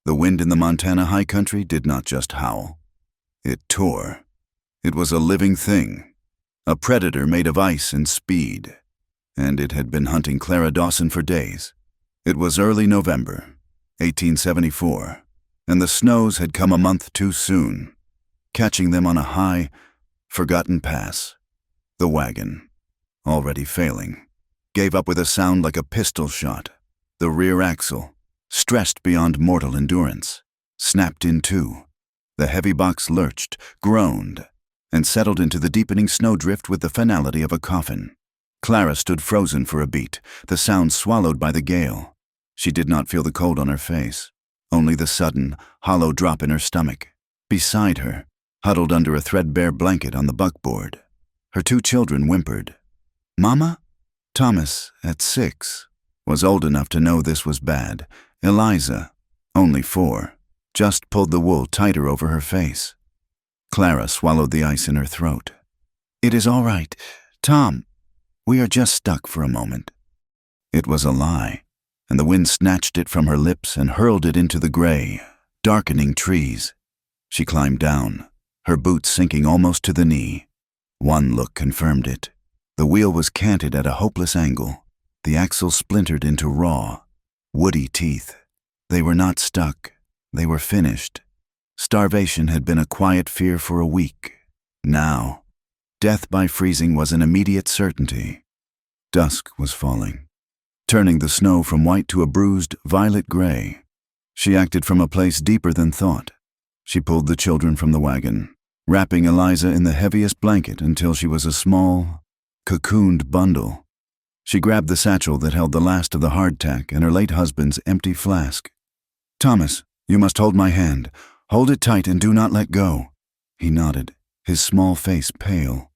The wind in the Montana high country did not just howl. It tore. It was a living thing, a predator made of ice and speed, and it had been hunting Clara Dawson for days. It was early November, 1874, and the snows had come a month too soon, catching them on a high, forgotten pass. The wagon, already failing, gave up with a sound like a pistol shot. The rear axle, stressed beyond mortal endurance, snapped in two. The heavy box lurched, groaned, and settled into the deepening snowdrift with the finality of a coffin. Clara stood frozen for a beat, the sound swallowed by the gale. She did not feel the cold on her face, only the sudden, hollow drop in her stomach. Beside her, huddled under a threadbare blanket on the buckboard, her two children whimpered. "Mama?" Thomas, at 6, was old enough to know this was bad. Eliza, only 4, just pulled the wool tighter over her face. Clara swallowed the ice in her throat. "It is all right, Tom. We are just stuck for a moment." It was a lie, and the wind snatched it from her lips and hurled it into the gray, darkening trees. She climbed down, her boots sinking almost to the knee. One look confirmed it. The wheel was canted at a hopeless angle. The axle splintered into raw, woody teeth. They were not stuck. They were finished. Starvation had been a quiet fear for a week. Now, death by freezing was an immediate certainty. Dusk was falling, turning the snow from white to a bruised violet gray. She acted from a place deeper than thought. She pulled the children from the wagon, wrapping Eliza in the heaviest blanket until she was a small, cocooned bundle. She grabbed the satchel that held the last of the hardtack and her late husband's empty flask. "Thomas, you must hold my hand. Hold it tight and do not let go." He nodded, his small face pale.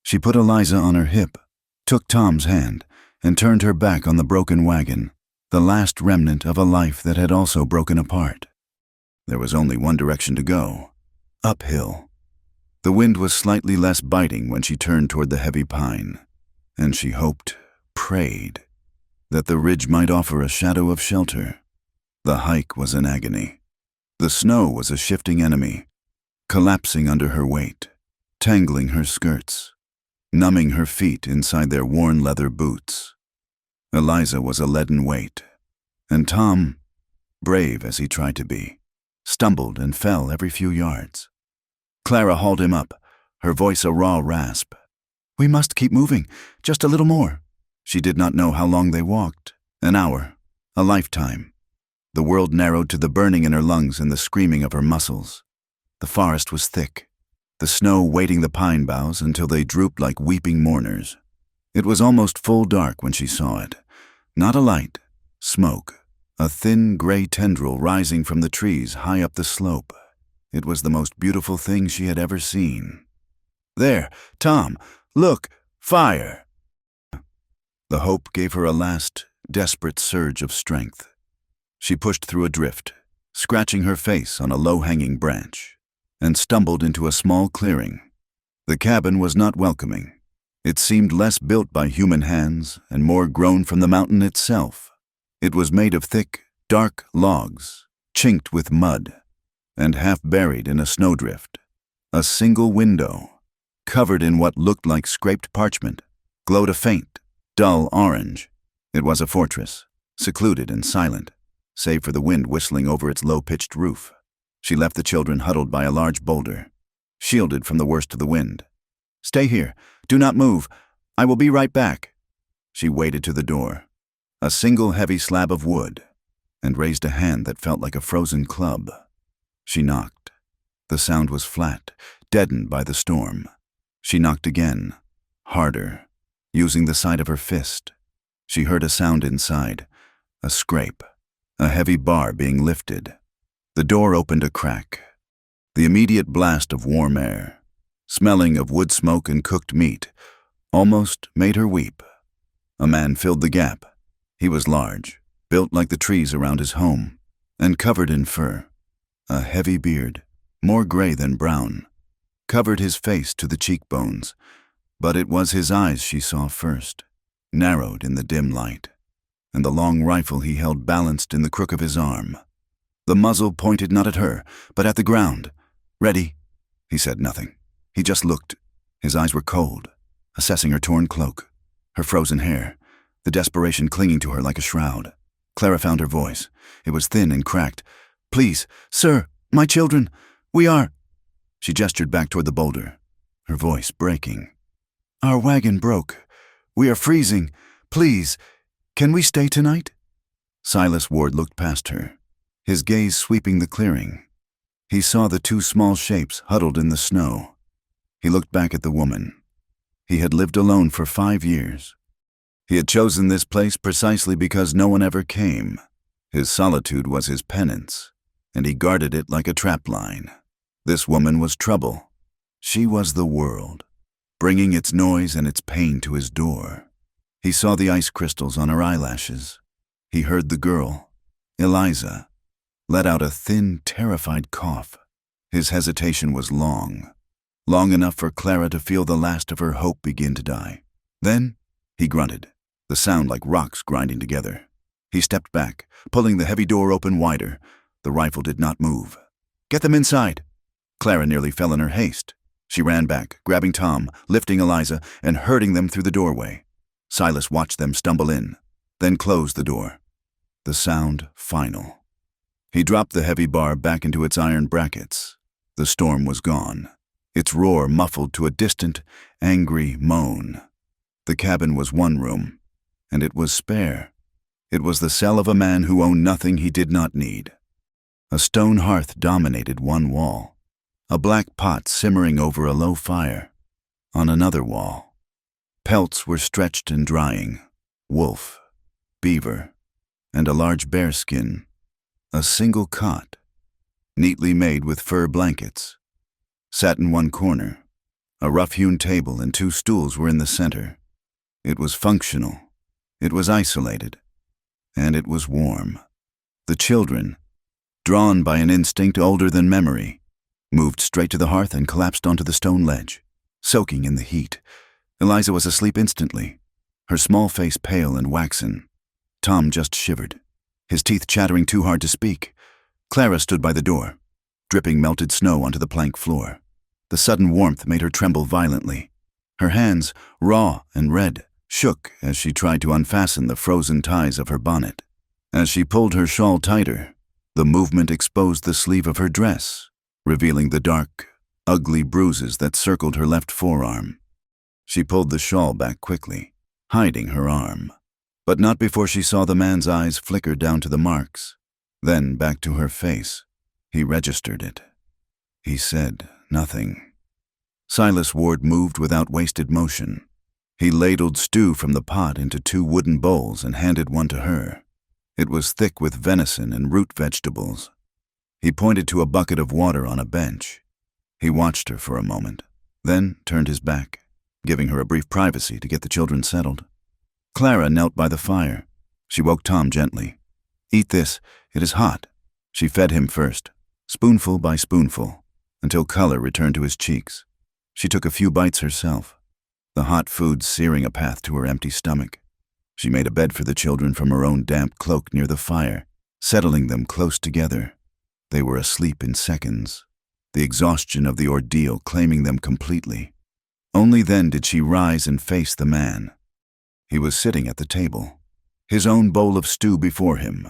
She put Eliza on her hip, took Tom's hand, and turned her back on the broken wagon, the last remnant of a life that had also broken apart. There was only one direction to go, uphill. The wind was slightly less biting when she turned toward the heavy pine, and she hoped, prayed, that the ridge might offer a shadow of shelter. The hike was an agony. The snow was a shifting enemy, collapsing under her weight, tangling her skirts, numbing her feet inside their worn leather boots. Eliza was a leaden weight, and Tom, brave as he tried to be, stumbled and fell every few yards. Clara hauled him up, her voice a raw rasp. "We must keep moving, just a little more." She did not know how long they walked. An hour, a lifetime. The world narrowed to the burning in her lungs and the screaming of her muscles. The forest was thick, the snow weighting the pine boughs until they drooped like weeping mourners. It was almost full dark when she saw it. Not a light, smoke, a thin gray tendril rising from the trees high up the slope. It was the most beautiful thing she had ever seen. "There, Tom, look, fire!" The hope gave her a last, desperate surge of strength. She pushed through a drift, scratching her face on a low-hanging branch, and stumbled into a small clearing. The cabin was not welcoming. It seemed less built by human hands and more grown from the mountain itself. It was made of thick, dark logs, chinked with mud, and half buried in a snowdrift. A single window, covered in what looked like scraped parchment, glowed a faint, dull orange. It was a fortress, secluded and silent, save for the wind whistling over its low-pitched roof. She left the children huddled by a large boulder, shielded from the worst of the wind. "Stay here. Do not move. I will be right back." She waded to the door, a single heavy slab of wood, and raised a hand that felt like a frozen club. She knocked. The sound was flat, deadened by the storm. She knocked again, harder, using the side of her fist. She heard a sound inside, a scrape, a heavy bar being lifted. The door opened a crack. The immediate blast of warm air, smelling of wood smoke and cooked meat, almost made her weep. A man filled the gap. He was large, built like the trees around his home, and covered in fur. A heavy beard, more gray than brown, covered his face to the cheekbones, but it was his eyes she saw first, narrowed in the dim light, and the long rifle he held balanced in the crook of his arm. The muzzle pointed not at her, but at the ground. "Ready?" He said nothing. He just looked. His eyes were cold, assessing her torn cloak, her frozen hair, the desperation clinging to her like a shroud. Clara found her voice. It was thin and cracked. "Please, sir, my children, we are—" She gestured back toward the boulder, her voice breaking. "Our wagon broke. We are freezing. Please, can we stay tonight?" Silas Ward looked past her, his gaze sweeping the clearing. He saw the two small shapes huddled in the snow. He looked back at the woman. He had lived alone for 5 years. He had chosen this place precisely because no one ever came. His solitude was his penance, and he guarded it like a trapline. This woman was trouble. She was the world, bringing its noise and its pain to his door. He saw the ice crystals on her eyelashes. He heard the girl, Eliza, let out a thin, terrified cough. His hesitation was long enough for Clara to feel the last of her hope begin to die. Then he grunted, the sound like rocks grinding together. He stepped back, pulling the heavy door open wider. The rifle did not move. "Get them inside!" Clara nearly fell in her haste. She ran back, grabbing Tom, lifting Eliza, and herding them through the doorway. Silas watched them stumble in, then close the door. The sound final. He dropped the heavy bar back into its iron brackets. The storm was gone, its roar muffled to a distant, angry moan. The cabin was one room, and it was spare. It was the cell of a man who owned nothing he did not need. A stone hearth dominated one wall, a black pot simmering over a low fire. On another wall, pelts were stretched and drying: wolf, beaver, and a large bearskin. A single cot, neatly made with fur blankets, sat in one corner. A rough-hewn table and 2 stools were in the center. It was functional, it was isolated, and it was warm. The children, drawn by an instinct older than memory, moved straight to the hearth and collapsed onto the stone ledge, soaking in the heat. Eliza was asleep instantly, her small face pale and waxen. Tom just shivered, his teeth chattering too hard to speak. Clara stood by the door, dripping melted snow onto the plank floor. The sudden warmth made her tremble violently. Her hands, raw and red, shook as she tried to unfasten the frozen ties of her bonnet. As she pulled her shawl tighter, the movement exposed the sleeve of her dress, revealing the dark, ugly bruises that circled her left forearm. She pulled the shawl back quickly, hiding her arm, but not before she saw the man's eyes flicker down to the marks, then back to her face. He registered it. He said nothing. Silas Ward moved without wasted motion. He ladled stew from the pot into 2 wooden bowls and handed one to her. It was thick with venison and root vegetables. He pointed to a bucket of water on a bench. He watched her for a moment, then turned his back, giving her a brief privacy to get the children settled. Clara knelt by the fire. She woke Tom gently. "Eat this, it is hot." She fed him first, spoonful by spoonful, until color returned to his cheeks. She took a few bites herself, the hot food searing a path to her empty stomach. She made a bed for the children from her own damp cloak near the fire, settling them close together. They were asleep in seconds, the exhaustion of the ordeal claiming them completely. Only then did she rise and face the man. He was sitting at the table, his own bowl of stew before him,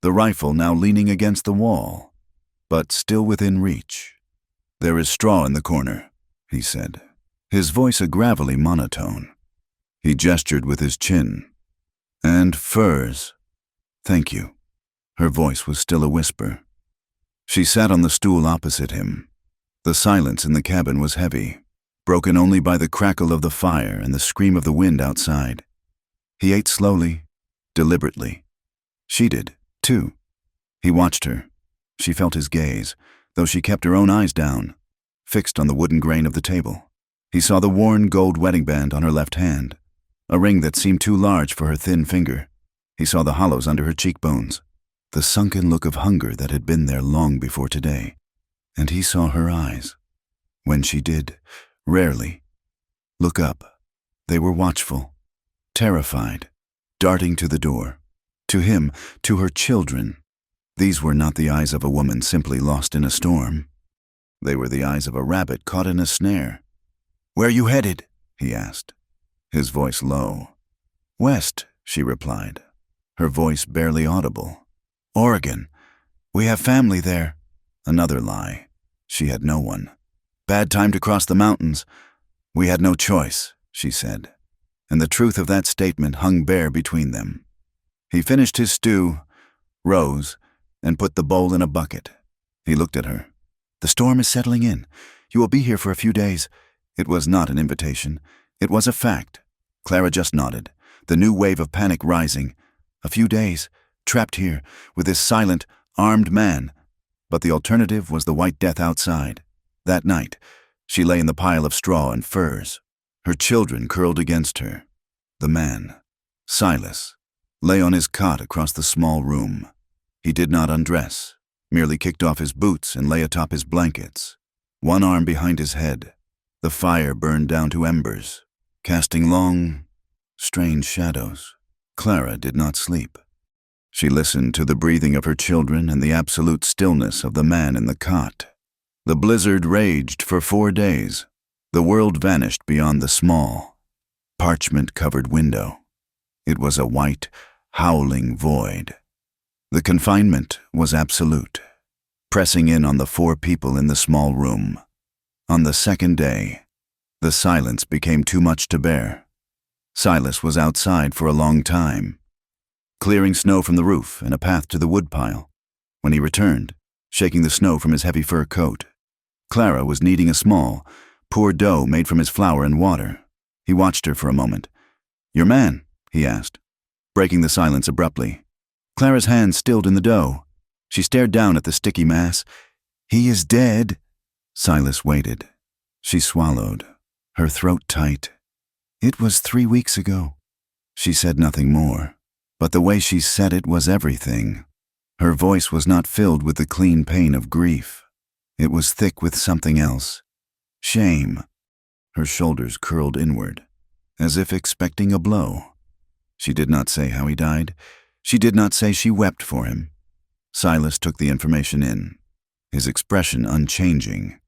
the rifle now leaning against the wall, but still within reach. "There is straw in the corner," he said, his voice a gravelly monotone. He gestured with his chin. "And furs." "Thank you." Her voice was still a whisper. She sat on the stool opposite him. The silence in the cabin was heavy, broken only by the crackle of the fire and the scream of the wind outside. He ate slowly, deliberately. She did, too. He watched her. She felt his gaze, though she kept her own eyes down, fixed on the wooden grain of the table. He saw the worn gold wedding band on her left hand, a ring that seemed too large for her thin finger. He saw the hollows under her cheekbones, the sunken look of hunger that had been there long before today. And he saw her eyes. When she did, rarely, look up, they were watchful, terrified, darting to the door, to him, to her children. These were not the eyes of a woman simply lost in a storm. They were the eyes of a rabbit caught in a snare. "Where you headed?" he asked, his voice low. "West," she replied, her voice barely audible. "Oregon. We have family there." Another lie. She had no one. "Bad time to cross the mountains. We had no choice," she said, and the truth of that statement hung bare between them. He finished his stew, rose, and put the bowl in a bucket. He looked at her. "The storm is settling in. You will be here for a few days." It was not an invitation. It was a fact. Clara just nodded, the new wave of panic rising. A few days, trapped here, with this silent, armed man. But the alternative was the white death outside. That night, she lay in the pile of straw and furs. Her children curled against her. The man, Silas, lay on his cot across the small room. He did not undress, merely kicked off his boots and lay atop his blankets, one arm behind his head. The fire burned down to embers, casting long, strange shadows. Clara did not sleep. She listened to the breathing of her children and the absolute stillness of the man in the cot. The blizzard raged for 4 days. The world vanished beyond the small, parchment-covered window. It was a white, howling void. The confinement was absolute, pressing in on the 4 people in the small room. On the second day, the silence became too much to bear. Silas was outside for a long time, clearing snow from the roof and a path to the woodpile. When he returned, shaking the snow from his heavy fur coat, Clara was kneading a small, poor dough made from his flour and water. He watched her for a moment. "Your man?" he asked, breaking the silence abruptly. Clara's hand stilled in the dough. She stared down at the sticky mass. "He is dead." Silas waited. She swallowed, her throat tight. "It was 3 weeks ago." She said nothing more, but the way she said it was everything. Her voice was not filled with the clean pain of grief. It was thick with something else. Shame. Her shoulders curled inward, as if expecting a blow. She did not say how he died. She did not say she wept for him. Silas took the information in, his expression unchanging.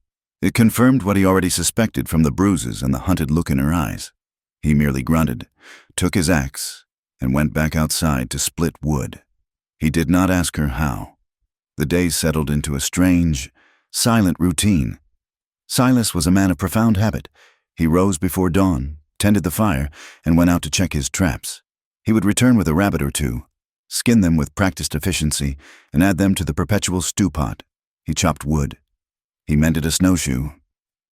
It confirmed what he already suspected from the bruises and the hunted look in her eyes. He merely grunted, took his axe, and went back outside to split wood. He did not ask her how. The days settled into a strange, silent routine. Silas was a man of profound habit. He rose before dawn, tended the fire, and went out to check his traps. He would return with a rabbit or 2, skin them with practiced efficiency, and add them to the perpetual stew pot. He chopped wood. He mended a snowshoe.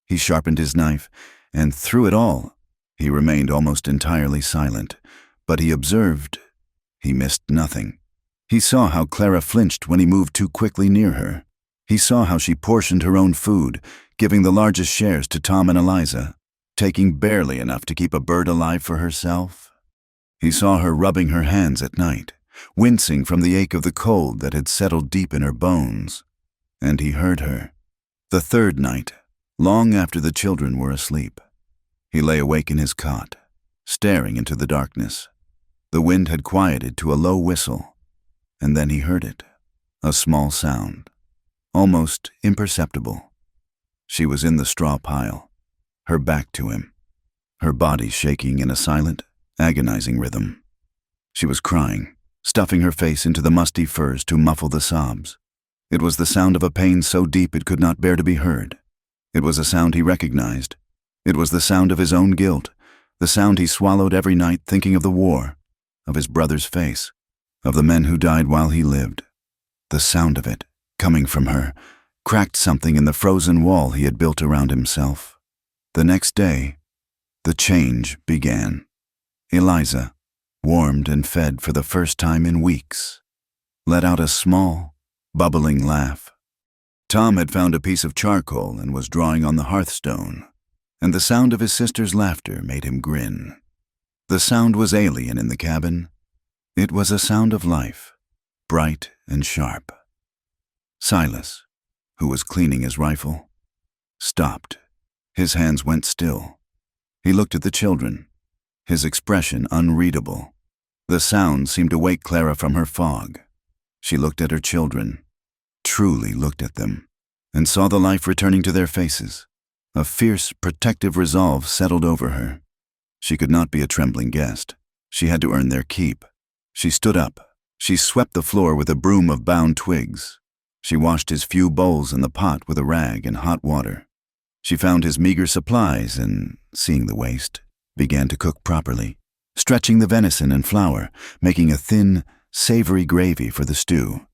He sharpened his knife, and through it all, he remained almost entirely silent. But he observed. He missed nothing. He saw how Clara flinched when he moved too quickly near her. He saw how she portioned her own food, giving the largest shares to Tom and Eliza, taking barely enough to keep a bird alive for herself. He saw her rubbing her hands at night, wincing from the ache of the cold that had settled deep in her bones. And he heard her. The 3rd night, long after the children were asleep, he lay awake in his cot, staring into the darkness. The wind had quieted to a low whistle, and then he heard it, a small sound, almost imperceptible. She was in the straw pile, her back to him, her body shaking in a silent, agonizing rhythm. She was crying, stuffing her face into the musty furs to muffle the sobs. It was the sound of a pain so deep it could not bear to be heard. It was a sound he recognized. It was the sound of his own guilt, the sound he swallowed every night thinking of the war, of his brother's face, of the men who died while he lived. The sound of it, coming from her, cracked something in the frozen wall he had built around himself. The next day, the change began. Eliza, warmed and fed for the first time in weeks, let out a small, bubbling laugh. Tom had found a piece of charcoal and was drawing on the hearthstone, and the sound of his sister's laughter made him grin. The sound was alien in the cabin. It was a sound of life, bright and sharp. Silas, who was cleaning his rifle, stopped. His hands went still. He looked at the children, his expression unreadable. The sound seemed to wake Clara from her fog. She looked at her children, truly looked at them, and saw the life returning to their faces. A fierce, protective resolve settled over her. She could not be a trembling guest. She had to earn their keep. She stood up. She swept the floor with a broom of bound twigs. She washed his few bowls in the pot with a rag and hot water. She found his meager supplies and, seeing the waste, began to cook properly, stretching the venison and flour, making a thin, savory gravy for the stew.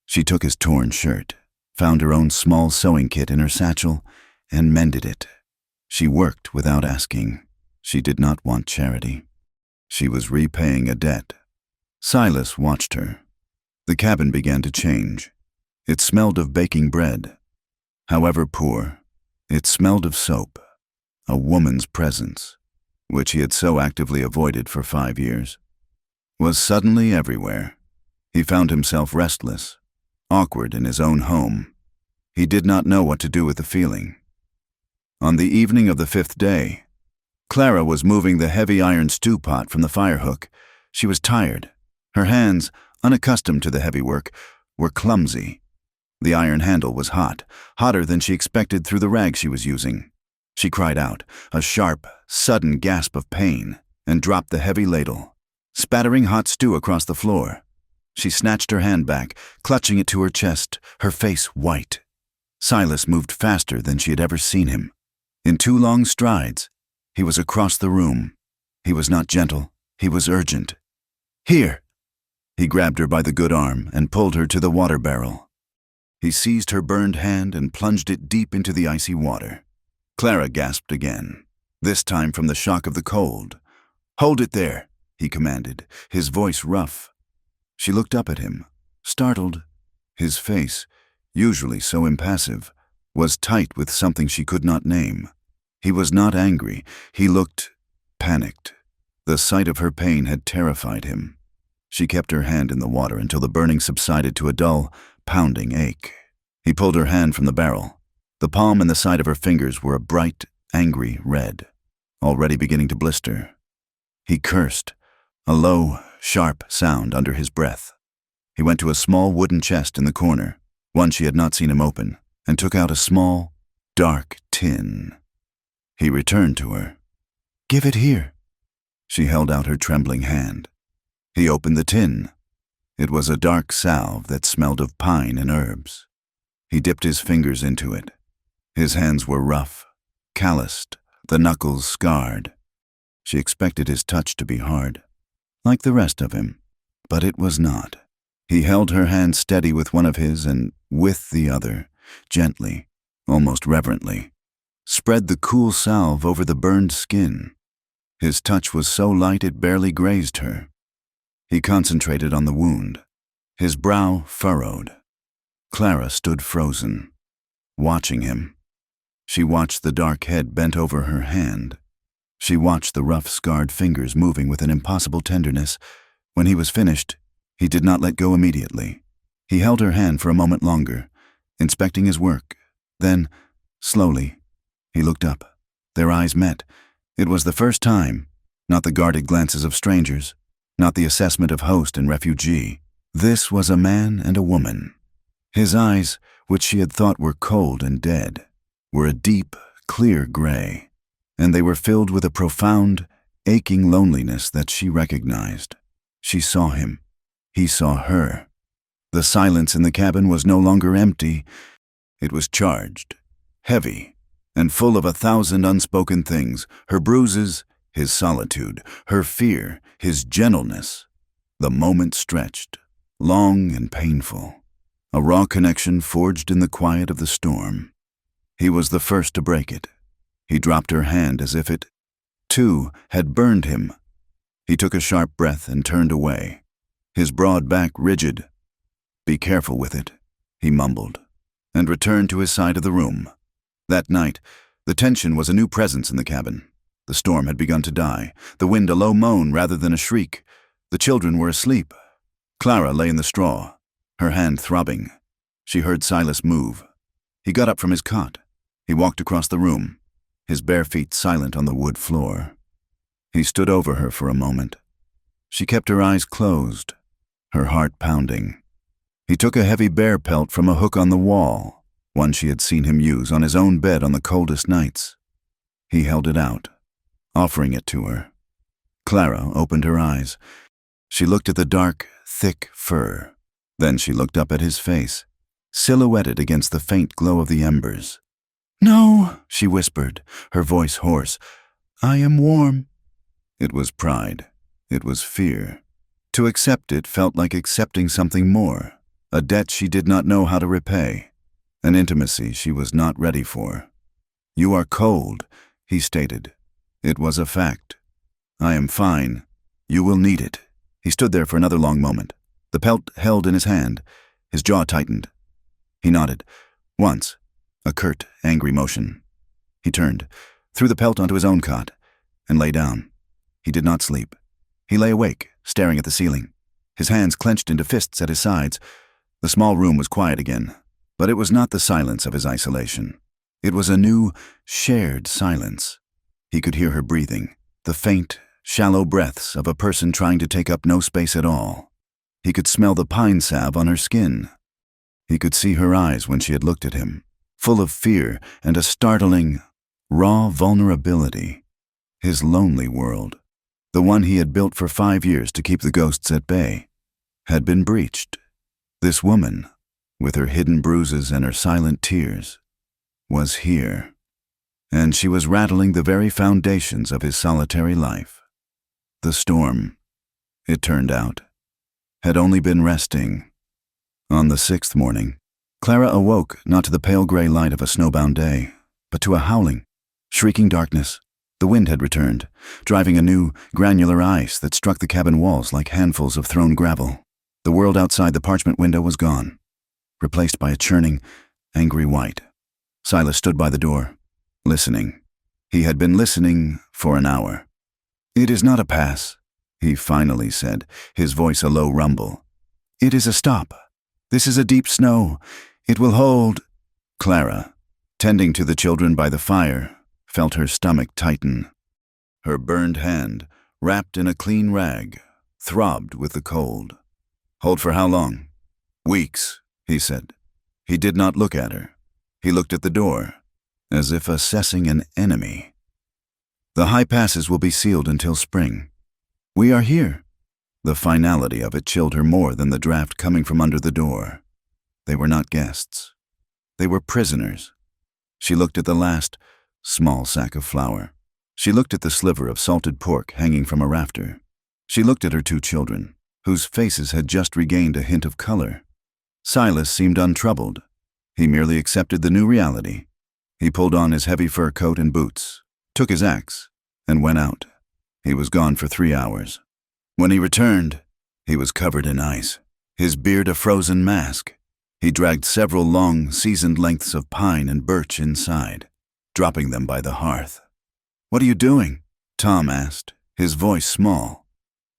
She took his torn shirt, found her own small sewing kit in her satchel, and mended it. She worked without asking. She did not want charity. She was repaying a debt. Silas watched her. The cabin began to change. It smelled of baking bread. However poor, it smelled of soap, a woman's presence, which he had so actively avoided for 5 years, was suddenly everywhere. He found himself restless, awkward in his own home. He did not know what to do with the feeling. On the evening of the 5th day, Clara was moving the heavy iron stew pot from the fire hook. She was tired. Her hands, unaccustomed to the heavy work, were clumsy. The iron handle was hot, hotter than she expected through the rag she was using. She cried out, a sharp, sudden gasp of pain, and dropped the heavy ladle, spattering hot stew across the floor. She snatched her hand back, clutching it to her chest, her face white. Silas moved faster than she had ever seen him. In 2 long strides, he was across the room. He was not gentle, he was urgent. Here! He grabbed her by the good arm and pulled her to the water barrel. He seized her burned hand and plunged it deep into the icy water. Clara gasped again, this time from the shock of the cold. "Hold it there," he commanded, his voice rough. She looked up at him, startled. His face, usually so impassive, was tight with something she could not name. He was not angry. He looked panicked. The sight of her pain had terrified him. She kept her hand in the water until the burning subsided to a dull, pounding ache. He pulled her hand from the barrel. The palm and the side of her fingers were a bright, angry red, already beginning to blister. He cursed, a low, sharp sound under his breath. He went to a small wooden chest in the corner, one she had not seen him open, and took out a small, dark tin. He returned to her. "Give it here." She held out her trembling hand. He opened the tin. It was a dark salve that smelled of pine and herbs. He dipped his fingers into it. His hands were rough, calloused, the knuckles scarred. She expected his touch to be hard, like the rest of him, but it was not. He held her hand steady with one of his and with the other, gently, almost reverently, spread the cool salve over the burned skin. His touch was so light it barely grazed her. He concentrated on the wound, his brow furrowed. Clara stood frozen, watching him. She watched the dark head bent over her hand. She watched the rough, scarred fingers moving with an impossible tenderness. When he was finished, he did not let go immediately. He held her hand for a moment longer, inspecting his work. Then, slowly, he looked up. Their eyes met. It was the first time, not the guarded glances of strangers, not the assessment of host and refugee. This was a man and a woman. His eyes, which she had thought were cold and dead, were a deep, clear gray, and they were filled with a profound, aching loneliness that she recognized. She saw him. He saw her. The silence in the cabin was no longer empty. It was charged, heavy, and full of 1,000 unspoken things, her bruises, his solitude, her fear, his gentleness. The moment stretched, long and painful, a raw connection forged in the quiet of the storm. He was the first to break it. He dropped her hand as if it, too, had burned him. He took a sharp breath and turned away, his broad back rigid. "Be careful with it," he mumbled, and returned to his side of the room. That night, the tension was a new presence in the cabin. The storm had begun to die, the wind a low moan rather than a shriek. The children were asleep. Clara lay in the straw, her hand throbbing. She heard Silas move. He got up from his cot. He walked across the room, his bare feet silent on the wood floor. He stood over her for a moment. She kept her eyes closed, her heart pounding. He took a heavy bear pelt from a hook on the wall, one she had seen him use on his own bed on the coldest nights. He held it out, offering it to her. Clara opened her eyes. She looked at the dark, thick fur. Then she looked up at his face, silhouetted against the faint glow of the embers. "No," she whispered, her voice hoarse. "I am warm." It was pride. It was fear. To accept it felt like accepting something more, a debt she did not know how to repay, an intimacy she was not ready for. "You are cold," he stated. It was a fact. "I am fine. You will need it." He stood there for another long moment, the pelt held in his hand. His jaw tightened. He nodded. Once, a curt, angry motion. He turned, threw the pelt onto his own cot, and lay down. He did not sleep. He lay awake, staring at the ceiling, his hands clenched into fists at his sides. The small room was quiet again, but it was not the silence of his isolation. It was a new, shared silence. He could hear her breathing, the faint, shallow breaths of a person trying to take up no space at all. He could smell the pine salve on her skin. He could see her eyes when she had looked at him, full of fear and a startling, raw vulnerability. His lonely world, the one he had built for 5 years to keep the ghosts at bay, had been breached. This woman, with her hidden bruises and her silent tears, was here, and she was rattling the very foundations of his solitary life. The storm, it turned out, had only been resting. On the 6th morning, Clara awoke not to the pale gray light of a snowbound day, but to a howling, shrieking darkness. The wind had returned, driving a new, granular ice that struck the cabin walls like handfuls of thrown gravel. The world outside the parchment window was gone, replaced by a churning, angry white. Silas stood by the door, listening. He had been listening for an hour. "It is not a pass," he finally said, his voice a low rumble. "It is a stop. This is a deep snow. It will hold." Clara, tending to the children by the fire, felt her stomach tighten. Her burned hand, wrapped in a clean rag, throbbed with the cold. "Hold for how long?" "Weeks," he said. He did not look at her. He looked at the door, as if assessing an enemy. "The high passes will be sealed until spring. We are here." The finality of it chilled her more than the draft coming from under the door. They were not guests. They were prisoners. She looked at the last, small sack of flour. She looked at the sliver of salted pork hanging from a rafter. She looked at her 2 children, whose faces had just regained a hint of color. Silas seemed untroubled. He merely accepted the new reality. He pulled on his heavy fur coat and boots, took his axe, and went out. He was gone for 3 hours. When he returned, he was covered in ice, his beard a frozen mask. He dragged several long, seasoned lengths of pine and birch inside, dropping them by the hearth. "What are you doing?" Tom asked, his voice small.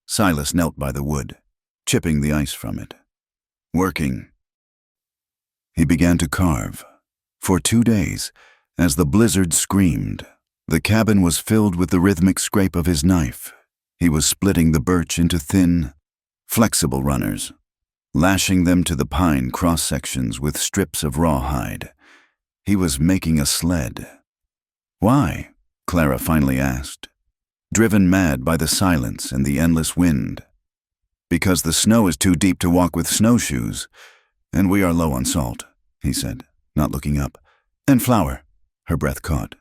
Silas knelt by the wood, chipping the ice from it. "Working." He began to carve. For 2 days, as the blizzard screamed, the cabin was filled with the rhythmic scrape of his knife. He was splitting the birch into thin, flexible runners, lashing them to the pine cross-sections with strips of rawhide. He was making a sled. "Why?" Clara finally asked, driven mad by the silence and the endless wind. "Because the snow is too deep to walk with snowshoes, and we are low on salt," he said, not looking up. "And flour." Her breath caught.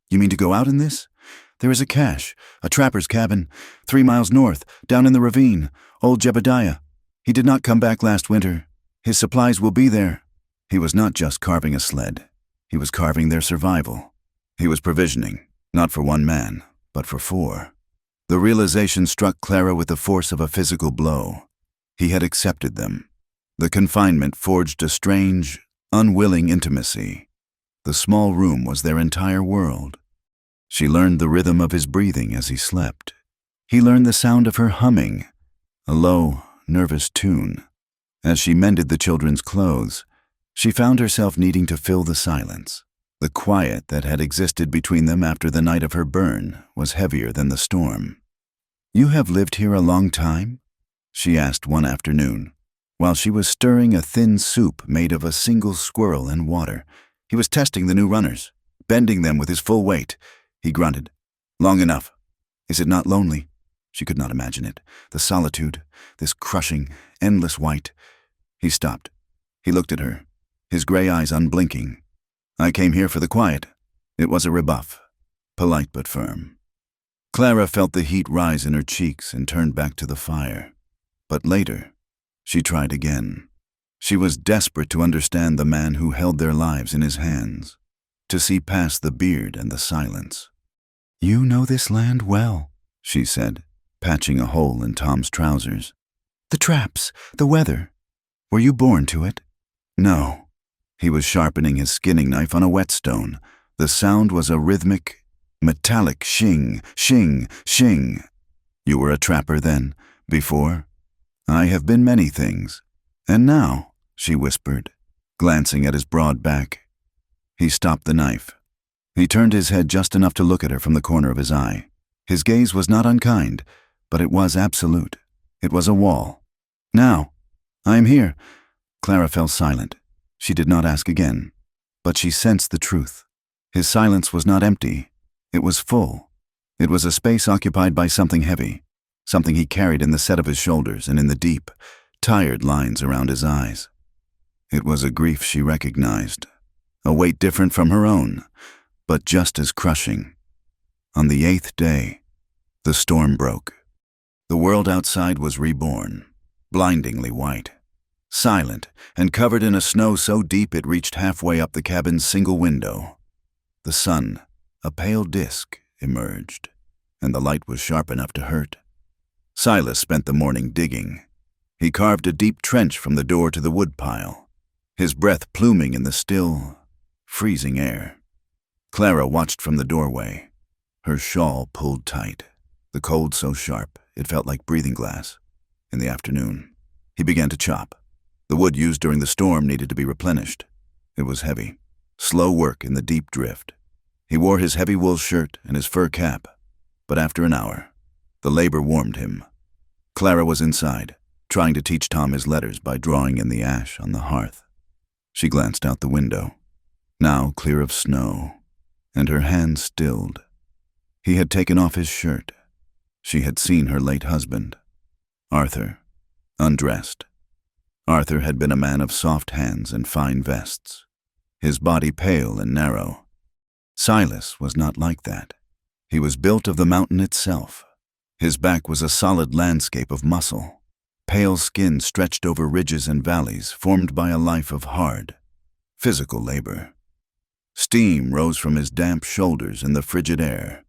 "You mean to go out in this? There is a cache, a trapper's cabin, 3 miles north, down in the ravine, old Jebediah. He did not come back last winter. His supplies will be there." He was not just carving a sled. He was carving their survival. He was provisioning, not for 1 man, but for 4. The realization struck Clara with the force of a physical blow. He had accepted them. The confinement forged a strange, unwilling intimacy. The small room was their entire world. She learned the rhythm of his breathing as he slept. He learned the sound of her humming, a low, nervous tune. As she mended the children's clothes, she found herself needing to fill the silence. The quiet that had existed between them after the night of her burn was heavier than the storm. "You have lived here a long time?" she asked one afternoon. While she was stirring a thin soup made of a single squirrel and water, he was testing the new runners, bending them with his full weight. He grunted. "Long enough. Is it not lonely?" She could not imagine it. The solitude, this crushing, endless white. He stopped. He looked at her, his gray eyes unblinking. "I came here for the quiet." It was a rebuff, polite but firm. Clara felt the heat rise in her cheeks and turned back to the fire. But later, she tried again. She was desperate to understand the man who held their lives in his hands, to see past the beard and the silence. "You know this land well," she said, patching a hole in Tom's trousers. "The traps, the weather. Were you born to it?" "No." He was sharpening his skinning knife on a whetstone. The sound was a rhythmic, metallic shing, shing, shing. "You were a trapper then, before?" "I have been many things. And now," she whispered, glancing at his broad back. He stopped the knife. He turned his head just enough to look at her from the corner of his eye. His gaze was not unkind, but it was absolute. It was a wall. "Now, I am here." Clara fell silent. She did not ask again, but she sensed the truth. His silence was not empty. It was full. It was a space occupied by something heavy, something he carried in the set of his shoulders and in the deep, tired lines around his eyes. It was a grief she recognized, a weight different from her own, but just as crushing. On the 8th day, the storm broke. The world outside was reborn, blindingly white, silent, and covered in a snow so deep it reached halfway up the cabin's single window. The sun, a pale disk, emerged, and the light was sharp enough to hurt. Silas spent the morning digging. He carved a deep trench from the door to the woodpile, his breath pluming in the still, freezing air. Clara watched from the doorway, her shawl pulled tight, the cold so sharp it felt like breathing glass. In the afternoon, he began to chop. The wood used during the storm needed to be replenished. It was heavy, slow work in the deep drift. He wore his heavy wool shirt and his fur cap, but after an hour, the labor warmed him. Clara was inside, trying to teach Tom his letters by drawing in the ash on the hearth. She glanced out the window, now clear of snow, and her hand stilled. He had taken off his shirt. She had seen her late husband, Arthur, undressed. Arthur had been a man of soft hands and fine vests, his body pale and narrow. Silas was not like that. He was built of the mountain itself. His back was a solid landscape of muscle. Pale skin stretched over ridges and valleys formed by a life of hard, physical labor. Steam rose from his damp shoulders in the frigid air.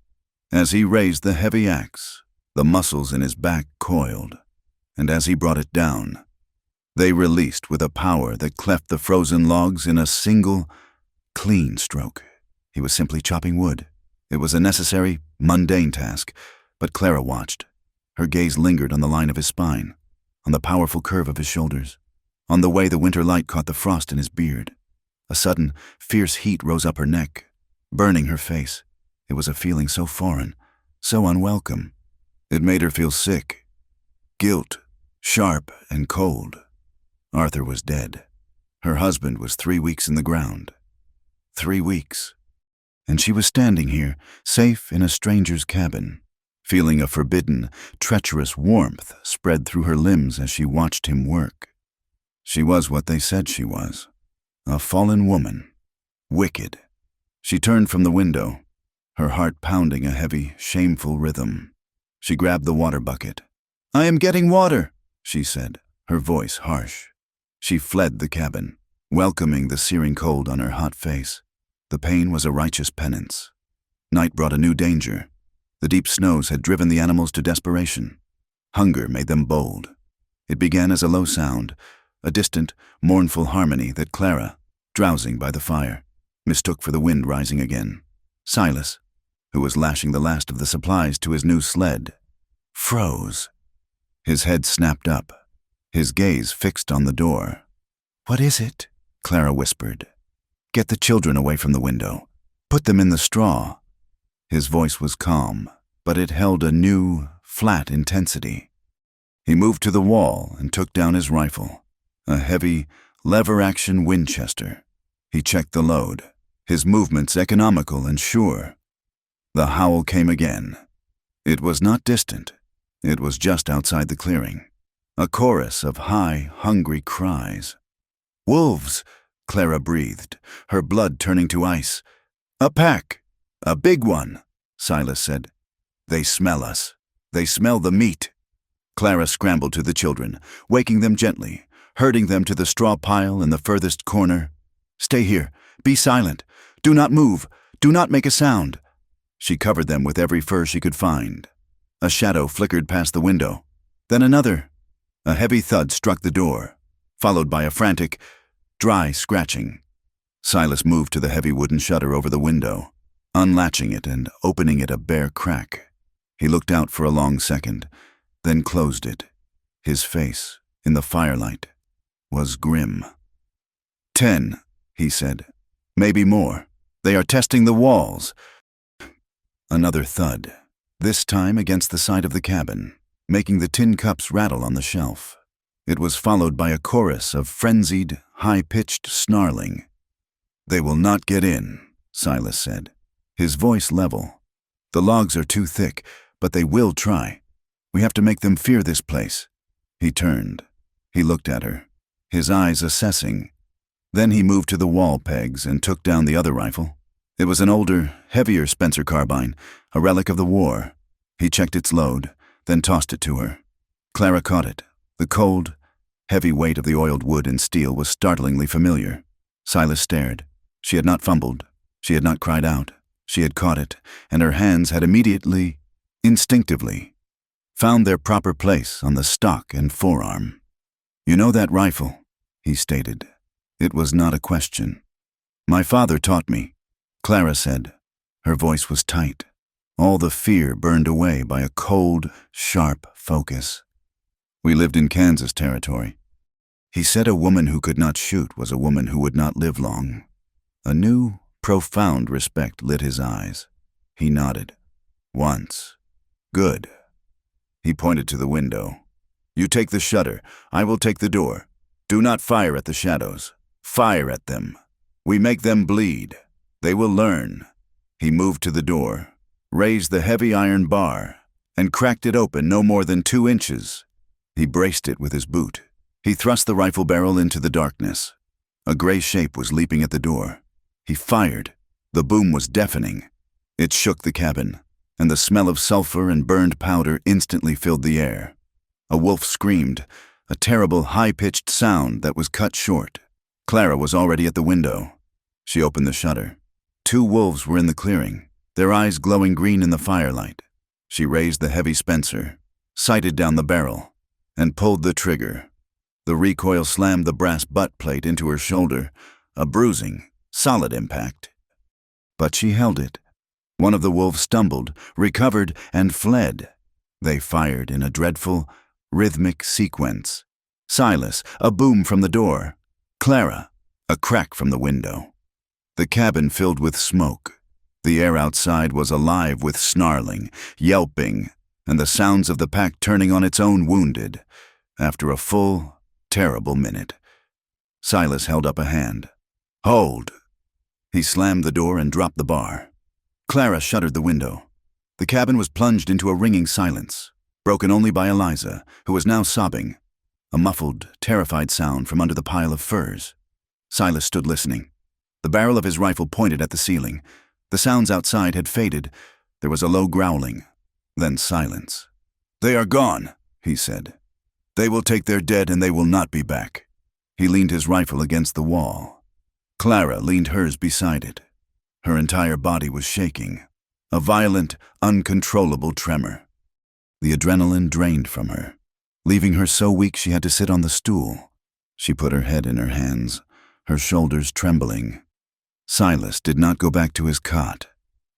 As he raised the heavy axe, the muscles in his back coiled, and as he brought it down, they released with a power that cleft the frozen logs in a single, clean stroke. He was simply chopping wood. It was a necessary, mundane task, but Clara watched. Her gaze lingered on the line of his spine, on the powerful curve of his shoulders, on the way the winter light caught the frost in his beard. A sudden, fierce heat rose up her neck, burning her face. It was a feeling so foreign, so unwelcome. It made her feel sick. Guilt, sharp and cold. Arthur was dead. Her husband was 3 weeks in the ground. 3 weeks. And she was standing here, safe in a stranger's cabin, feeling a forbidden, treacherous warmth spread through her limbs as she watched him work. She was what they said she was, a fallen woman, wicked. She turned from the window, her heart pounding a heavy, shameful rhythm. She grabbed the water bucket. "I am getting water," she said, her voice harsh. She fled the cabin, welcoming the searing cold on her hot face. The pain was a righteous penance. Night brought a new danger. The deep snows had driven the animals to desperation. Hunger made them bold. It began as a low sound, a distant, mournful harmony that Clara, drowsing by the fire, mistook for the wind rising again. Silas, who was lashing the last of the supplies to his new sled, froze. His head snapped up, his gaze fixed on the door. "What is it?" Clara whispered. "Get the children away from the window. Put them in the straw." His voice was calm, but it held a new, flat intensity. He moved to the wall and took down his rifle. A heavy, lever-action Winchester. He checked the load, his movements economical and sure. The howl came again. It was not distant. It was just outside the clearing. A chorus of high, hungry cries. "Wolves!" Clara breathed, her blood turning to ice. "A pack! A big one!" Silas said. "They smell us. They smell the meat." Clara scrambled to the children, waking them gently, herding them to the straw pile in the furthest corner. "Stay here. Be silent. Do not move. Do not make a sound." She covered them with every fur she could find. A shadow flickered past the window. Then another. A heavy thud struck the door, followed by a frantic, dry scratching. Silas moved to the heavy wooden shutter over the window, unlatching it and opening it a bare crack. He looked out for a long second, then closed it. His face, in the firelight, was grim. 10, he said. "Maybe more. They are testing the walls." Another thud, this time against the side of the cabin, making the tin cups rattle on the shelf. It was followed by a chorus of frenzied, high-pitched snarling. "They will not get in," Silas said, his voice level. "The logs are too thick, but they will try. We have to make them fear this place." He turned. He looked at her, his eyes assessing. Then he moved to the wall pegs and took down the other rifle. It was an older, heavier Spencer carbine, a relic of the war. He checked its load, then tossed it to her. Clara caught it. The cold, heavy weight of the oiled wood and steel was startlingly familiar. Silas stared. She had not fumbled. She had not cried out. She had caught it, and her hands had immediately, instinctively, found their proper place on the stock and forearm. "You know that rifle," he stated. It was not a question. "My father taught me," Clara said. Her voice was tight, all the fear burned away by a cold, sharp focus. "We lived in Kansas territory." He said a woman who could not shoot was a woman who would not live long. A new, profound respect lit his eyes. He nodded. "Once. Good." He pointed to the window. "You take the shutter. I will take the door. Do not fire at the shadows. Fire at them. We make them bleed. They will learn." He moved to the door, raised the heavy iron bar, and cracked it open no more than 2 inches. He braced it with his boot. He thrust the rifle barrel into the darkness. A gray shape was leaping at the door. He fired. The boom was deafening. It shook the cabin, and the smell of sulfur and burned powder instantly filled the air. A wolf screamed, a terrible high-pitched sound that was cut short. Clara was already at the window. She opened the shutter. 2 wolves were in the clearing, their eyes glowing green in the firelight. She raised the heavy Spencer, sighted down the barrel, and pulled the trigger. The recoil slammed the brass butt plate into her shoulder, a bruising, solid impact. But she held it. One of the wolves stumbled, recovered, and fled. They fired in a dreadful, rhythmic sequence. Silas, a boom from the door. Clara, a crack from the window. The cabin filled with smoke. The air outside was alive with snarling, yelping, and the sounds of the pack turning on its own wounded. After a full, terrible minute, Silas held up a hand. "Hold!" He slammed the door and dropped the bar. Clara shuttered the window. The cabin was plunged into a ringing silence, broken only by Eliza, who was now sobbing, a muffled, terrified sound from under the pile of furs. Silas stood listening. The barrel of his rifle pointed at the ceiling. The sounds outside had faded. There was a low growling, then silence. "They are gone," he said. "They will take their dead and they will not be back." He leaned his rifle against the wall. Clara leaned hers beside it. Her entire body was shaking, a violent, uncontrollable tremor. The adrenaline drained from her, leaving her so weak she had to sit on the stool. She put her head in her hands, her shoulders trembling. Silas did not go back to his cot.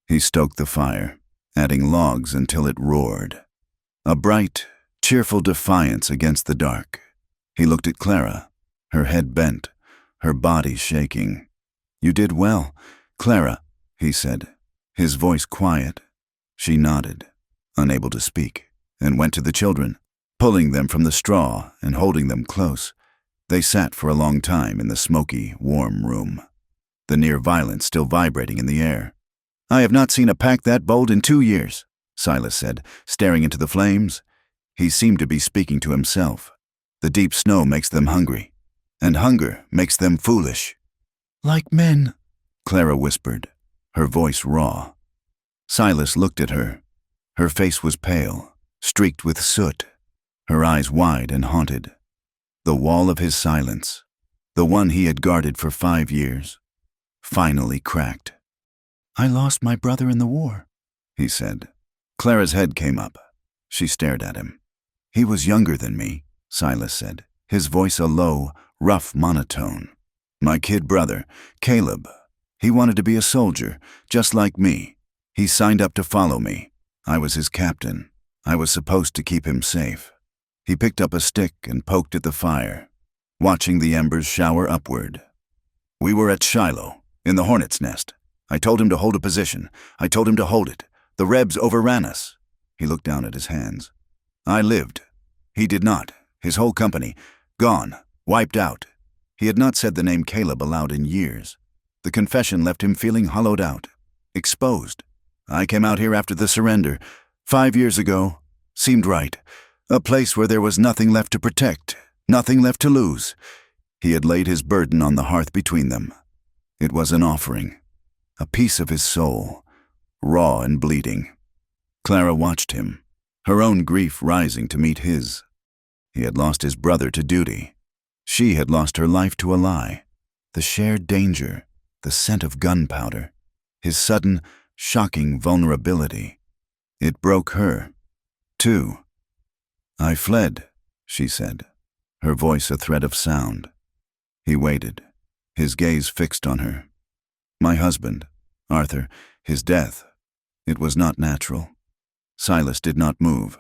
He stoked the fire, adding logs until it roared. A bright, cheerful defiance against the dark. He looked at Clara, her head bent, her body shaking. "You did well, Clara," he said, his voice quiet. She nodded, unable to speak, and went to the children, pulling them from the straw and holding them close. They sat for a long time in the smoky, warm room, the near violence still vibrating in the air. "I have not seen a pack that bold in 2 years," Silas said, staring into the flames. He seemed to be speaking to himself. "The deep snow makes them hungry, and hunger makes them foolish." "Like men," Clara whispered, her voice raw. Silas looked at her. Her face was pale, streaked with soot, her eyes wide and haunted. The wall of his silence, the one he had guarded for 5 years, finally cracked. "I lost my brother in the war," he said. Clara's head came up. She stared at him. "He was younger than me," Silas said, his voice a low, rough monotone. "My kid brother, Caleb, he wanted to be a soldier, just like me. He signed up to follow me. I was his captain. I was supposed to keep him safe." He picked up a stick and poked at the fire, watching the embers shower upward. "We were at Shiloh, in the hornet's nest. I told him to hold a position. I told him to hold it. The Rebs overran us." He looked down at his hands. "I lived. He did not. His whole company, gone, wiped out." He had not said the name Caleb aloud in years. The confession left him feeling hollowed out, exposed. "I came out here after the surrender, 5 years ago. Seemed right. A place where there was nothing left to protect, nothing left to lose." He had laid his burden on the hearth between them. It was an offering, a piece of his soul, raw and bleeding. Clara watched him, her own grief rising to meet his. He had lost his brother to duty. She had lost her life to a lie. The shared danger, the scent of gunpowder, his sudden, shocking vulnerability. It broke her, too. "I fled," she said, her voice a thread of sound. He waited, his gaze fixed on her. "My husband, Arthur, his death. It was not natural." Silas did not move.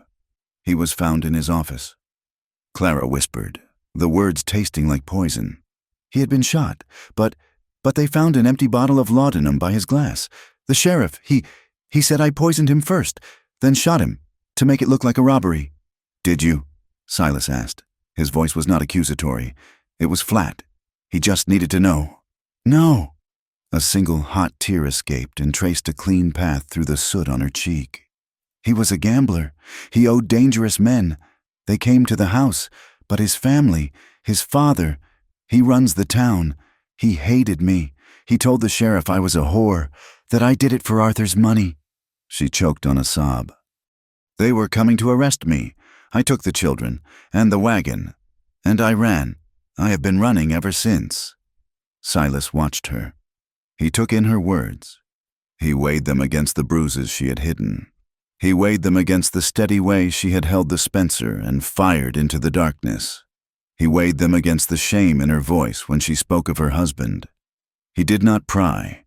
He was found in his office. Clara whispered, the words tasting like poison. "He had been shot, but they found an empty bottle of laudanum by his glass. The sheriff, he said I poisoned him first, then shot him, to make it look like a robbery." "Did you?" Silas asked. His voice was not accusatory. It was flat. He just needed to know. "No." A single hot tear escaped and traced a clean path through the soot on her cheek. "He was a gambler. He owed dangerous men. They came to the house, but his family, his father, he runs the town. He hated me. He told the sheriff I was a whore, that I did it for Arthur's money." She choked on a sob. "They were coming to arrest me. I took the children, and the wagon, and I ran. I have been running ever since." Silas watched her. He took in her words. He weighed them against the bruises she had hidden. He weighed them against the steady way she had held the Spencer and fired into the darkness. He weighed them against the shame in her voice when she spoke of her husband. He did not pry.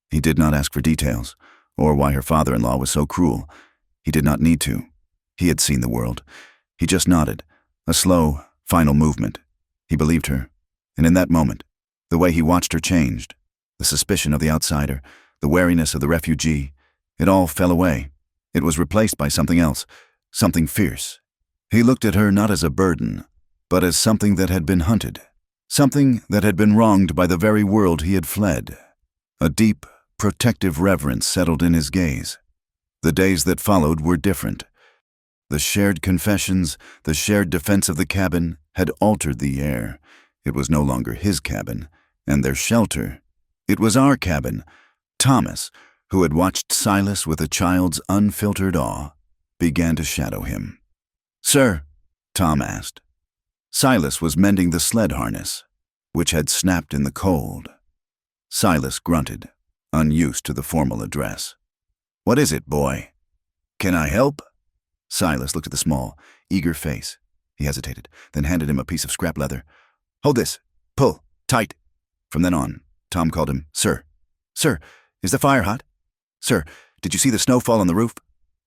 He did not ask for details, or why her father-in-law was so cruel. He did not need to. He had seen the world. He just nodded, a slow, final movement. He believed her, and in that moment, the way he watched her changed. The suspicion of the outsider, the wariness of the refugee, it all fell away. It was replaced by something else, something fierce. He looked at her not as a burden, but as something that had been hunted, something that had been wronged by the very world he had fled. A deep, protective reverence settled in his gaze. The days that followed were different. The shared confessions, the shared defense of the cabin, had altered the air. It was no longer his cabin, and their shelter. It was our cabin. Thomas, who had watched Silas with a child's unfiltered awe, began to shadow him. "Sir," Tom asked. Silas was mending the sled harness, which had snapped in the cold. Silas grunted, unused to the formal address. "What is it, boy?" "Can I help?" Silas looked at the small, eager face. He hesitated, then handed him a piece of scrap leather. "Hold this. Pull. Tight." From then on, Tom called him Sir. "Sir, is the fire hot? Sir, did you see the snow fall on the roof?"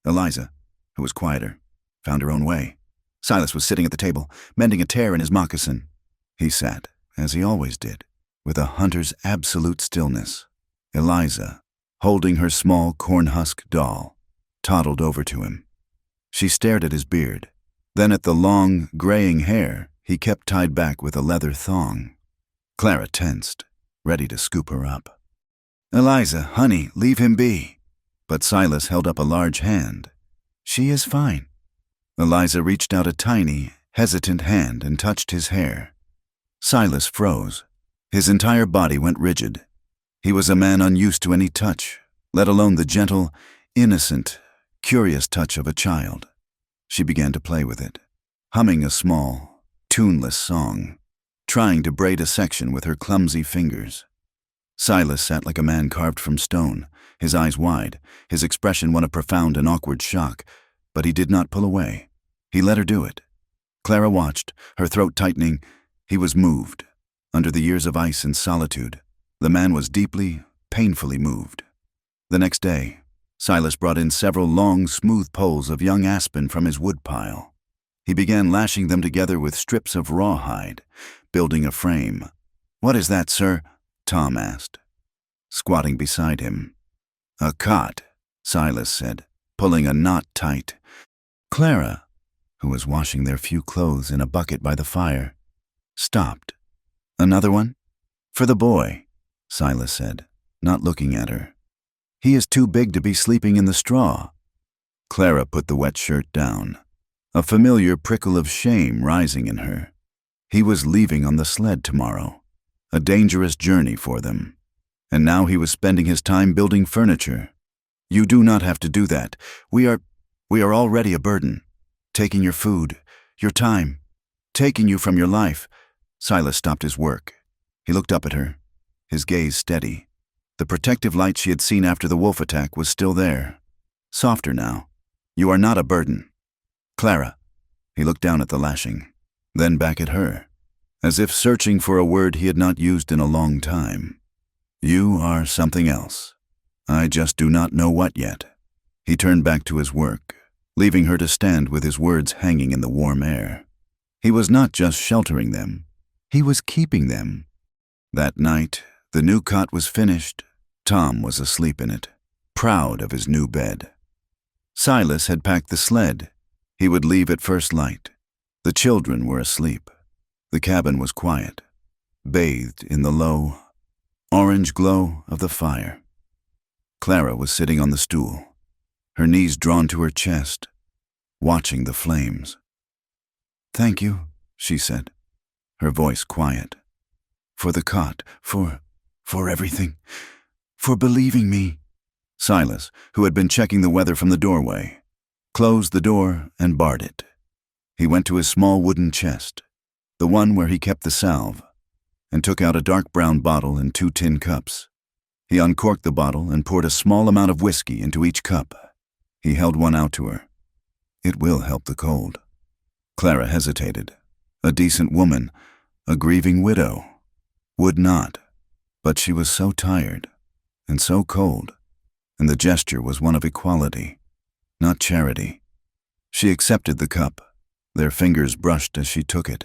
Eliza, who was quieter, found her own way. Silas was sitting at the table, mending a tear in his moccasin. He sat, as he always did, with a hunter's absolute stillness. Eliza, holding her small corn-husk doll, toddled over to him. She stared at his beard, then at the long, graying hair he kept tied back with a leather thong. Clara tensed, ready to scoop her up. "Eliza, honey, leave him be." But Silas held up a large hand. "She is fine." Eliza reached out a tiny, hesitant hand and touched his hair. Silas froze. His entire body went rigid. He was a man unused to any touch, let alone the gentle, innocent, curious touch of a child. She began to play with it, humming a small, tuneless song, trying to braid a section with her clumsy fingers. Silas sat like a man carved from stone, his eyes wide, his expression one of profound and awkward shock, but he did not pull away. He let her do it. Clara watched, her throat tightening. He was moved. Under the years of ice and solitude, the man was deeply, painfully moved. The next day, Silas brought in several long, smooth poles of young aspen from his woodpile. He began lashing them together with strips of rawhide, building a frame. "What is that, sir?" Tom asked, squatting beside him. "A cot," Silas said, pulling a knot tight. Clara, who was washing their few clothes in a bucket by the fire, stopped. "Another one?" "For the boy," Silas said, not looking at her. "He is too big to be sleeping in the straw." Clara put the wet shirt down, a familiar prickle of shame rising in her. He was leaving on the sled tomorrow, a dangerous journey for them, and now he was spending his time building furniture. "You do not have to do that. We are already a burden, taking your food, your time, taking you from your life." Silas stopped his work. He looked up at her, his gaze steady. The protective light she had seen after the wolf attack was still there, softer now. "You are not a burden." "Clara." He looked down at the lashing, then back at her, as if searching for a word he had not used in a long time. "You are something else. I just do not know what yet." He turned back to his work, leaving her to stand with his words hanging in the warm air. He was not just sheltering them, he was keeping them. That night, the new cot was finished. Tom was asleep in it, proud of his new bed. Silas had packed the sled. He would leave at first light. The children were asleep. The cabin was quiet, bathed in the low, orange glow of the fire. Clara was sitting on the stool, her knees drawn to her chest, watching the flames. "Thank you," she said, her voice quiet. "For the cot, for everything, for believing me." Silas, who had been checking the weather from the doorway, closed the door and barred it. He went to his small wooden chest, the one where he kept the salve, and took out a dark brown bottle and 2 tin cups. He uncorked the bottle and poured a small amount of whiskey into each cup. He held one out to her. "It will help the cold." Clara hesitated. A decent woman, a grieving widow, would not, but she was so tired and so cold, and the gesture was one of equality, not charity. She accepted the cup. Their fingers brushed as she took it.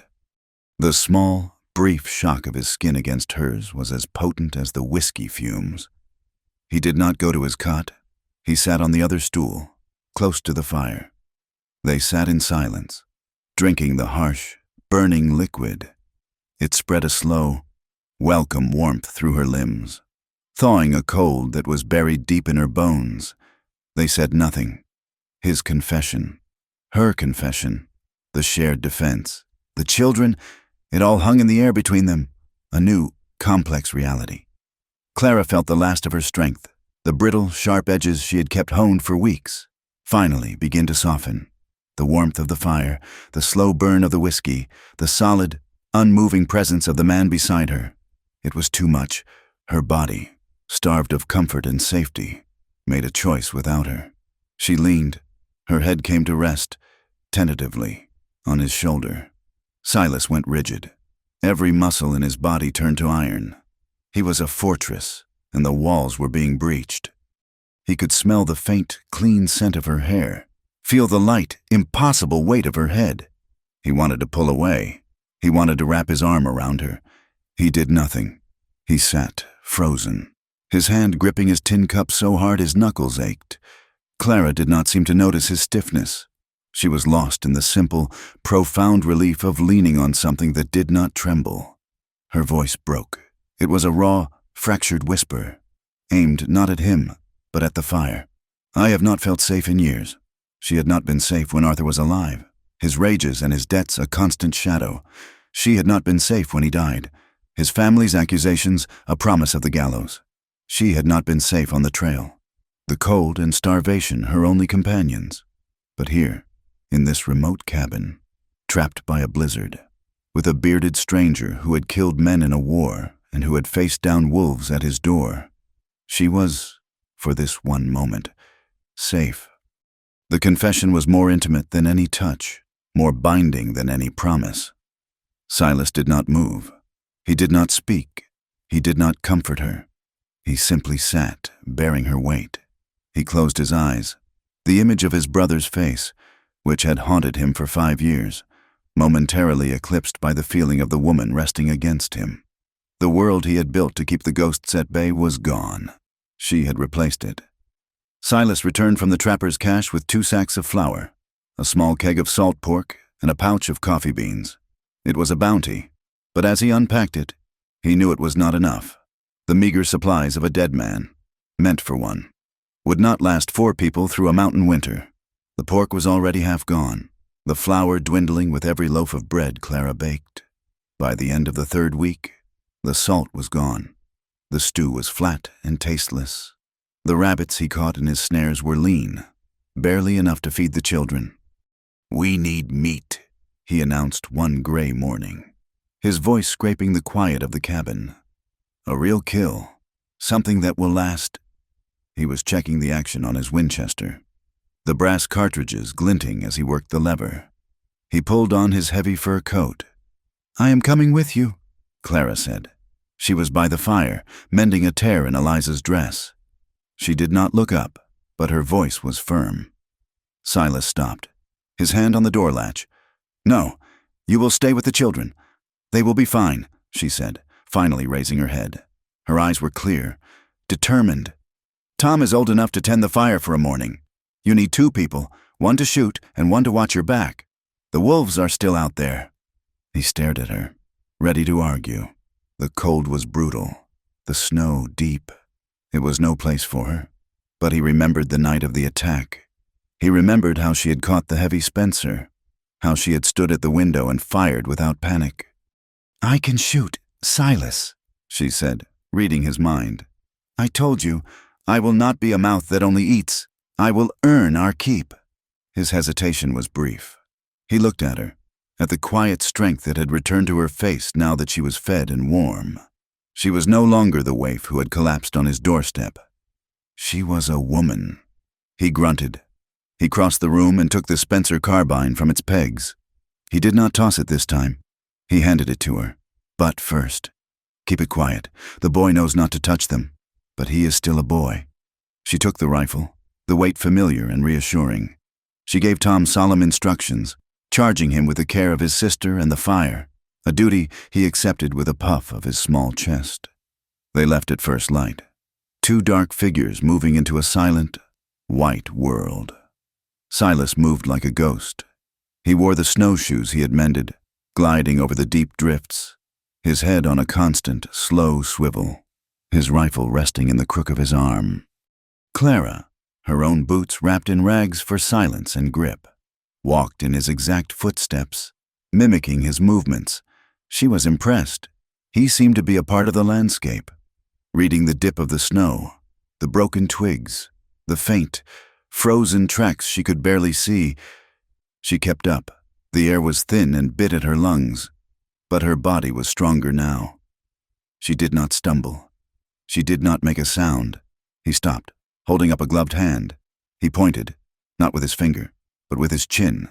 The small, brief shock of his skin against hers was as potent as the whiskey fumes. He did not go to his cot. He sat on the other stool, close to the fire. They sat in silence, drinking the harsh, burning liquid. It spread a slow, welcome warmth through her limbs, thawing a cold that was buried deep in her bones. They said nothing. His confession, her confession, the shared defense, the children, it all hung in the air between them, a new, complex reality. Clara felt the last of her strength, the brittle, sharp edges she had kept honed for weeks, finally begin to soften. The warmth of the fire, the slow burn of the whiskey, the solid, unmoving presence of the man beside her. It was too much. Her body, starved of comfort and safety, made a choice without her. She leaned. Her head came to rest, tentatively, on his shoulder. Silas went rigid. Every muscle in his body turned to iron. He was a fortress, and the walls were being breached. He could smell the faint, clean scent of her hair, feel the light, impossible weight of her head. He wanted to pull away. He wanted to wrap his arm around her. He did nothing. He sat, frozen, his hand gripping his tin cup so hard his knuckles ached. Clara did not seem to notice his stiffness. She was lost in the simple, profound relief of leaning on something that did not tremble. Her voice broke. It was a raw, fractured whisper, aimed not at him, but at the fire. I have not felt safe in years. She had not been safe when Arthur was alive, his rages and his debts a constant shadow. She had not been safe when he died, his family's accusations a promise of the gallows. She had not been safe on the trail, the cold and starvation her only companions. But here, in this remote cabin, trapped by a blizzard, with a bearded stranger who had killed men in a war and who had faced down wolves at his door, she was, for this one moment, safe. The confession was more intimate than any touch, more binding than any promise. Silas did not move. He did not speak. He did not comfort her. He simply sat, bearing her weight. He closed his eyes. The image of his brother's face, which had haunted him for 5 years, momentarily eclipsed by the feeling of the woman resting against him. The world he had built to keep the ghosts at bay was gone. She had replaced it. Silas returned from the trapper's cache with 2 sacks of flour, a small keg of salt pork, and a pouch of coffee beans. It was a bounty, but as he unpacked it, he knew it was not enough. The meager supplies of a dead man, meant for one, would not last 4 people through a mountain winter. The pork was already half gone, the flour dwindling with every loaf of bread Clara baked. By the end of the 3rd week, the salt was gone. The stew was flat and tasteless. The rabbits he caught in his snares were lean, barely enough to feed the children. "We need meat," he announced one gray morning, his voice scraping the quiet of the cabin. "A real kill, something that will last." He was checking the action on his Winchester, the brass cartridges glinting as he worked the lever. He pulled on his heavy fur coat. "I am coming with you," Clara said. She was by the fire, mending a tear in Eliza's dress. She did not look up, but her voice was firm. Silas stopped, his hand on the door latch. "No, you will stay with the children. They will be fine," she said, finally raising her head. Her eyes were clear, determined. "Tom is old enough to tend the fire for a morning. You need 2 people, one to shoot and one to watch your back. The wolves are still out there." He stared at her, ready to argue. The cold was brutal, the snow deep. It was no place for her. But he remembered the night of the attack. He remembered how she had caught the heavy Spencer, how she had stood at the window and fired without panic. "I can shoot, Silas," she said, reading his mind. "I told you, I will not be a mouth that only eats. I will earn our keep." His hesitation was brief. He looked at her, at the quiet strength that had returned to her face now that she was fed and warm. She was no longer the waif who had collapsed on his doorstep. She was a woman. He grunted. He crossed the room and took the Spencer carbine from its pegs. He did not toss it this time. He handed it to her. "But first, keep it quiet. The boy knows not to touch them, but he is still a boy." She took the rifle, the weight familiar and reassuring. She gave Tom solemn instructions, charging him with the care of his sister and the fire, a duty he accepted with a puff of his small chest. They left at first light, 2 dark figures moving into a silent, white world. Silas moved like a ghost. He wore the snowshoes he had mended, gliding over the deep drifts, his head on a constant, slow swivel, his rifle resting in the crook of his arm. Clara, her own boots wrapped in rags for silence and grip, walked in his exact footsteps, mimicking his movements. She was impressed. He seemed to be a part of the landscape, reading the dip of the snow, the broken twigs, the faint, frozen tracks she could barely see. She kept up. The air was thin and bit at her lungs, but her body was stronger now. She did not stumble. She did not make a sound. He stopped, holding up a gloved hand. He pointed, not with his finger, but with his chin.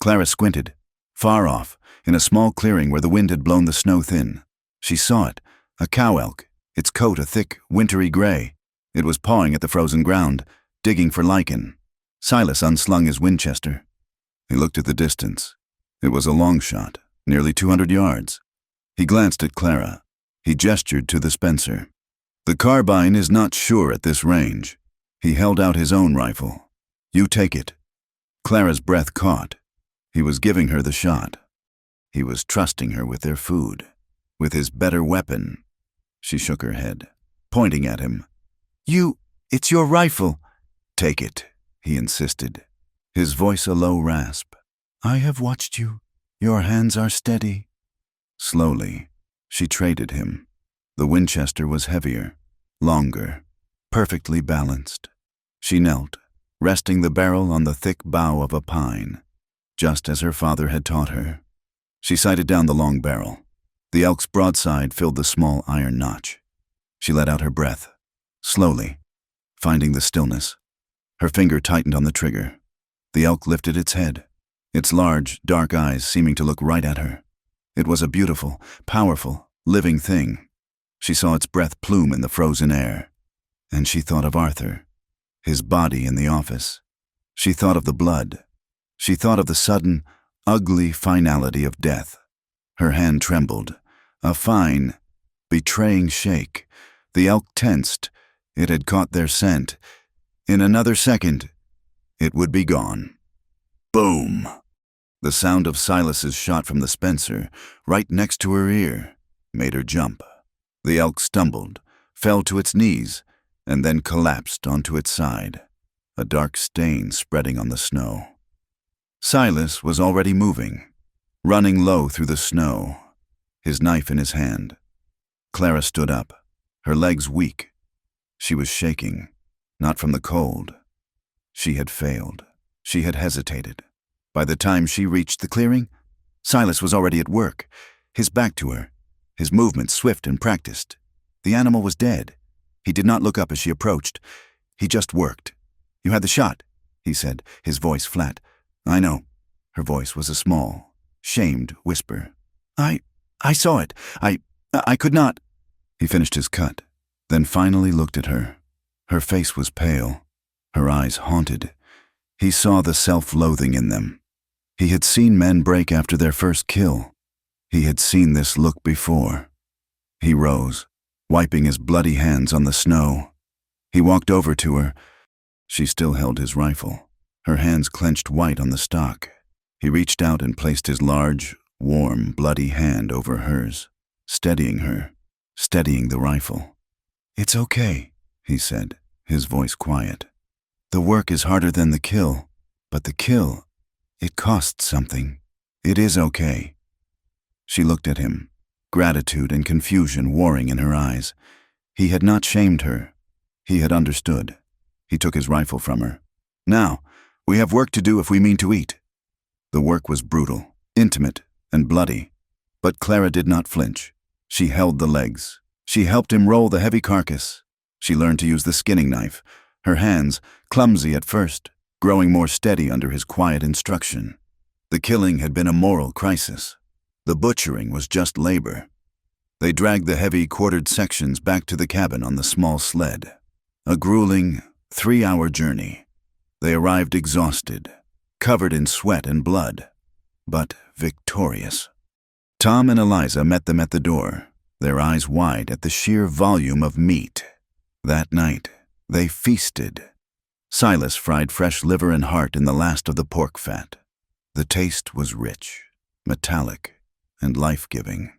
Clara squinted. Far off, in a small clearing where the wind had blown the snow thin, she saw it, a cow elk, its coat a thick, wintry gray. It was pawing at the frozen ground, digging for lichen. Silas unslung his Winchester. He looked at the distance. It was a long shot, nearly 200 yards. He glanced at Clara. He gestured to the Spencer. "The carbine is not sure at this range." He held out his own rifle. "You take it." Clara's breath caught. He was giving her the shot. He was trusting her with their food, with his better weapon. She shook her head, pointing at him. It's your rifle. Take it, he insisted, his voice a low rasp. I have watched you. Your hands are steady. Slowly, she traded him. The Winchester was heavier, longer, perfectly balanced. She knelt, resting the barrel on the thick bough of a pine, just as her father had taught her. She sighted down the long barrel. The elk's broadside filled the small iron notch. She let out her breath, slowly, finding the stillness. Her finger tightened on the trigger. The elk lifted its head, its large, dark eyes seeming to look right at her. It was a beautiful, powerful, living thing. She saw its breath plume in the frozen air, and she thought of Arthur, his body in the office. She thought of the blood. She thought of the sudden, ugly finality of death. Her hand trembled, a fine, betraying shake. The elk tensed. It had caught their scent. In another second, it would be gone. Boom! The sound of Silas's shot from the Spencer, right next to her ear, made her jump. The elk stumbled, fell to its knees, and then collapsed onto its side, a dark stain spreading on the snow. Silas was already moving, running low through the snow, his knife in his hand. Clara stood up, her legs weak. She was shaking, not from the cold. She had failed. She had hesitated. By the time she reached the clearing, Silas was already at work, his back to her, his movements swift and practiced. The animal was dead. He did not look up as she approached. He just worked. You had the shot, he said, his voice flat. I know. Her voice was a small, shamed whisper. I saw it. I could not. He finished his cut, then finally looked at her. Her face was pale, her eyes haunted. He saw the self-loathing in them. He had seen men break after their first kill. He had seen this look before. He rose, wiping his bloody hands on the snow. He walked over to her. She still held his rifle, her hands clenched white on the stock. He reached out and placed his large, warm, bloody hand over hers, steadying her, steadying the rifle. It's okay, he said, his voice quiet. The work is harder than the kill, but the kill, it costs something. It is okay. She looked at him, gratitude and confusion warring in her eyes. He had not shamed her. He had understood. He took his rifle from her. Now, we have work to do if we mean to eat. The work was brutal, intimate, and bloody, but Clara did not flinch. She held the legs. She helped him roll the heavy carcass. She learned to use the skinning knife, her hands, clumsy at first, growing more steady under his quiet instruction. The killing had been a moral crisis. The butchering was just labor. They dragged the heavy, quartered sections back to the cabin on the small sled. A grueling, 3-hour journey. They arrived exhausted, covered in sweat and blood, but victorious. Tom and Eliza met them at the door, their eyes wide at the sheer volume of meat. That night, they feasted. Silas fried fresh liver and heart in the last of the pork fat. The taste was rich, metallic, and life-giving.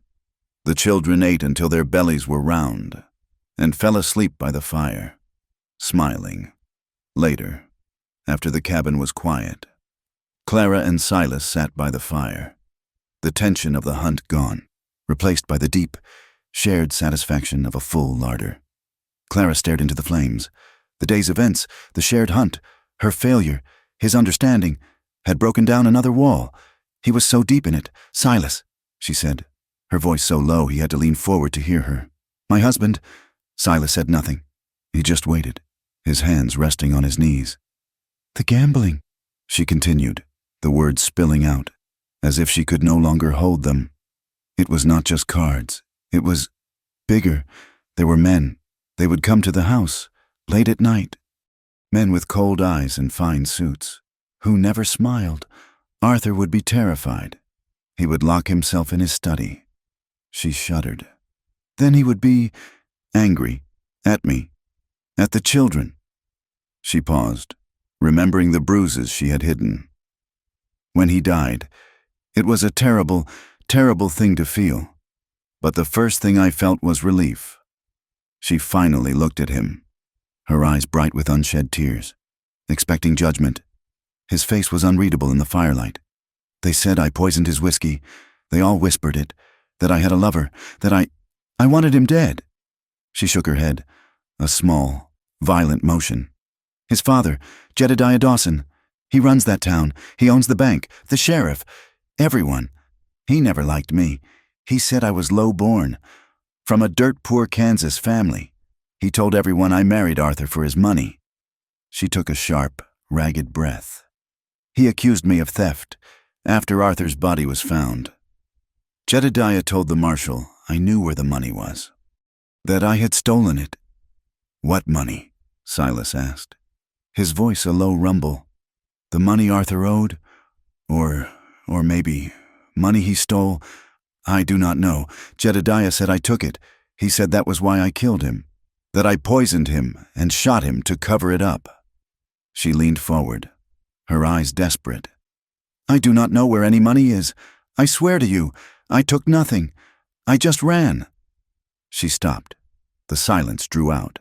The children ate until their bellies were round and fell asleep by the fire, smiling. Later, after the cabin was quiet, Clara and Silas sat by the fire, the tension of the hunt gone, replaced by the deep, shared satisfaction of a full larder. Clara stared into the flames. The day's events, the shared hunt, her failure, his understanding, had broken down another wall. He was so deep in it. Silas, she said, her voice so low he had to lean forward to hear her. My husband. Silas said nothing. He just waited, his hands resting on his knees. The gambling, she continued, the words spilling out, as if she could no longer hold them. It was not just cards. It was bigger. There were men. They would come to the house, late at night. Men with cold eyes and fine suits, who never smiled. Arthur would be terrified. He would lock himself in his study. She shuddered. Then he would be angry, at me, at the children. She paused, remembering the bruises she had hidden, When he died, it was a terrible, terrible thing to feel. But the first thing I felt was relief. She finally looked at him, her eyes bright with unshed tears, expecting judgment. His face was unreadable in the firelight. They said I poisoned his whiskey. They all whispered it, that I had a lover, that I wanted him dead. She shook her head, a small, violent motion. His father, Jedediah Dawson, he runs that town. He owns the bank, the sheriff, everyone. He never liked me. He said I was low-born, from a dirt-poor Kansas family. He told everyone I married Arthur for his money. She took a sharp, ragged breath. He accused me of theft, after Arthur's body was found. Jedediah told the marshal I knew where the money was, that I had stolen it. What money? Silas asked, his voice a low rumble. The money Arthur owed? Or maybe money he stole? I do not know. Jedediah said I took it. He said that was why I killed him, that I poisoned him and shot him to cover it up. She leaned forward, her eyes desperate. I do not know where any money is. I swear to you, I took nothing. I just ran. She stopped. The silence drew out.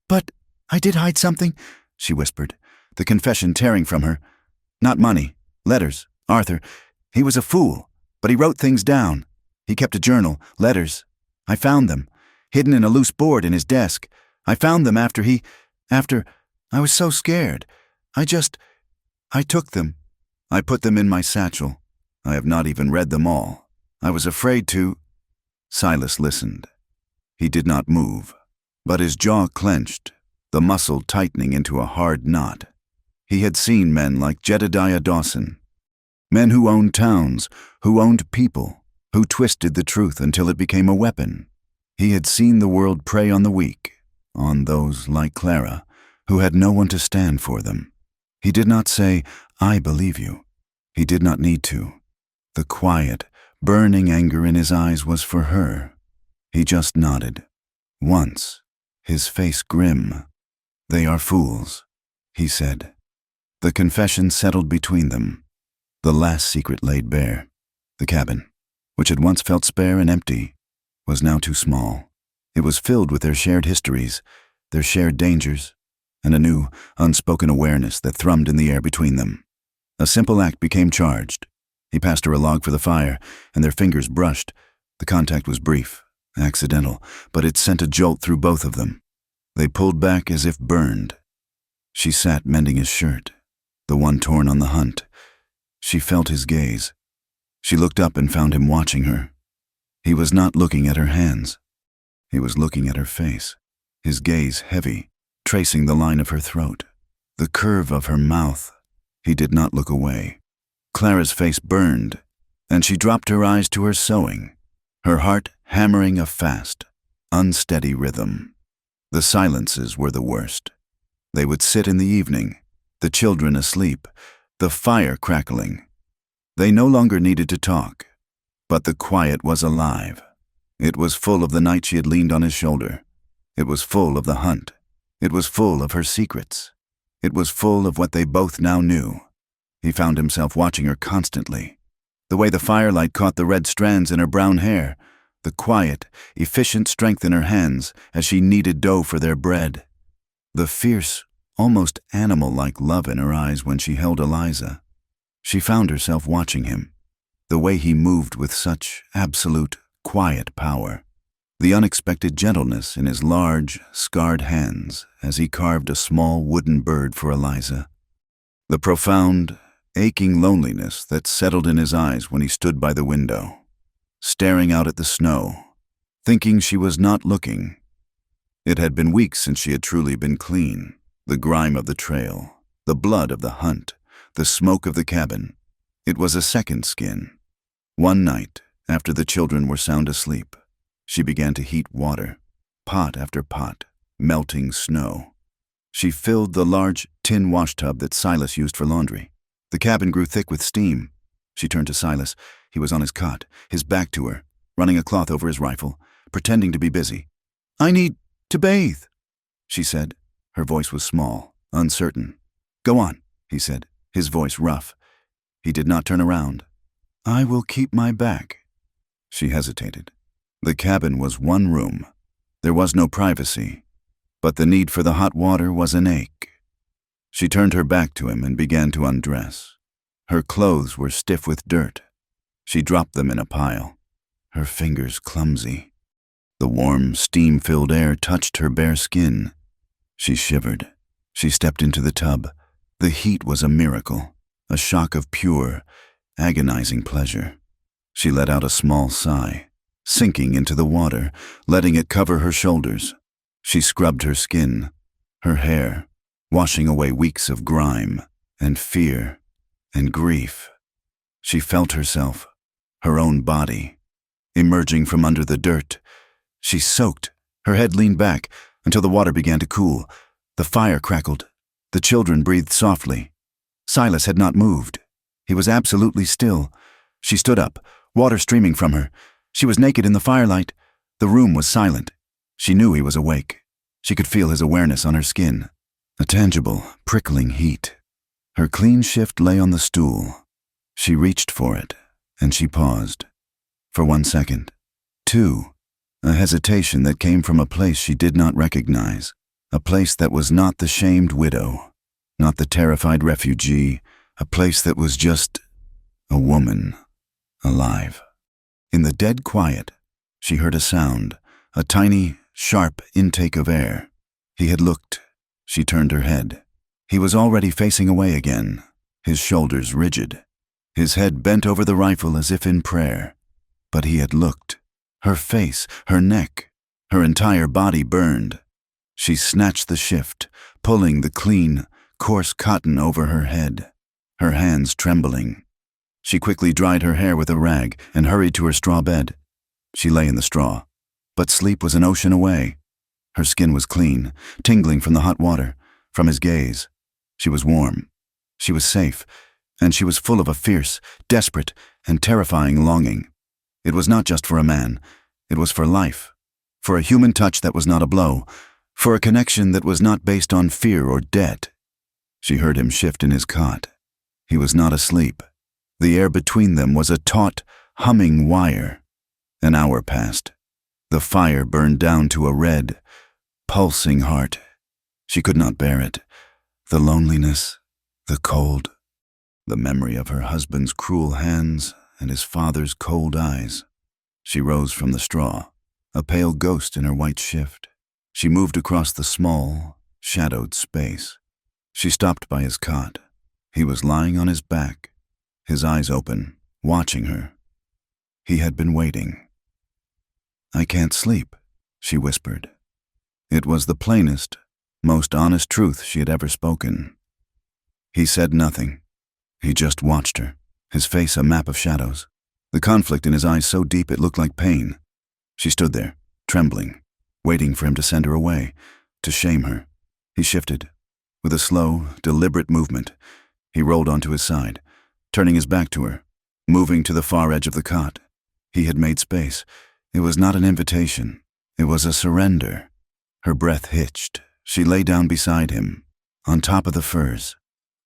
But I did hide something, she whispered, the confession tearing from her. Not money, letters, Arthur. He was a fool, but he wrote things down. He kept a journal, letters. I found them, hidden in a loose board in his desk. I found them after I was so scared. I took them. I put them in my satchel. I have not even read them all. I was afraid to. Silas listened. He did not move, but his jaw clenched, the muscle tightening into a hard knot. He had seen men like Jedediah Dawson, men who owned towns, who owned people, who twisted the truth until it became a weapon. He had seen the world prey on the weak, on those like Clara, who had no one to stand for them. He did not say, I believe you. He did not need to. The quiet, burning anger in his eyes was for her. He just nodded. Once, his face grim. They are fools, he said. The confession settled between them. The last secret laid bare. The cabin, which had once felt spare and empty, was now too small. It was filled with their shared histories, their shared dangers, and a new, unspoken awareness that thrummed in the air between them. A simple act became charged. He passed her a log for the fire, and their fingers brushed. The contact was brief, accidental, but it sent a jolt through both of them. They pulled back as if burned. She sat mending his shirt, the one torn on the hunt. She felt his gaze. She looked up and found him watching her. He was not looking at her hands. He was looking at her face, his gaze heavy, tracing the line of her throat, the curve of her mouth. He did not look away. Clara's face burned, and she dropped her eyes to her sewing, her heart hammering a fast, unsteady rhythm. The silences were the worst. They would sit in the evening, the children asleep, the fire crackling. They no longer needed to talk, but the quiet was alive. It was full of the night she had leaned on his shoulder. It was full of the hunt. It was full of her secrets. It was full of what they both now knew. He found himself watching her constantly. The way the firelight caught the red strands in her brown hair, the quiet, efficient strength in her hands as she kneaded dough for their bread. The fierce, almost animal-like love in her eyes when she held Eliza. She found herself watching him, the way he moved with such absolute, quiet power, the unexpected gentleness in his large, scarred hands as he carved a small wooden bird for Eliza, the profound, aching loneliness that settled in his eyes when he stood by the window, staring out at the snow, thinking she was not looking. It had been weeks since she had truly been clean, the grime of the trail, the blood of the hunt, the smoke of the cabin. It was a second skin. One night, after the children were sound asleep, she began to heat water, pot after pot, melting snow. She filled the large tin washtub that Silas used for laundry. The cabin grew thick with steam. She turned to Silas. He was on his cot, his back to her, running a cloth over his rifle, pretending to be busy. "I need to bathe," she said. Her voice was small, uncertain. "Go on," he said, his voice rough. He did not turn around. "I will keep my back." She hesitated. The cabin was one room. There was no privacy, but the need for the hot water was an ache. She turned her back to him and began to undress. Her clothes were stiff with dirt. She dropped them in a pile, her fingers clumsy. The warm, steam-filled air touched her bare skin. She shivered. She stepped into the tub. The heat was a miracle, a shock of pure, agonizing pleasure. She let out a small sigh, sinking into the water, letting it cover her shoulders. She scrubbed her skin, her hair, washing away weeks of grime and fear and grief. She felt herself, her own body, emerging from under the dirt. She soaked, her head leaned back until the water began to cool. The fire crackled. The children breathed softly. Silas had not moved. He was absolutely still. She stood up, water streaming from her. She was naked in the firelight. The room was silent. She knew he was awake. She could feel his awareness on her skin, a tangible, prickling heat. Her clean shift lay on the stool. She reached for it, and she paused. For 1 second. 2. A hesitation that came from a place she did not recognize, a place that was not the shamed widow, not the terrified refugee, a place that was just a woman, alive. In the dead quiet, she heard a sound, a tiny, sharp intake of air. He had looked. She turned her head. He was already facing away again, his shoulders rigid, his head bent over the rifle as if in prayer. But he had looked. Her face, her neck, her entire body burned. She snatched the shift, pulling the clean, coarse cotton over her head, her hands trembling. She quickly dried her hair with a rag and hurried to her straw bed. She lay in the straw, but sleep was an ocean away. Her skin was clean, tingling from the hot water, from his gaze. She was warm. She was safe, and she was full of a fierce, desperate, and terrifying longing. It was not just for a man. It was for life, for a human touch that was not a blow, for a connection that was not based on fear or debt. She heard him shift in his cot. He was not asleep. The air between them was a taut, humming wire. An hour passed. The fire burned down to a red, pulsing heart. She could not bear it. The loneliness, the cold, the memory of her husband's cruel hands and his father's cold eyes. She rose from the straw, a pale ghost in her white shift. She moved across the small, shadowed space. She stopped by his cot. He was lying on his back, his eyes open, watching her. He had been waiting. "I can't sleep," she whispered. It was the plainest, most honest truth she had ever spoken. He said nothing. He just watched her, his face a map of shadows, the conflict in his eyes so deep it looked like pain. She stood there, trembling, waiting for him to send her away, to shame her. He shifted. With a slow, deliberate movement, he rolled onto his side, turning his back to her, moving to the far edge of the cot. He had made space. It was not an invitation. It was a surrender. Her breath hitched. She lay down beside him, on top of the furs.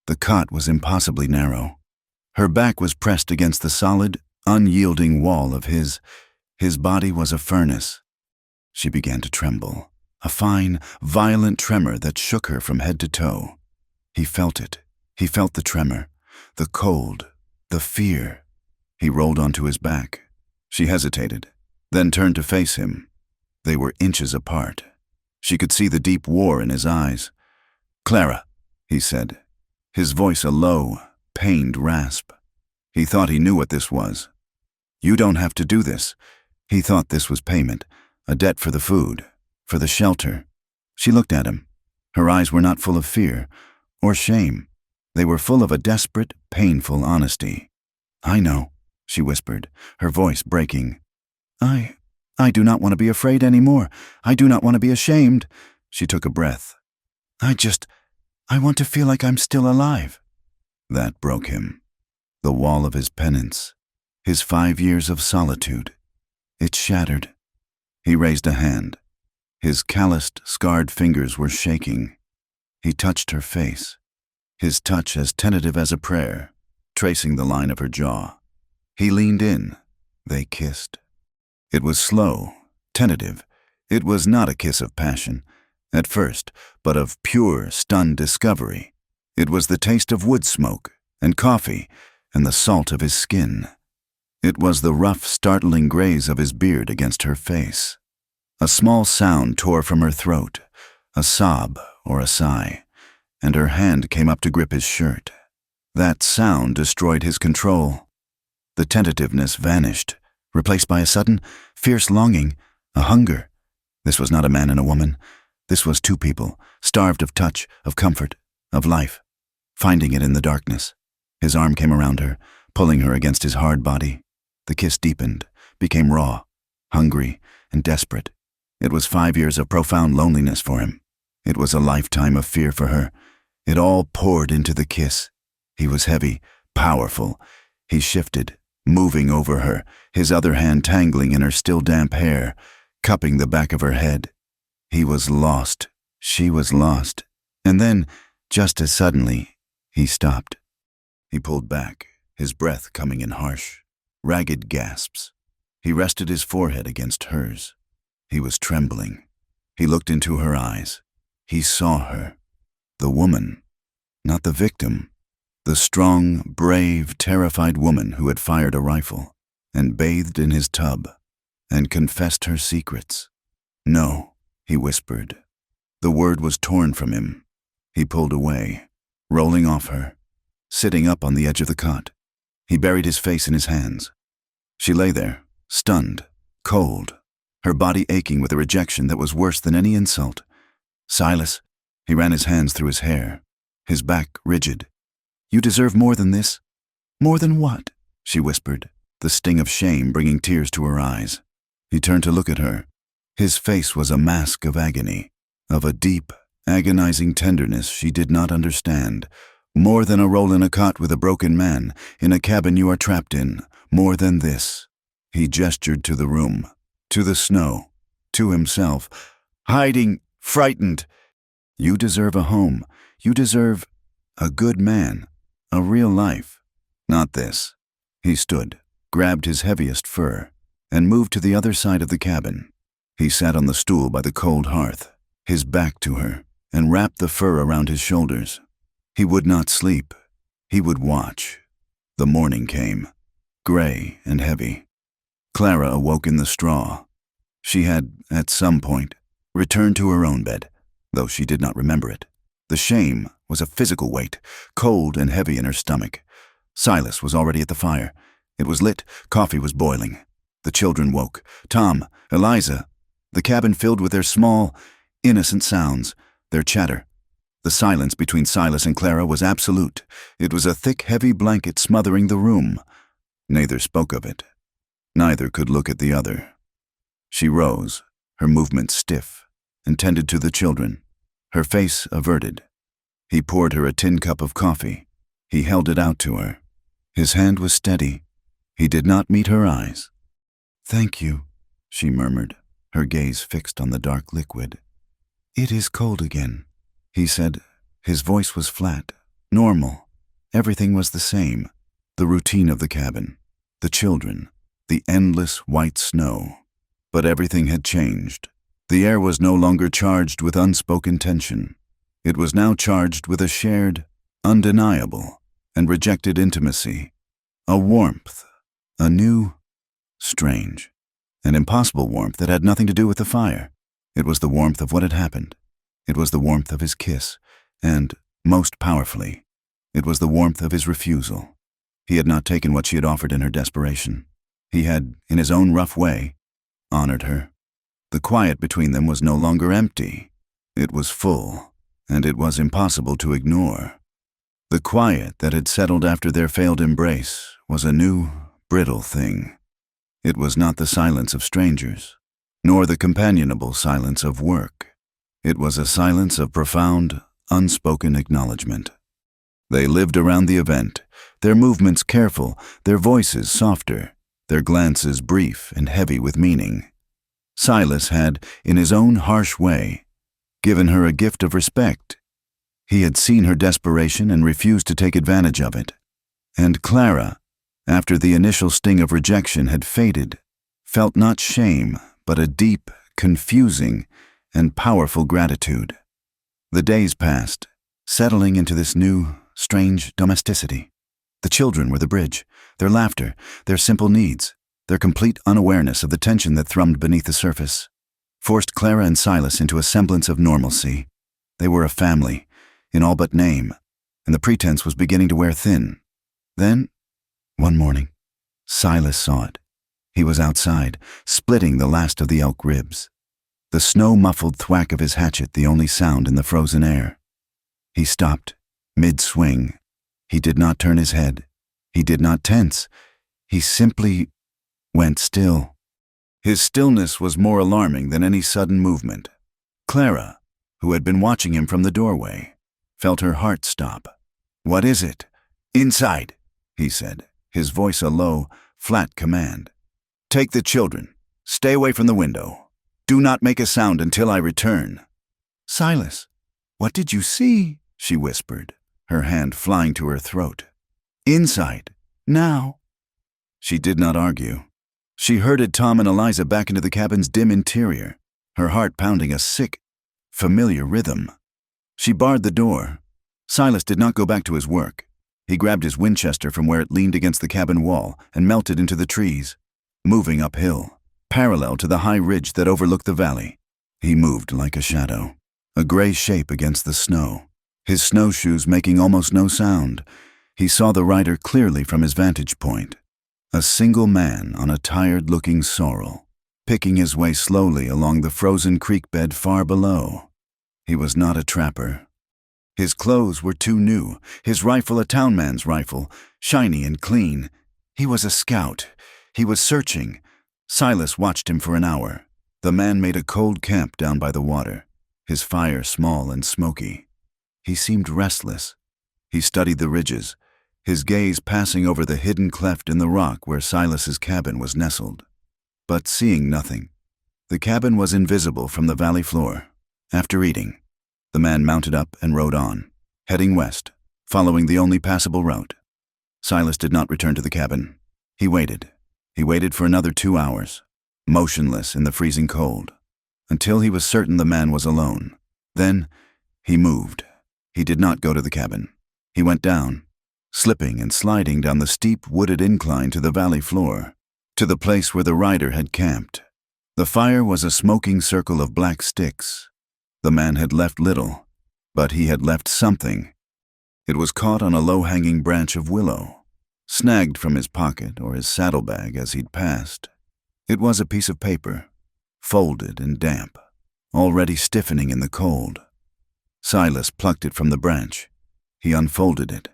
The cot was impossibly narrow. Her back was pressed against the solid, unyielding wall of his. His body was a furnace. She began to tremble, a fine, violent tremor that shook her from head to toe. He felt it. He felt the tremor, the cold, the fear. He rolled onto his back. She hesitated, then turned to face him. They were inches apart. She could see the deep war in his eyes. "Clara," he said, his voice a low, pained rasp. He thought he knew what this was. "You don't have to do this." He thought this was payment, a debt for the food, for the shelter. She looked at him. Her eyes were not full of fear or shame. They were full of a desperate, painful honesty. "I know," she whispered, her voice breaking. I do not want to be afraid anymore. I do not want to be ashamed." She took a breath. I want to feel like I'm still alive." That broke him. The wall of his penance, his 5 years of solitude. It shattered. He raised a hand. His calloused, scarred fingers were shaking. He touched her face, his touch as tentative as a prayer. tracing the line of her jaw. He leaned in. They kissed. It was slow, tentative. It was not a kiss of passion, at first, but of pure, stunned discovery. It was the taste of wood smoke and coffee and the salt of his skin. It was the rough, startling graze of his beard against her face. A small sound tore from her throat, a sob or a sigh, and her hand came up to grip his shirt. That sound destroyed his control. The tentativeness vanished, replaced by a sudden, fierce longing, a hunger. This was not a man and a woman. This was two people, starved of touch, of comfort, of life, finding it in the darkness. His arm came around her, pulling her against his hard body. The kiss deepened, became raw, hungry, and desperate. It was 5 years of profound loneliness for him. It was a lifetime of fear for her. It all poured into the kiss. He was heavy, powerful. He shifted, moving over her, his other hand tangling in her still damp hair, cupping the back of her head. He was lost. She was lost. And then, just as suddenly, he stopped. He pulled back, his breath coming in harsh, ragged gasps. He rested his forehead against hers. He was trembling. He looked into her eyes. He saw her. The woman, not the victim. The strong, brave, terrified woman who had fired a rifle and bathed in his tub and confessed her secrets. No, he whispered. The word was torn from him. He pulled away, rolling off her, sitting up on the edge of the cot. He buried his face in his hands. She lay there, stunned, cold, her body aching with a rejection that was worse than any insult. Silas, he ran his hands through his hair, his back rigid. You deserve more than this. More than what? She whispered, the sting of shame bringing tears to her eyes. He turned to look at her. His face was a mask of agony, of a deep, agonizing tenderness she did not understand. More than a roll in a cot with a broken man, in a cabin you are trapped in. More than this. He gestured to the room, to the snow, to himself, hiding, frightened. You deserve a home. You deserve a good man, a real life. Not this. He stood, grabbed his heaviest fur, and moved to the other side of the cabin. He sat on the stool by the cold hearth, his back to her, and wrapped the fur around his shoulders. He would not sleep. He would watch. The morning came, gray and heavy. Clara awoke in the straw. She had, at some point, returned to her own bed, though she did not remember it. The shame was a physical weight, cold and heavy in her stomach. Silas was already at the fire. It was lit, coffee was boiling. The children woke. Tom, Eliza, the cabin filled with their small, innocent sounds, their chatter. The silence between Silas and Clara was absolute. It was a thick, heavy blanket smothering the room. Neither spoke of it. Neither could look at the other. She rose, her movements stiff, and tended to the children, her face averted. He poured her a tin cup of coffee. He held it out to her. His hand was steady. He did not meet her eyes. "Thank you," she murmured, her gaze fixed on the dark liquid. "It is cold again," he said. His voice was flat, normal. Everything was the same. The routine of the cabin, the children, the endless white snow. But everything had changed. The air was no longer charged with unspoken tension. It was now charged with a shared, undeniable, and rejected intimacy. A warmth, a new, strange, and impossible warmth that had nothing to do with the fire. It was the warmth of what had happened. It was the warmth of his kiss, and, most powerfully, it was the warmth of his refusal. He had not taken what she had offered in her desperation. He had, in his own rough way, honored her. The quiet between them was no longer empty. It was full, and it was impossible to ignore. The quiet that had settled after their failed embrace was a new, brittle thing. It was not the silence of strangers, nor the companionable silence of work. It was a silence of profound, unspoken acknowledgement. They lived around the event, their movements careful, their voices softer, their glances brief and heavy with meaning. Silas had, in his own harsh way, given her a gift of respect. He had seen her desperation and refused to take advantage of it. And Clara, after the initial sting of rejection had faded, felt not shame, but a deep, confusing, and powerful gratitude. The days passed, settling into this new, strange domesticity. The children were the bridge, their laughter, their simple needs, their complete unawareness of the tension that thrummed beneath the surface, forced Clara and Silas into a semblance of normalcy. They were a family, in all but name, and the pretense was beginning to wear thin. Then, one morning, Silas saw it. He was outside, splitting the last of the elk ribs. The snow-muffled thwack of his hatchet the only sound in the frozen air. He stopped, mid-swing. He did not turn his head. He did not tense. He simply went still. His stillness was more alarming than any sudden movement. Clara, who had been watching him from the doorway, felt her heart stop. "What is it?" "Inside," he said, his voice a low, flat command. "Take the children. Stay away from the window. Do not make a sound until I return." "Silas, what did you see?" she whispered, her hand flying to her throat. "Inside. Now." She did not argue. She herded Tom and Eliza back into the cabin's dim interior, her heart pounding a sick, familiar rhythm. She barred the door. Silas did not go back to his work. He grabbed his Winchester from where it leaned against the cabin wall and melted into the trees, moving uphill, parallel to the high ridge that overlooked the valley. He moved like a shadow, a gray shape against the snow, his snowshoes making almost no sound. He saw the rider clearly from his vantage point, a single man on a tired-looking sorrel, picking his way slowly along the frozen creek bed far below. He was not a trapper. His clothes were too new, his rifle a townman's rifle, shiny and clean. He was a scout. He was searching. Silas watched him for an hour. The man made a cold camp down by the water, his fire small and smoky. He seemed restless. He studied the ridges, his gaze passing over the hidden cleft in the rock where Silas's cabin was nestled. But seeing nothing, the cabin was invisible from the valley floor. After eating, the man mounted up and rode on, heading west, following the only passable route. Silas did not return to the cabin. He waited. He waited for another 2 hours, motionless in the freezing cold, until he was certain the man was alone. Then he moved. He did not go to the cabin. He went down, slipping and sliding down the steep wooded incline to the valley floor, to the place where the rider had camped. The fire was a smoking circle of black sticks. The man had left little, but he had left something. It was caught on a low-hanging branch of willow, snagged from his pocket or his saddlebag as he'd passed. It was a piece of paper, folded and damp, already stiffening in the cold. Silas plucked it from the branch. He unfolded it.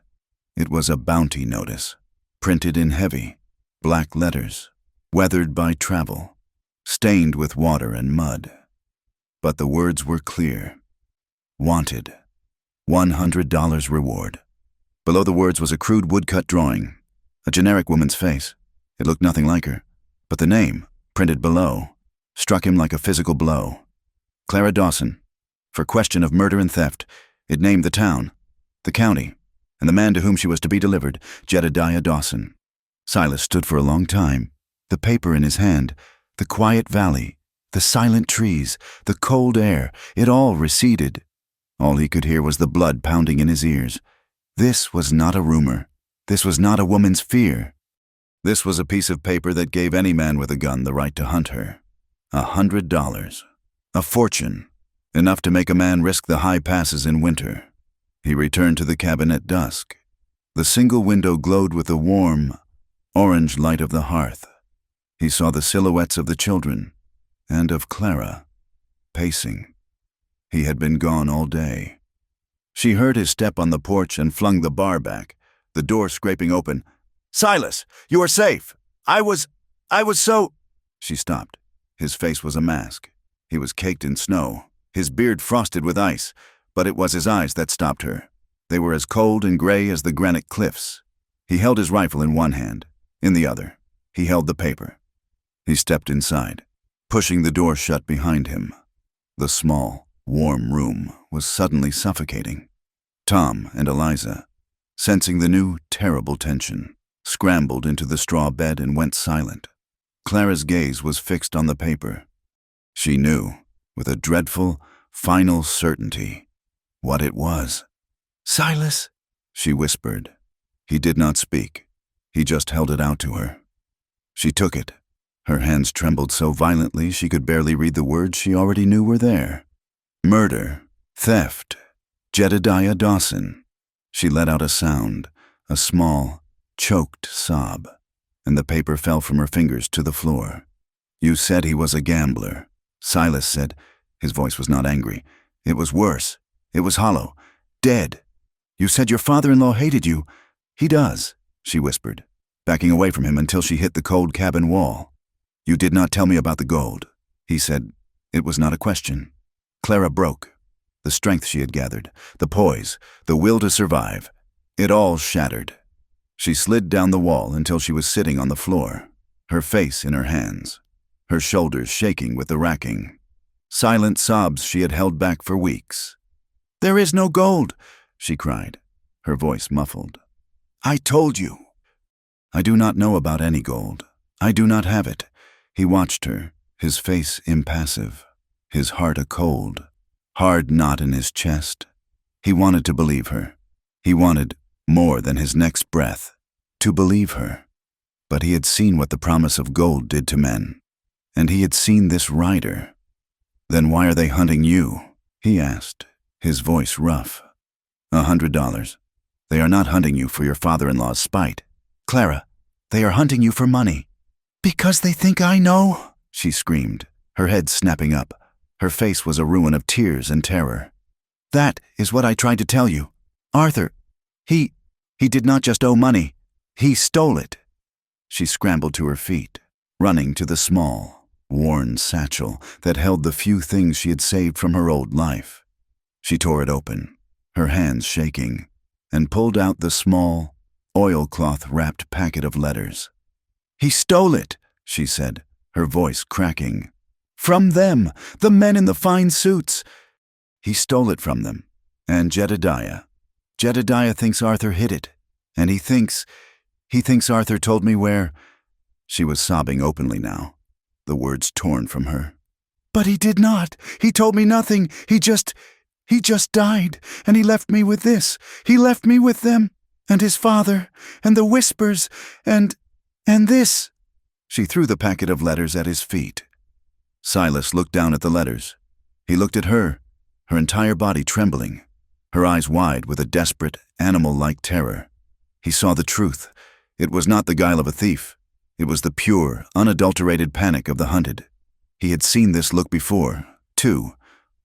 It was a bounty notice, printed in heavy, black letters, weathered by travel, stained with water and mud. But the words were clear. Wanted. $100 reward. Below the words was a crude woodcut drawing, a generic woman's face. It looked nothing like her, but the name, printed below, struck him like a physical blow. Clara Dawson. For question of murder and theft, it named the town, the county, and the man to whom she was to be delivered, Jedediah Dawson. Silas stood for a long time, the paper in his hand, the quiet valley, the silent trees, the cold air, it all receded. All he could hear was the blood pounding in his ears. This was not a rumor. This was not a woman's fear. This was a piece of paper that gave any man with a gun the right to hunt her. $100. A fortune. Enough to make a man risk the high passes in winter. He returned to the cabin at dusk. The single window glowed with the warm, orange light of the hearth. He saw the silhouettes of the children, and of Clara, pacing. He had been gone all day. She heard his step on the porch and flung the bar back, the door scraping open. "Silas, you are safe! I was so—" She stopped. His face was a mask. He was caked in snow, his beard frosted with ice, but it was his eyes that stopped her. They were as cold and gray as the granite cliffs. He held his rifle in one hand. In the other, he held the paper. He stepped inside, pushing the door shut behind him. The small, warm room was suddenly suffocating. Tom and Eliza, sensing the new, terrible tension, scrambled into the straw bed and went silent. Clara's gaze was fixed on the paper. She knew, with a dreadful, final certainty, what it was. "Silas," she whispered. He did not speak. He just held it out to her. She took it. Her hands trembled so violently she could barely read the words she already knew were there. Murder, theft, Jedediah Dawson. She let out a sound, a small, choked sob, and the paper fell from her fingers to the floor. "You said he was a gambler," Silas said. His voice was not angry. It was worse. It was hollow. "Dead. You said your father-in-law hated you." "He does," she whispered, backing away from him until she hit the cold cabin wall. "You did not tell me about the gold," he said. It was not a question. Clara broke. The strength she had gathered, the poise, the will to survive, it all shattered. She slid down the wall until she was sitting on the floor, her face in her hands, her shoulders shaking with the racking. Silent sobs she had held back for weeks. "There is no gold," she cried, her voice muffled. "I told you." "I do not know about any gold. I do not have it." He watched her, his face impassive, his heart a cold, hard knot in his chest. He wanted to believe her. He wanted, more than his next breath, to believe her. But he had seen what the promise of gold did to men, and he had seen this rider. "Then why are they hunting you?" he asked, his voice rough. $100. They are not hunting you for your father-in-law's spite. "Clara, they are hunting you for money." "Because they think I know?" she screamed, her head snapping up. Her face was a ruin of tears and terror. "That is what I tried to tell you. Arthur, he did not just owe money. He stole it." She scrambled to her feet, running to the small, worn satchel that held the few things she had saved from her old life. She tore it open, her hands shaking, and pulled out the small, oilcloth-wrapped packet of letters. "He stole it," she said, her voice cracking. "From them, the men in the fine suits. He stole it from them. And Jedediah. Jedediah thinks Arthur hid it. And he thinks Arthur told me where—" She was sobbing openly now, the words torn from her. "But he did not. He told me nothing. He just died, and he left me with this. He left me with them, and his father, and the whispers, and this." She threw the packet of letters at his feet. Silas looked down at the letters. He looked at her entire body trembling, her eyes wide with a desperate, animal-like terror. He saw the truth. It was not the guile of a thief. It was the pure, unadulterated panic of the hunted. He had seen this look before, too,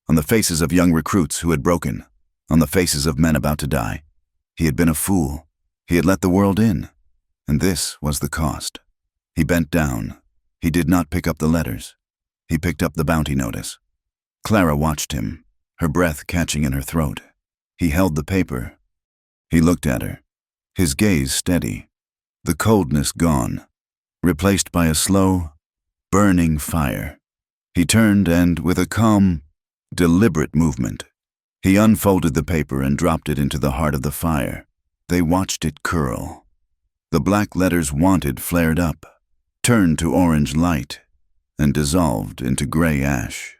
on the faces of young recruits who had broken, on the faces of men about to die. He had been a fool. He had let the world in, and this was the cost. He bent down. He did not pick up the letters. He picked up the bounty notice. Clara watched him, her breath catching in her throat. He held the paper. He looked at her, his gaze steady, the coldness gone, replaced by a slow, burning fire. He turned and, with a calm, deliberate movement, he unfolded the paper and dropped it into the heart of the fire. They watched it curl. The black letters "Wanted" flared up, turned to orange light, and dissolved into gray ash.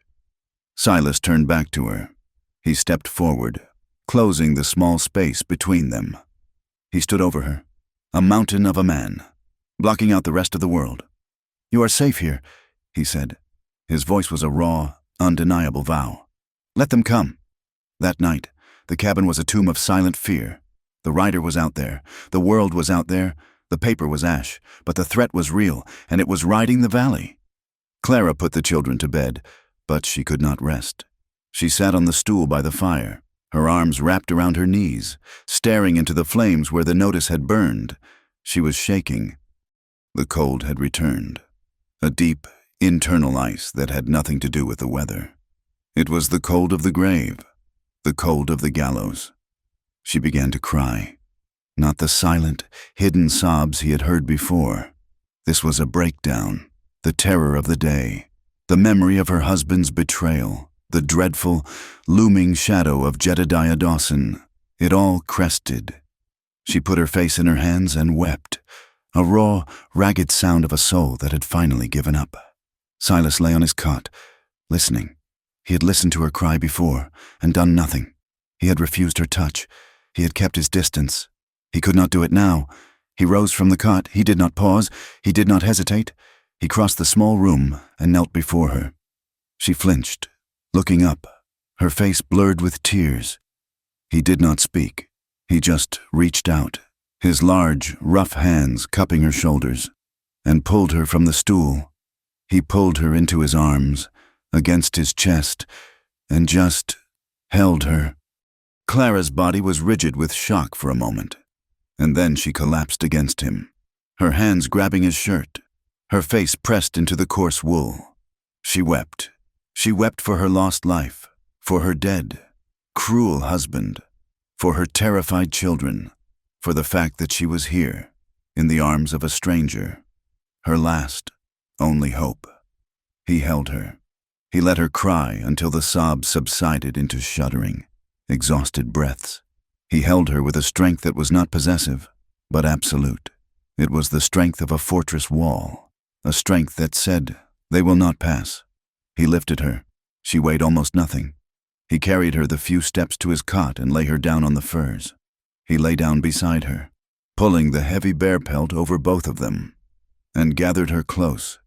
Silas turned back to her. He stepped forward, closing the small space between them. He stood over her, a mountain of a man, blocking out the rest of the world. "You are safe here," he said. His voice was a raw, undeniable vow. "Let them come." That night, the cabin was a tomb of silent fear. The rider was out there, the world was out there, the paper was ash, but the threat was real, and it was riding the valley. Clara put the children to bed, but she could not rest. She sat on the stool by the fire, her arms wrapped around her knees, staring into the flames where the notice had burned. She was shaking. The cold had returned, a deep, internal ice that had nothing to do with the weather. It was the cold of the grave, the cold of the gallows. She began to cry. Not the silent, hidden sobs he had heard before. This was a breakdown, the terror of the day, the memory of her husband's betrayal, the dreadful, looming shadow of Jedediah Dawson. It all crested. She put her face in her hands and wept, a raw, ragged sound of a soul that had finally given up. Silas lay on his cot, listening. He had listened to her cry before and done nothing. He had refused her touch. He had kept his distance. He could not do it now. He rose from the cot. He did not pause. He did not hesitate. He crossed the small room and knelt before her. She flinched, looking up, her face blurred with tears. He did not speak. He just reached out, his large, rough hands cupping her shoulders, and pulled her from the stool. He pulled her into his arms, against his chest, and just held her. Clara's body was rigid with shock for a moment, and then she collapsed against him, her hands grabbing his shirt, her face pressed into the coarse wool. She wept. She wept for her lost life, for her dead, cruel husband, for her terrified children, for the fact that she was here, in the arms of a stranger, her last, only hope. He held her. He let her cry until the sobs subsided into shuddering, exhausted breaths. He held her with a strength that was not possessive, but absolute. It was the strength of a fortress wall, a strength that said, "They will not pass." He lifted her. She weighed almost nothing. He carried her the few steps to his cot and lay her down on the furs. He lay down beside her, pulling the heavy bear pelt over both of them, and gathered her close.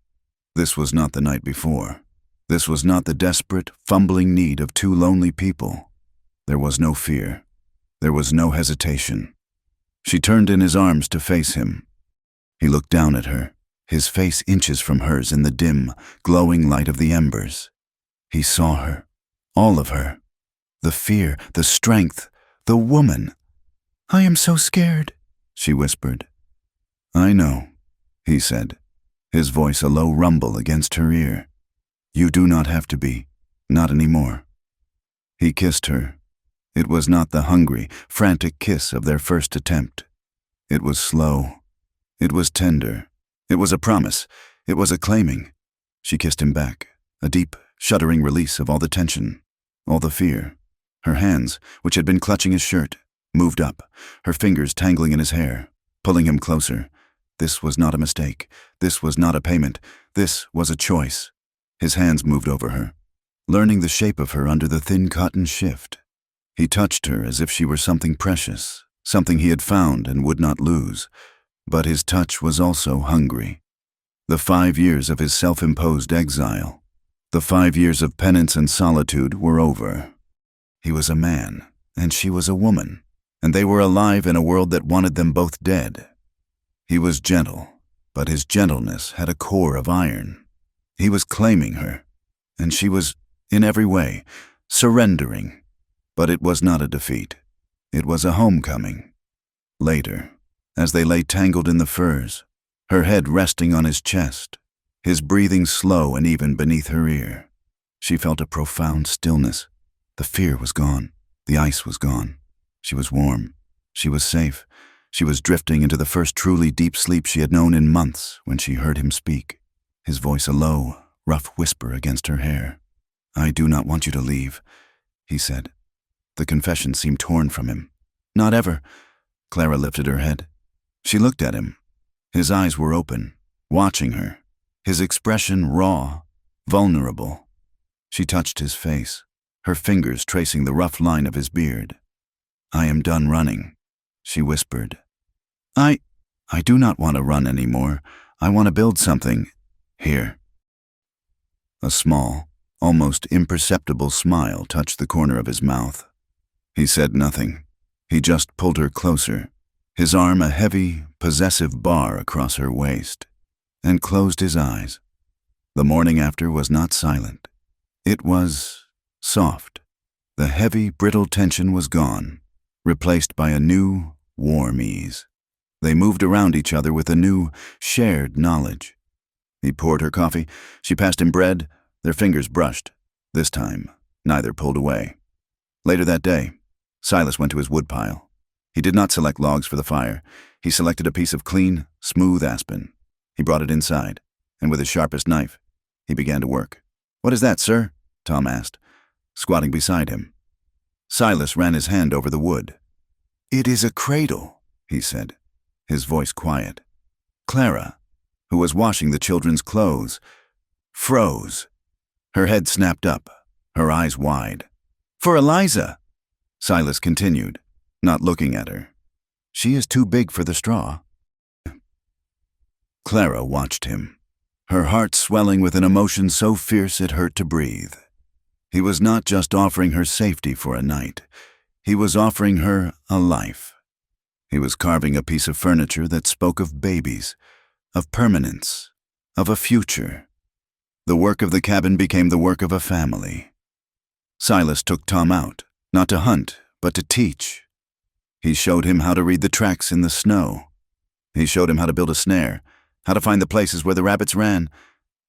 This was not the night before. This was not the desperate, fumbling need of two lonely people. There was no fear. There was no hesitation. She turned in his arms to face him. He looked down at her, his face inches from hers in the dim, glowing light of the embers. He saw her, all of her. The fear, the strength, the woman. "I am so scared," she whispered. "I know," he said, his voice a low rumble against her ear. "You do not have to be, not anymore." He kissed her. It was not the hungry, frantic kiss of their first attempt. It was slow. It was tender. It was a promise. It was a claiming. She kissed him back, a deep, shuddering release of all the tension, all the fear. Her hands, which had been clutching his shirt, moved up, her fingers tangling in his hair, pulling him closer. This was not a mistake. This was not a payment. This was a choice. His hands moved over her, learning the shape of her under the thin cotton shift. He touched her as if she were something precious, something he had found and would not lose. But his touch was also hungry. The 5 years of his self-imposed exile, the 5 years of penance and solitude were over. He was a man, and she was a woman, and they were alive in a world that wanted them both dead. He was gentle, but his gentleness had a core of iron. He was claiming her, and she was, in every way, surrendering. But it was not a defeat. It was a homecoming. Later, as they lay tangled in the furs, her head resting on his chest, his breathing slow and even beneath her ear, she felt a profound stillness. The fear was gone. The ice was gone. She was warm. She was safe. She was drifting into the first truly deep sleep she had known in months when she heard him speak, his voice a low, rough whisper against her hair. "I do not want you to leave," he said. The confession seemed torn from him. "Not ever." Clara lifted her head. She looked at him. His eyes were open, watching her, his expression raw, vulnerable. She touched his face, her fingers tracing the rough line of his beard. "I am done running," she whispered. I do not want to run anymore. I want to build something here." A small, almost imperceptible smile touched the corner of his mouth. He said nothing. He just pulled her closer, his arm a heavy, possessive bar across her waist, and closed his eyes. The morning after was not silent. It was soft. The heavy, brittle tension was gone, replaced by a new, warm ease. They moved around each other with a new, shared knowledge. He poured her coffee. She passed him bread. Their fingers brushed. This time, neither pulled away. Later that day, Silas went to his woodpile. He did not select logs for the fire. He selected a piece of clean, smooth aspen. He brought it inside, and with his sharpest knife, he began to work. "What is that, sir?" Tom asked, squatting beside him. Silas ran his hand over the wood. "It is a cradle," he said, his voice quiet. Clara, who was washing the children's clothes, froze. Her head snapped up, her eyes wide. For Eliza, Silas continued, not looking at her. She is too big for the straw. Clara watched him, her heart swelling with an emotion so fierce it hurt to breathe. He was not just offering her safety for a night. He was offering her a life. He was carving a piece of furniture that spoke of babies, of permanence, of a future. The work of the cabin became the work of a family. Silas took Tom out, not to hunt, but to teach. He showed him how to read the tracks in the snow. He showed him how to build a snare, how to find the places where the rabbits ran.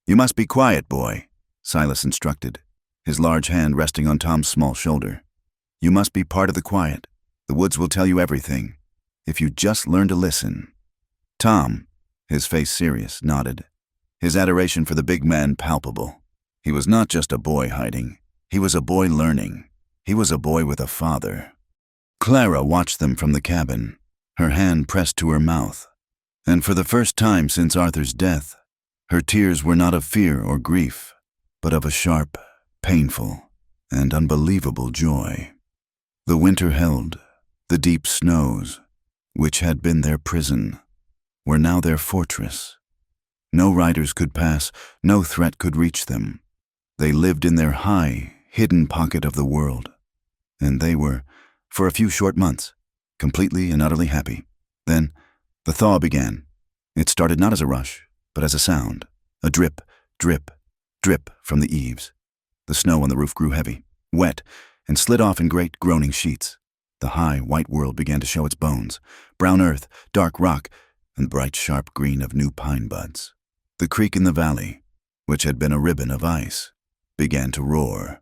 You must be quiet, boy, Silas instructed, his large hand resting on Tom's small shoulder. You must be part of the quiet. The woods will tell you everything, if you just learn to listen. Tom, his face serious, nodded, his adoration for the big man palpable. He was not just a boy hiding. He was a boy learning. He was a boy with a father. Clara watched them from the cabin, her hand pressed to her mouth. And for the first time since Arthur's death, her tears were not of fear or grief, but of a sharp, painful, and unbelievable joy. The winter held, the deep snows, which had been their prison, were now their fortress. No riders could pass, no threat could reach them. They lived in their high, hidden pocket of the world. And they were, for a few short months, completely and utterly happy. Then, the thaw began. It started not as a rush, but as a sound, a drip, drip, drip from the eaves. The snow on the roof grew heavy, wet, and slid off in great groaning sheets. The high, white world began to show its bones, brown earth, dark rock, and bright, sharp green of new pine buds. The creek in the valley, which had been a ribbon of ice, began to roar.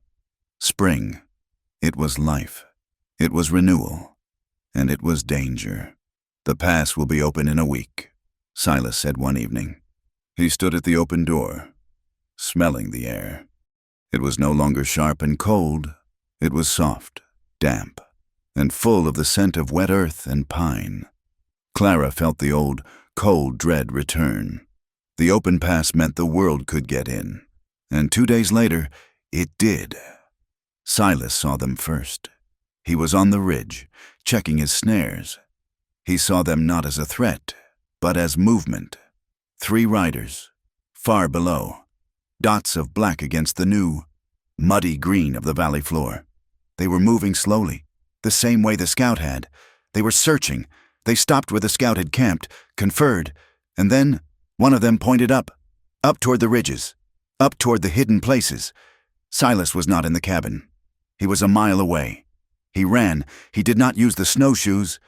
Spring. It was life. It was renewal. And it was danger. The pass will be open in a week, Silas said one evening. He stood at the open door, smelling the air. It was no longer sharp and cold. It was soft, damp, and full of the scent of wet earth and pine. Clara felt the old, cold dread return. The open pass meant the world could get in, and 2 days later, it did. Silas saw them first. He was on the ridge, checking his snares. He saw them not as a threat, but as movement. 3 riders, far below, dots of black against the new, muddy green of the valley floor. They were moving slowly, the same way the scout had. They were searching. They stopped where the scout had camped, conferred, and then one of them pointed up toward the ridges, up toward the hidden places. Silas was not in the cabin. He was a mile away. He ran. He did not use the snowshoes.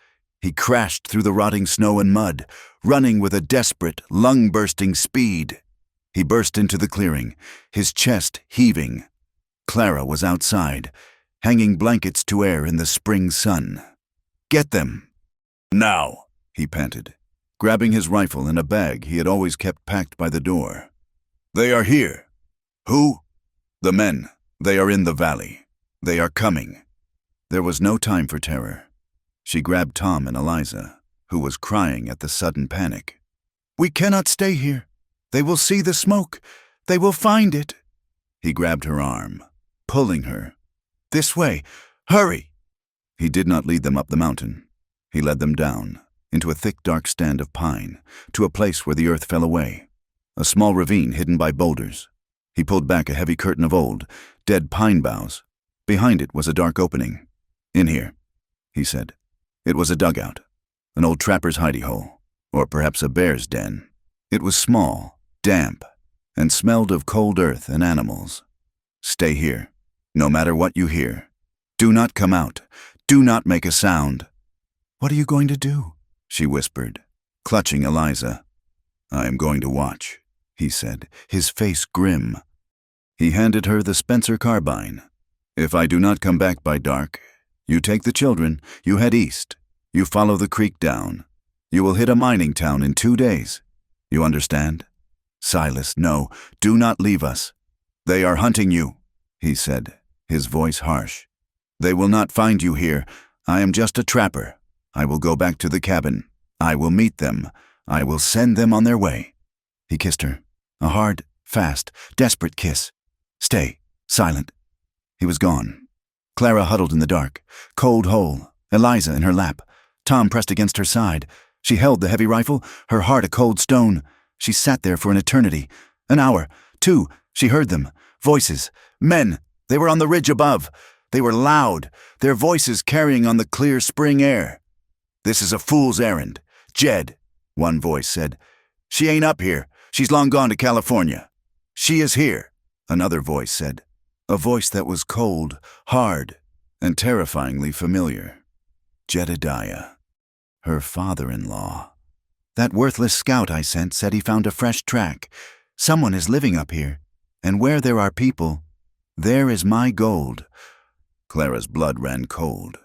He crashed through the rotting snow and mud, running with a desperate, lung-bursting speed. He burst into the clearing, his chest heaving. Clara was outside, hanging blankets to air in the spring sun. Get them! Now, he panted, grabbing his rifle and a bag he had always kept packed by the door. They are here. Who? The men. They are in the valley. They are coming. There was no time for terror. She grabbed Tom and Eliza, who was crying at the sudden panic. We cannot stay here. They will see the smoke. They will find it. He grabbed her arm, pulling her. This way. Hurry! He did not lead them up the mountain. He led them down, into a thick, dark stand of pine, to a place where the earth fell away, a small ravine hidden by boulders. He pulled back a heavy curtain of old, dead pine boughs. Behind it was a dark opening. In here, he said. It was a dugout, an old trapper's hidey hole, or perhaps a bear's den. It was small, damp, and smelled of cold earth and animals. Stay here, no matter what you hear. Do not come out. Do not make a sound. What are you going to do? She whispered, clutching Eliza. I am going to watch, he said, his face grim. He handed her the Spencer carbine. If I do not come back by dark, you take the children, you head east, you follow the creek down. You will hit a mining town in 2 days. You understand? Silas, no, do not leave us. They are hunting you, he said, his voice harsh. They will not find you here. I am just a trapper. I will go back to the cabin. I will meet them. I will send them on their way." He kissed her. A hard, fast, desperate kiss. Stay, silent. He was gone. Clara huddled in the dark, cold hole, Eliza in her lap. Tom pressed against her side. She held the heavy rifle, her heart a cold stone. She sat there for an eternity. An hour, 2, she heard them. Voices. Men. They were on the ridge above. They were loud, their voices carrying on the clear spring air. "This is a fool's errand. Jed," one voice said. "She ain't up here. She's long gone to California." "She is here," another voice said. A voice that was cold, hard, and terrifyingly familiar. Jedediah. Her father-in-law. "That worthless scout I sent said he found a fresh track. Someone is living up here. And where there are people, there is my gold." Clara's blood ran cold.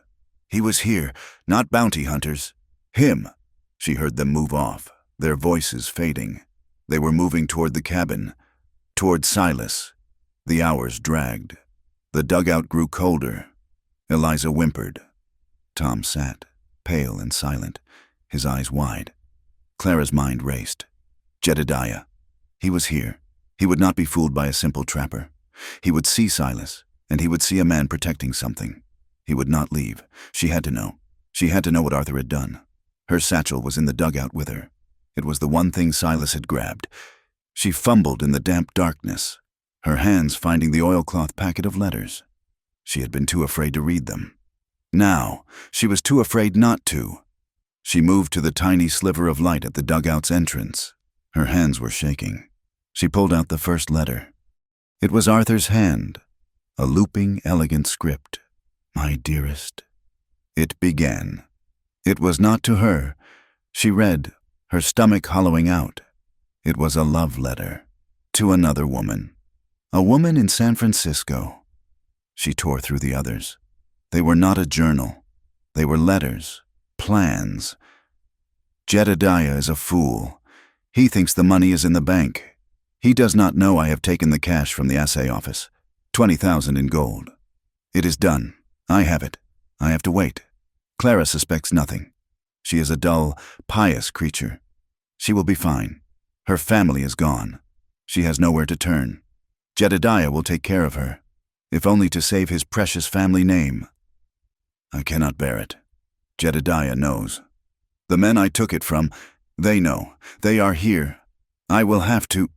He was here, not bounty hunters. Him. She heard them move off, their voices fading. They were moving toward the cabin, toward Silas. The hours dragged. The dugout grew colder. Eliza whimpered. Tom sat, pale and silent, his eyes wide. Clara's mind raced. Jedediah. He was here. He would not be fooled by a simple trapper. He would see Silas, and he would see a man protecting something. He would not leave. She had to know. She had to know what Arthur had done. Her satchel was in the dugout with her. It was the one thing Silas had grabbed. She fumbled in the damp darkness, her hands finding the oilcloth packet of letters. She had been too afraid to read them. Now, she was too afraid not to. She moved to the tiny sliver of light at the dugout's entrance. Her hands were shaking. She pulled out the first letter. It was Arthur's hand, a looping, elegant script. "My dearest." It began. It was not to her. She read, her stomach hollowing out. It was a love letter. To another woman. A woman in San Francisco. She tore through the others. They were not a journal. They were letters, plans. "Jedediah is a fool. He thinks the money is in the bank. He does not know I have taken the cash from the assay office. 20,000 in gold. It is done. I have it. I have to wait. Clara suspects nothing. She is a dull, pious creature. She will be fine. Her family is gone. She has nowhere to turn. Jedediah will take care of her, if only to save his precious family name. I cannot bear it. Jedediah knows. The men I took it from, they know. They are here. I will have to."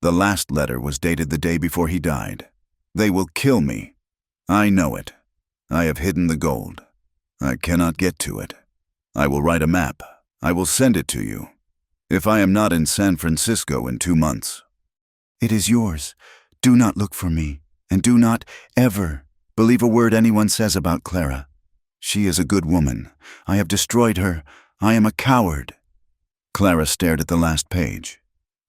The last letter was dated the day before he died. "They will kill me. I know it. I have hidden the gold. I cannot get to it. I will write a map. I will send it to you. If I am not in San Francisco in 2 months. It is yours. Do not look for me, and do not ever believe a word anyone says about Clara. She is a good woman. I have destroyed her. I am a coward." Clara stared at the last page.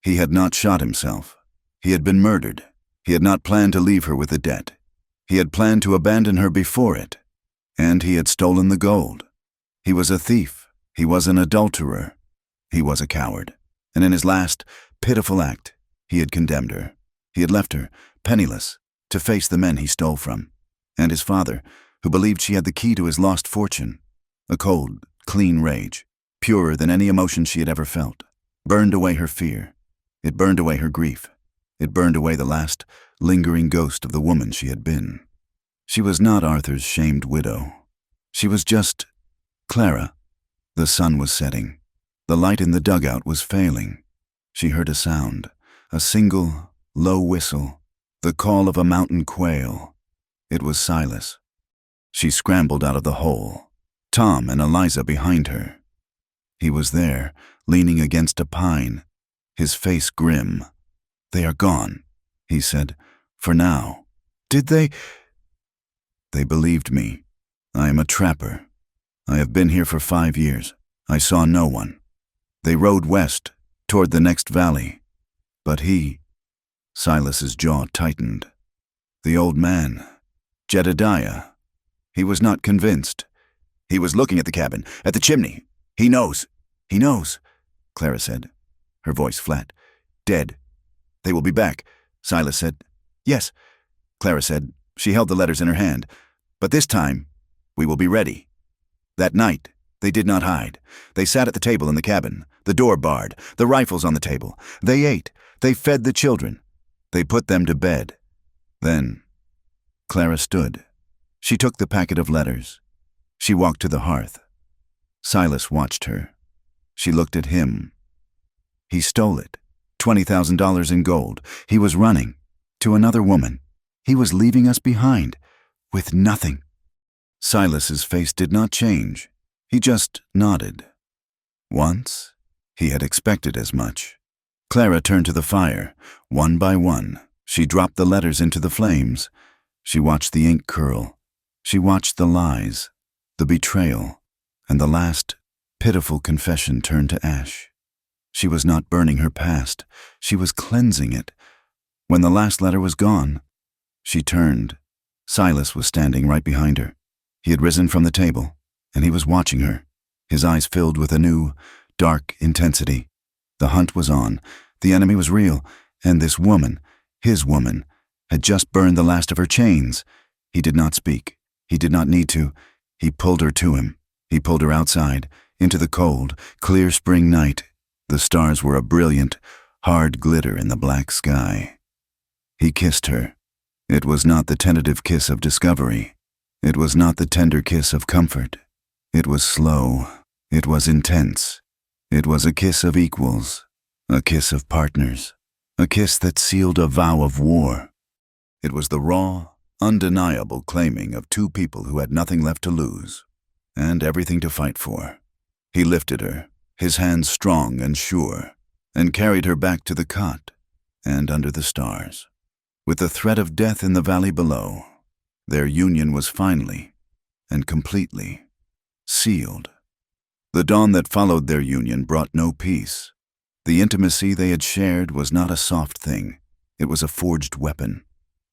He had not shot himself. He had been murdered. He had not planned to leave her with a debt. He had planned to abandon her before it. And he had stolen the gold. He was a thief. He was an adulterer. He was a coward. And in his last, pitiful act, he had condemned her. He had left her, penniless, to face the men he stole from. And his father, who believed she had the key to his lost fortune. A cold, clean rage, purer than any emotion she had ever felt, burned away her fear. It burned away her grief. It burned away the last, lingering ghost of the woman she had been. She was not Arthur's shamed widow. She was just Clara. The sun was setting. The light in the dugout was failing. She heard a sound, a single, low whistle, the call of a mountain quail. It was Silas. She scrambled out of the hole, Tom and Eliza behind her. He was there, leaning against a pine, his face grim. "They are gone," he said, "for now." "Did they?" "They believed me. I am a trapper. I have been here for 5 years. I saw no one. They rode west, toward the next valley. But he..." Silas's jaw tightened. The old man, Jedediah. He was not convinced. "He was looking at the cabin, at the chimney. He knows." "He knows," Clara said, her voice flat. "Dead. They will be back," Silas said. "Yes," Clara said. She held the letters in her hand. "But this time, we will be ready. That night, They did not hide. They sat at the table in the cabin, the door barred, the rifles on the table. They ate. They fed the children. They put them to bed. Then Clara stood. She took the packet of letters. She walked to the hearth. Silas watched her. She looked at him. He stole it. $20,000 in gold. He was running. To another woman. He was leaving us behind. With nothing. Silas's face did not change. He just nodded. Once, he had expected as much. Clara turned to the fire. One by one, she dropped the letters into the flames. She watched the ink curl. She watched the lies, the betrayal, and the last pitiful confession turn to ash. She was not burning her past. She was cleansing it. When the last letter was gone, she turned. Silas was standing right behind her. He had risen from the table, and he was watching her, his eyes filled with a new, dark intensity. The hunt was on. The enemy was real, and this woman, his woman, had just burned the last of her chains. He did not speak. He did not need to. He pulled her to him. He pulled her outside, into the cold, clear spring night. The stars were a brilliant, hard glitter in the black sky. He kissed her. It was not the tentative kiss of discovery. It was not the tender kiss of comfort. It was slow. It was intense. It was a kiss of equals, a kiss of partners, a kiss that sealed a vow of war. It was the raw, undeniable claiming of two people who had nothing left to lose and everything to fight for. He lifted her, his hands strong and sure, and carried her back to the cot and under the stars. With the threat of death in the valley below, their union was finally and completely sealed. The dawn that followed their union brought no peace. The intimacy they had shared was not a soft thing. It was a forged weapon.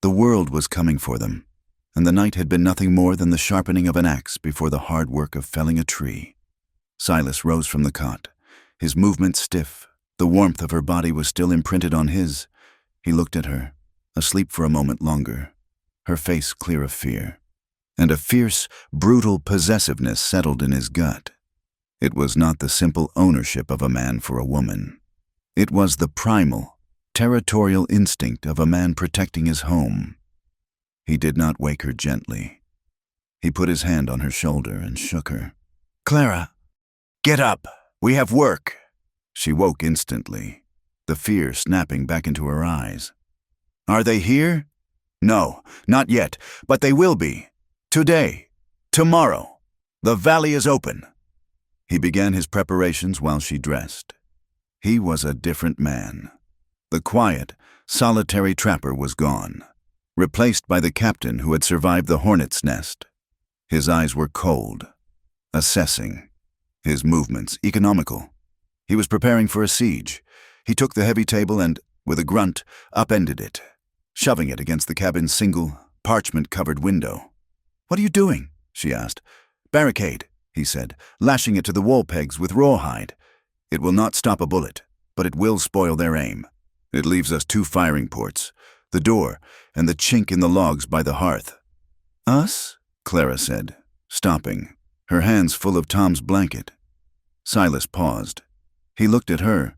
The world was coming for them, and the night had been nothing more than the sharpening of an axe before the hard work of felling a tree. Silas rose from the cot, his movement stiff. The warmth of her body was still imprinted on his. He looked at her, asleep for a moment longer, her face clear of fear, and a fierce, brutal possessiveness settled in his gut. It was not the simple ownership of a man for a woman. It was the primal, territorial instinct of a man protecting his home. He did not wake her gently. He put his hand on her shoulder and shook her. "Clara, get up. We have work." She woke instantly, the fear snapping back into her eyes. "Are they here?" "No, not yet, but they will be. Today. Tomorrow. The valley is open." He began his preparations while she dressed. He was a different man. The quiet, solitary trapper was gone, replaced by the captain who had survived the hornet's nest. His eyes were cold, assessing, his movements economical. He was preparing for a siege. He took the heavy table and, with a grunt, upended it, shoving it against the cabin's single, parchment-covered window. "What are you doing?" she asked. "Barricade," he said, lashing it to the wall pegs with rawhide. "It will not stop a bullet, but it will spoil their aim. It leaves us 2 firing ports, the door and the chink in the logs by the hearth." "Us?" Clara said, stopping, her hands full of Tom's blanket. Silas paused. He looked at her.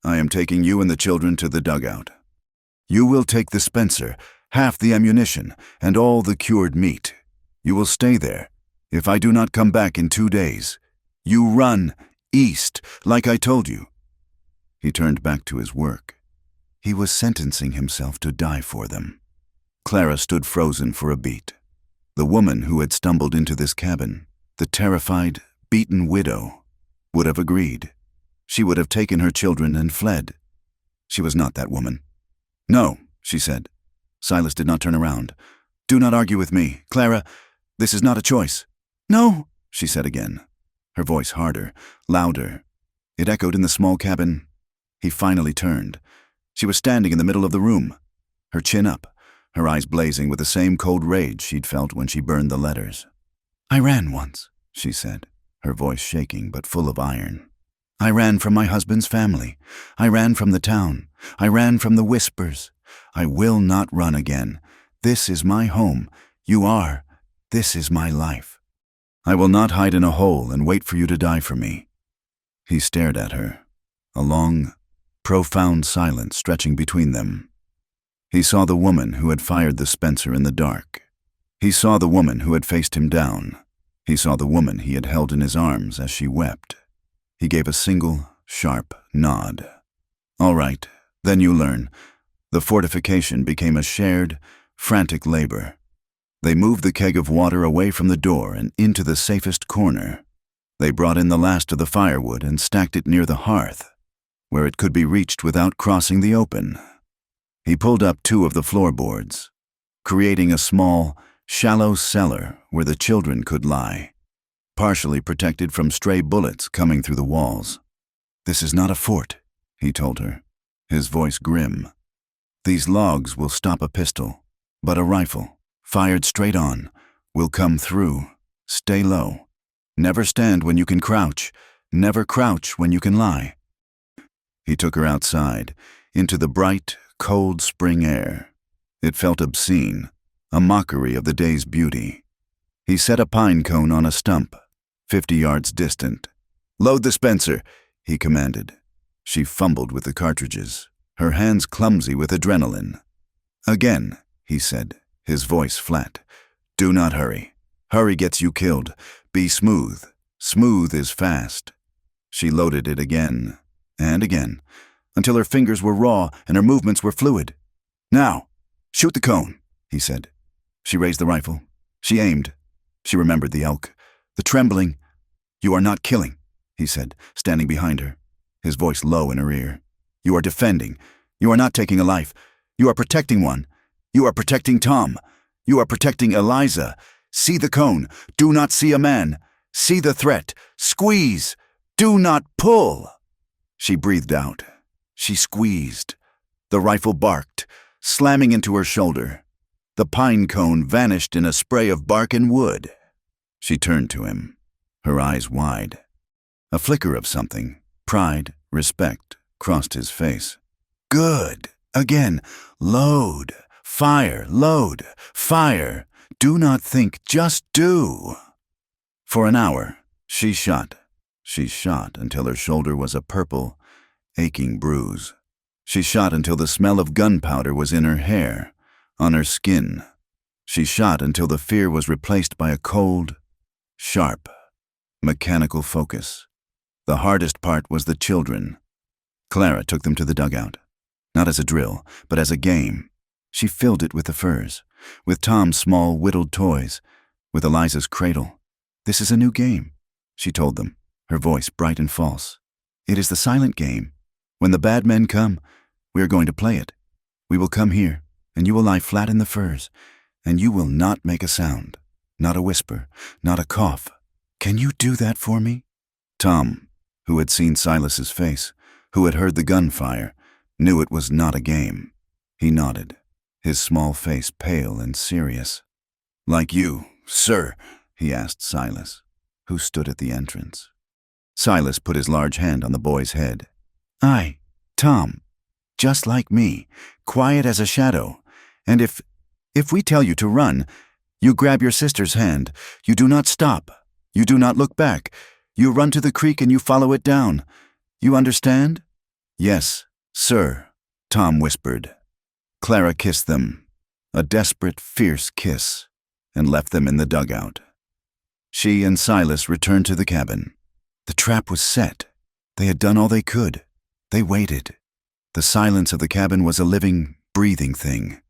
"I am taking you and the children to the dugout. You will take the Spencer, half the ammunition, and all the cured meat. You will stay there. If I do not come back in 2 days, you run east, like I told you." He turned back to his work. He was sentencing himself to die for them. Clara stood frozen for a beat. The woman who had stumbled into this cabin, the terrified, beaten widow, would have agreed. She would have taken her children and fled. She was not that woman. "No," she said. Silas did not turn around. "Do not argue with me, Clara. This is not a choice." "No," she said again, her voice harder, louder. It echoed in the small cabin. He finally turned. She was standing in the middle of the room, her chin up, her eyes blazing with the same cold rage she'd felt when she burned the letters. "I ran once," she said, her voice shaking but full of iron. "I ran from my husband's family. I ran from the town. I ran from the whispers. I will not run again. This is my home. You are. This is my life." I will not hide in a hole and wait for you to die for me." He stared at her, a long, profound silence stretching between them. He saw the woman who had fired the Spencer in the dark. He saw the woman who had faced him down. He saw the woman he had held in his arms as she wept. He gave a single, sharp nod. "All right, then you learn." The fortification became a shared, frantic labor. They moved the keg of water away from the door and into the safest corner. They brought in the last of the firewood and stacked it near the hearth, where it could be reached without crossing the open. He pulled up 2 of the floorboards, creating a small, shallow cellar where the children could lie, partially protected from stray bullets coming through the walls. "This is not a fort," he told her, his voice grim. "These logs will stop a pistol, but a rifle, fired straight on, will come through. Stay low. Never stand when you can crouch. Never crouch when you can lie." He took her outside, into the bright, cold spring air. It felt obscene, a mockery of the day's beauty. He set a pine cone on a stump, 50 yards distant. "Load the Spencer," he commanded. She fumbled with the cartridges, her hands clumsy with adrenaline. "Again," he said, his voice flat. "Do not hurry. Hurry gets you killed. Be smooth. Smooth is fast." She loaded it again and again, until her fingers were raw and her movements were fluid. "Now, shoot the cone," he said. She raised the rifle. She aimed. She remembered the elk, the trembling. "You are not killing," he said, standing behind her, his voice low in her ear. "You are defending. You are not taking a life. You are protecting one. You are protecting Tom. You are protecting Eliza. See the cone. Do not see a man. See the threat. Squeeze. Do not pull." She breathed out. She squeezed. The rifle barked, slamming into her shoulder. The pine cone vanished in a spray of bark and wood. She turned to him, her eyes wide. A flicker of something, pride, respect, crossed his face. "Good. Again. Load. Fire. Load. Fire. Do not think. Just do." For an hour, she shot. She shot until her shoulder was a purple, aching bruise. She shot until the smell of gunpowder was in her hair, on her skin. She shot until the fear was replaced by a cold, sharp, mechanical focus. The hardest part was the children. Clara took them to the dugout, not as a drill, but as a game. She filled it with the furs, with Tom's small whittled toys, with Eliza's cradle. "This is a new game," she told them, her voice bright and false. "It is the silent game. When the bad men come, we are going to play it. We will come here, and you will lie flat in the furs, and you will not make a sound, not a whisper, not a cough. Can you do that for me?" Tom, who had seen Silas's face, who had heard the gunfire, knew it was not a game. He nodded, his small face pale and serious. "Like you, sir?" he asked Silas, who stood at the entrance. Silas put his large hand on the boy's head. "Aye, Tom, just like me, quiet as a shadow. And if we tell you to run, you grab your sister's hand. You do not stop. You do not look back. You run to the creek and you follow it down. You understand?" "Yes, sir," Tom whispered. Clara kissed them, a desperate, fierce kiss, and left them in the dugout. She and Silas returned to the cabin. The trap was set. They had done all they could. They waited. The silence of the cabin was a living, breathing thing,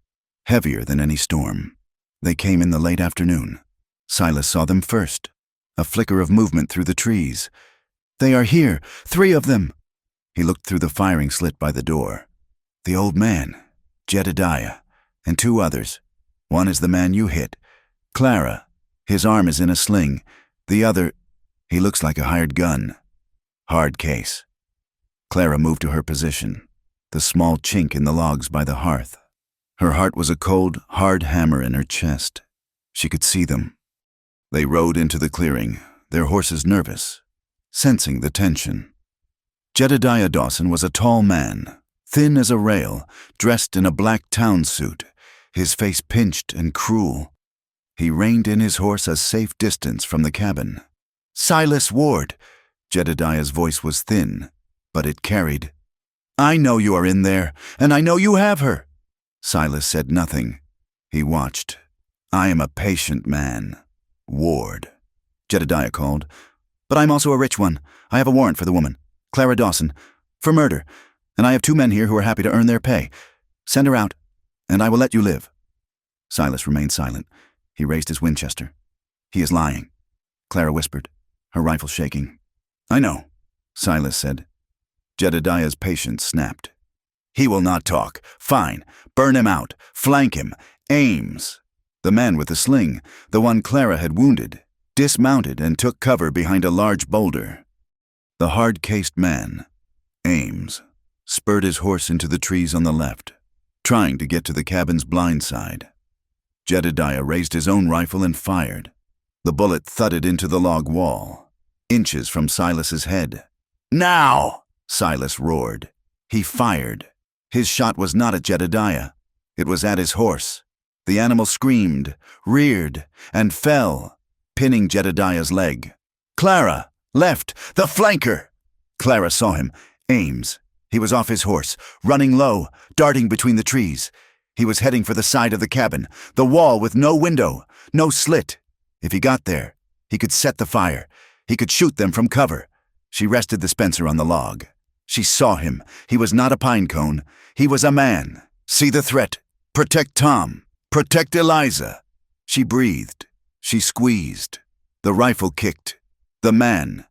heavier than any storm. They came in the late afternoon. Silas saw them first, a flicker of movement through the trees. "They are here, 3 of them." He looked through the firing slit by the door. "The old man, Jedediah, and 2 others. One is the man you hit. Clara, his arm is in a sling. The other, he looks like a hired gun. Hard case." Clara moved to her position, the small chink in the logs by the hearth. Her heart was a cold, hard hammer in her chest. She could see them. They rode into the clearing, their horses nervous, sensing the tension. Jedediah Dawson was a tall man, thin as a rail, dressed in a black town suit, his face pinched and cruel. He reined in his horse a safe distance from the cabin. "Silas Ward!" Jedediah's voice was thin, but it carried. "I know you are in there, and I know you have her." Silas said nothing. He watched. "I am a patient man. Ward," Jedediah called. "But I'm also a rich one. I have a warrant for the woman, Clara Dawson, for murder, and I have 2 men here who are happy to earn their pay. Send her out, and I will let you live." Silas remained silent. He raised his Winchester. "He is lying," Clara whispered, her rifle shaking. "I know," Silas said. Jedediah's patience snapped. "He will not talk. Fine. Burn him out. Flank him. Ames." The man with the sling, the one Clara had wounded, dismounted and took cover behind a large boulder. The hard-cased man, Ames, spurred his horse into the trees on the left, trying to get to the cabin's blind side. Jedediah raised his own rifle and fired. The bullet thudded into the log wall, inches from Silas's head. "Now!" Silas roared. He fired. His shot was not at Jedediah. It was at his horse. The animal screamed, reared, and fell, pinning Jedediah's leg. "Clara! Left! The flanker!" Clara saw him. Ames. He was off his horse, running low, darting between the trees. He was heading for the side of the cabin, the wall with no window, no slit. If he got there, he could set the fire. He could shoot them from cover. She rested the Spencer on the log. She saw him. He was not a pine cone. He was a man. See the threat. Protect Tom. Protect Eliza. She breathed. She squeezed. The rifle kicked. The man,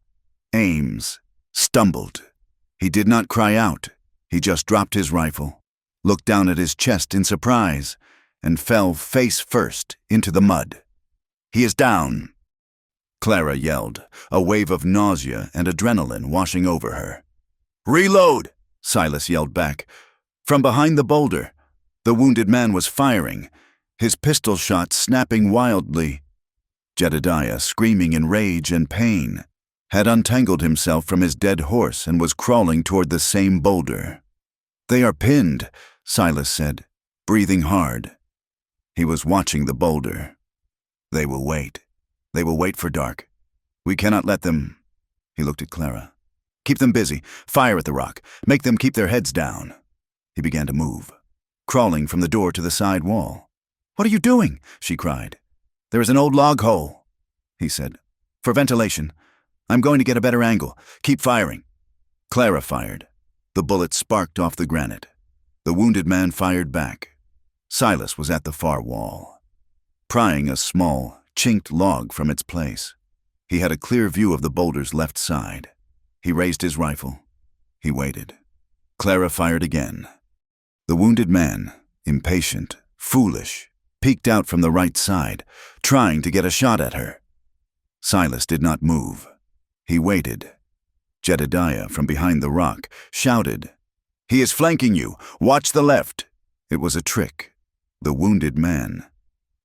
Ames, stumbled. He did not cry out. He just dropped his rifle, looked down at his chest in surprise, and fell face first into the mud. "He is down," Clara yelled, a wave of nausea and adrenaline washing over her. "Reload!" Silas yelled back. From behind the boulder, the wounded man was firing, his pistol shot snapping wildly. Jedediah, screaming in rage and pain, had untangled himself from his dead horse and was crawling toward the same boulder. "They are pinned," Silas said, breathing hard. He was watching the boulder. "They will wait. They will wait for dark. We cannot let them—" He looked at Clara. "Keep them busy. Fire at the rock. Make them keep their heads down." He began to move, crawling from the door to the side wall. "What are you doing?" she cried. "There is an old log hole," he said, "for ventilation. I'm going to get a better angle. Keep firing." Clara fired. The bullet sparked off the granite. The wounded man fired back. Silas was at the far wall, prying a small, chinked log from its place. He had a clear view of the boulder's left side. He raised his rifle. He waited. Clara fired again. The wounded man, impatient, foolish, peeked out from the right side, trying to get a shot at her. Silas did not move. He waited. Jedediah, from behind the rock, shouted, "He is flanking you! Watch the left!" It was a trick. The wounded man,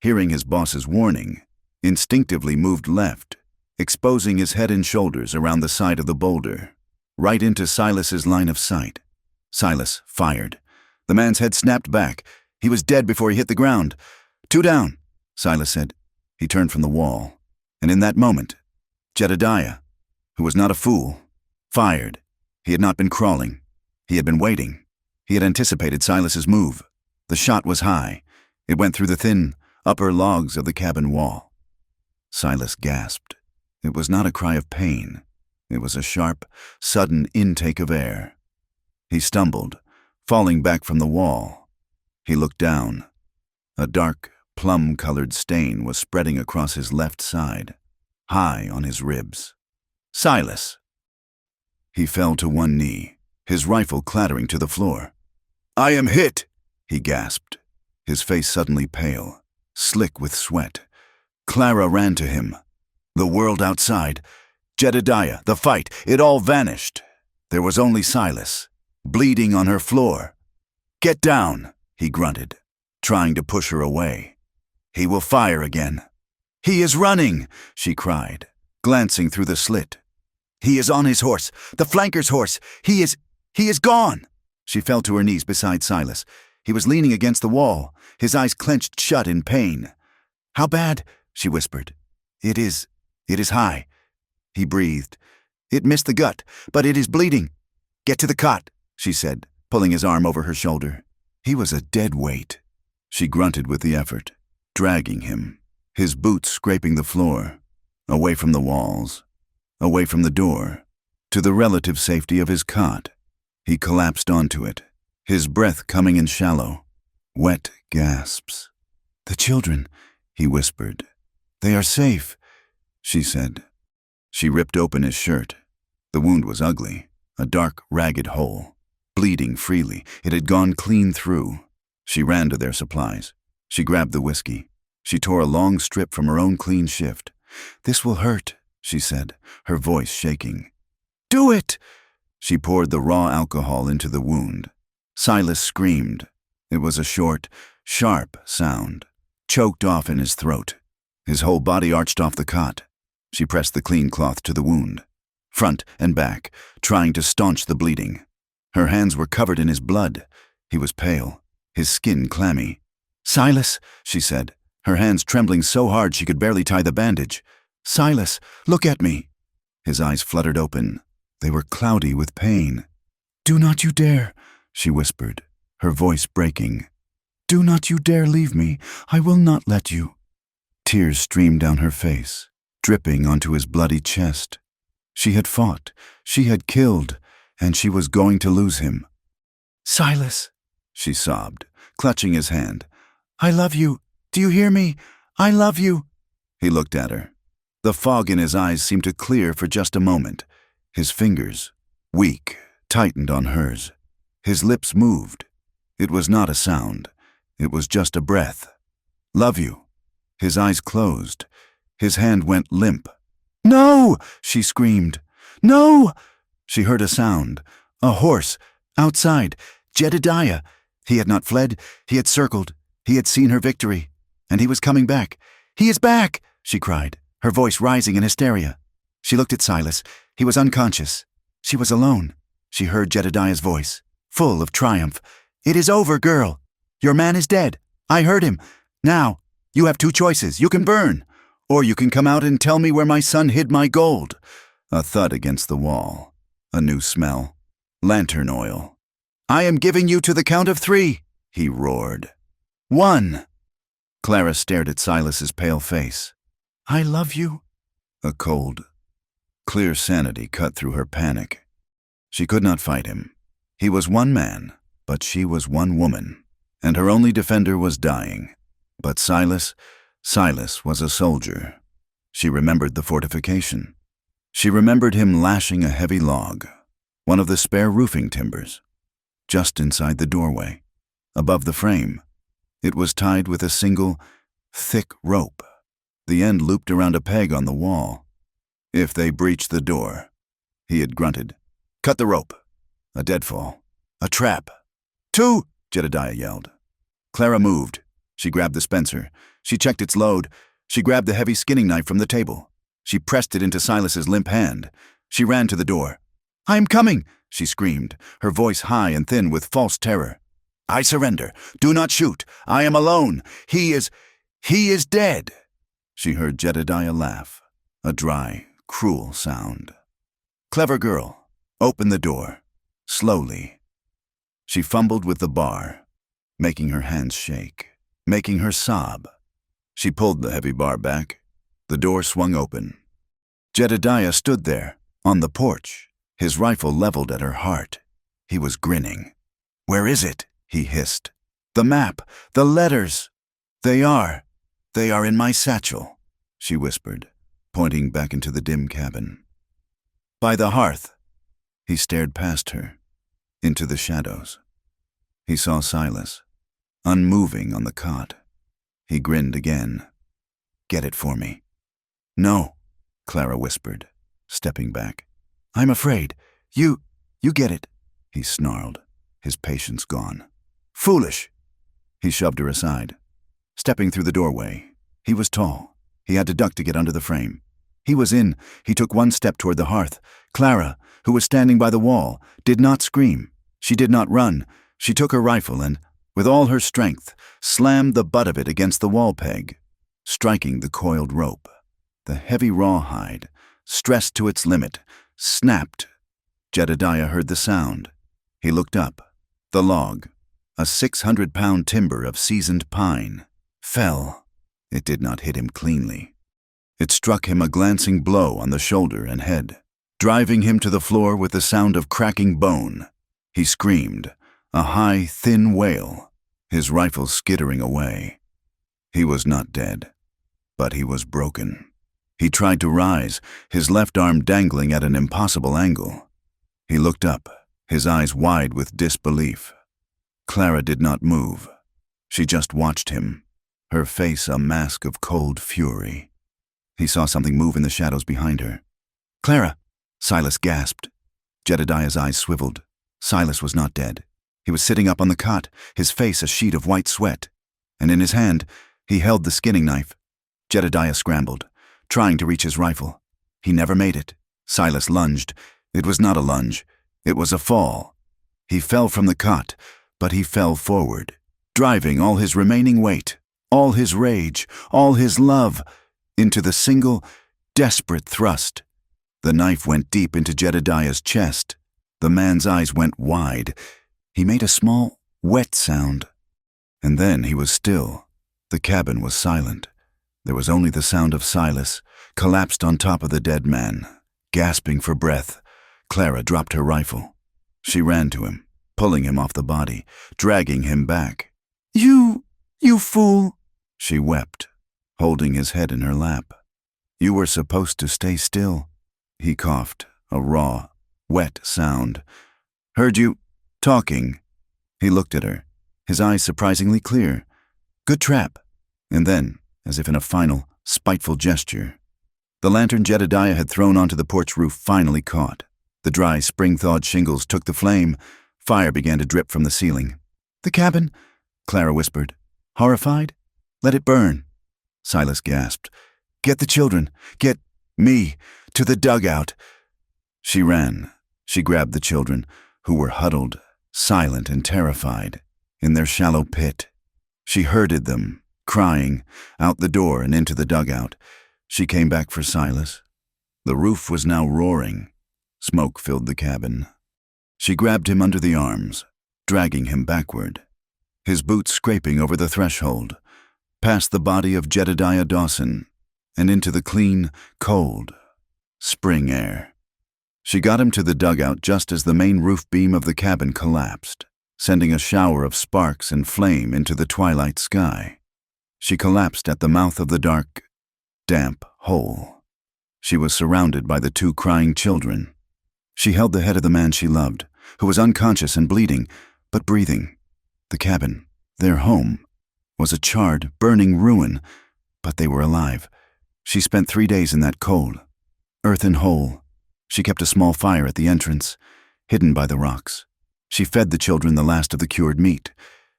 hearing his boss's warning, instinctively moved left, exposing his head and shoulders around the side of the boulder, right into Silas's line of sight. Silas fired. The man's head snapped back. He was dead before he hit the ground. "Two down," Silas said. He turned from the wall, and in that moment, Jedediah, who was not a fool, fired. He had not been crawling. He had been waiting. He had anticipated Silas's move. The shot was high. It went through the thin, upper logs of the cabin wall. Silas gasped. It was not a cry of pain. It was a sharp, sudden intake of air. He stumbled, falling back from the wall. He looked down. A dark, plum-colored stain was spreading across his left side, high on his ribs. "Silas!" He fell to one knee, his rifle clattering to the floor. "I am hit!" he gasped, his face suddenly pale, slick with sweat. Clara ran to him. The world outside, Jedediah, the fight, it all vanished. There was only Silas, bleeding on her floor. "Get down!" he grunted, trying to push her away. "He will fire again." "He is running!" she cried, glancing through the slit. "He is on his horse, the flanker's horse. He is gone!" She fell to her knees beside Silas. He was leaning against the wall, his eyes clenched shut in pain. How bad? She whispered. It is high. He breathed. It missed the gut, but it is bleeding. Get to the cot, she said, pulling his arm over her shoulder. He was a dead weight. She grunted with the effort, dragging him, his boots scraping the floor, away from the walls, away from the door, to the relative safety of his cot. He collapsed onto it, his breath coming in shallow, wet gasps. The children, he whispered. They are safe, she said. She ripped open his shirt. The wound was ugly, a dark, ragged hole, bleeding freely. It had gone clean through. She ran to their supplies. She grabbed the whiskey. She tore a long strip from her own clean shift. This will hurt, she said, her voice shaking. Do it! She poured the raw alcohol into the wound. Silas screamed. It was a short, sharp sound, choked off in his throat. His whole body arched off the cot. She pressed the clean cloth to the wound, front and back, trying to staunch the bleeding. Her hands were covered in his blood. He was pale, his skin clammy. Silas, she said, her hands trembling so hard she could barely tie the bandage. Silas, look at me. His eyes fluttered open. They were cloudy with pain. Do not you dare, she whispered, her voice breaking. Do not you dare leave me. I will not let you. Tears streamed down her face, dripping onto his bloody chest. She had fought, she had killed, and she was going to lose him. Silas, she sobbed, clutching his hand. I love you. Do you hear me? I love you. He looked at her. The fog in his eyes seemed to clear for just a moment. His fingers, weak, tightened on hers. His lips moved. It was not a sound. It was just a breath. Love you. His eyes closed. His hand went limp. No! She screamed. No! She heard a sound. A horse. Outside. Jedediah. He had not fled. He had circled. He had seen her victory. And he was coming back. He is back! She cried, her voice rising in hysteria. She looked at Silas. He was unconscious. She was alone. She heard Jedediah's voice, full of triumph. It is over, girl. Your man is dead. I heard him. Now, you have two choices. You can burn, or you can come out and tell me where my son hid my gold. A thud against the wall. A new smell. Lantern oil. I am giving you to the count of 3, he roared. 1. Clara stared at Silas's pale face. I love you. A cold, clear sanity cut through her panic. She could not fight him. He was one man, but she was one woman, and her only defender was dying. But Silas was a soldier. She remembered the fortification. She remembered him lashing a heavy log, one of the spare roofing timbers, just inside the doorway, above the frame. It was tied with a single, thick rope, the end looped around a peg on the wall. If they breached the door, he had grunted. Cut the rope. A deadfall. A trap. 2, Jedediah yelled. Clara moved. She grabbed the Spencer. She checked its load. She grabbed the heavy skinning knife from the table. She pressed it into Silas's limp hand. She ran to the door. I am coming, she screamed, her voice high and thin with false terror. I surrender. Do not shoot. I am alone. He is dead. She heard Jedediah laugh, a dry, cruel sound. Clever girl. Open the door. Slowly. She fumbled with the bar, making her hands shake, making her sob. She pulled the heavy bar back. The door swung open. Jedediah stood there, on the porch, his rifle leveled at her heart. He was grinning. Where is it? He hissed. The map, the letters. They are in my satchel, she whispered, pointing back into the dim cabin. By the hearth. He stared past her, into the shadows. He saw Silas, unmoving on the cot. He grinned again. Get it for me. No, Clara whispered, stepping back. I'm afraid. You get it, he snarled, his patience gone. Foolish. He shoved her aside. Stepping through the doorway. He was tall. He had to duck to get under the frame. He was in. He took one step toward the hearth. Clara, who was standing by the wall, did not scream. She did not run. She took her rifle and, with all her strength, slammed the butt of it against the wall peg. striking the coiled rope. The heavy rawhide, stressed to its limit, snapped. Jedediah heard the sound. He looked up. The log, a 600-pound timber of seasoned pine, fell. It did not hit him cleanly. It struck him a glancing blow on the shoulder and head, driving him to the floor with the sound of cracking bone. He screamed, a high, thin wail, his rifle skittering away. He was not dead, but he was broken. He tried to rise, his left arm dangling at an impossible angle. He looked up, his eyes wide with disbelief. Clara did not move. She just watched him, her face a mask of cold fury. He saw something move in the shadows behind her. "Clara!" Silas gasped. Jedediah's eyes swiveled. Silas was not dead. He was sitting up on the cot, his face a sheet of white sweat, and in his hand he held the skinning knife. Jedediah scrambled, trying to reach his rifle. He never made it. Silas lunged. It was not a lunge. It was a fall. He fell from the cot, but he fell forward, driving all his remaining weight, all his rage, all his love, into the single, desperate thrust. The knife went deep into Jedediah's chest. The man's eyes went wide. He made a small, wet sound. And then he was still. The cabin was silent. There was only the sound of Silas, collapsed on top of the dead man, gasping for breath. Clara dropped her rifle. She ran to him, pulling him off the body, dragging him back. You fool!" She wept, holding his head in her lap. "You were supposed to stay still." He coughed, a raw, wet sound. "Heard you talking." He looked at her, his eyes surprisingly clear. "Good trap." And then, as if in a final, spiteful gesture, the lantern Jedediah had thrown onto the porch roof finally caught. The dry, spring-thawed shingles took the flame. Fire began to drip from the ceiling. "The cabin," Clara whispered. "Horrified? Let it burn." Silas gasped. "Get the children. Get me to the dugout." She ran. She grabbed the children, who were huddled, silent and terrified, in their shallow pit. She herded them, crying, out the door and into the dugout. She came back for Silas. The roof was now roaring. Smoke filled the cabin. She grabbed him under the arms, dragging him backward, his boots scraping over the threshold, past the body of Jedediah Dawson, and into the clean, cold, spring air. She got him to the dugout just as the main roof beam of the cabin collapsed, sending a shower of sparks and flame into the twilight sky. She collapsed at the mouth of the dark, damp hole. She was surrounded by the two crying children. She held the head of the man she loved, who was unconscious and bleeding, but breathing. The cabin, their home, was a charred, burning ruin, but they were alive. She spent 3 days in that cold, earthen hole. She kept a small fire at the entrance, hidden by the rocks. She fed the children the last of the cured meat.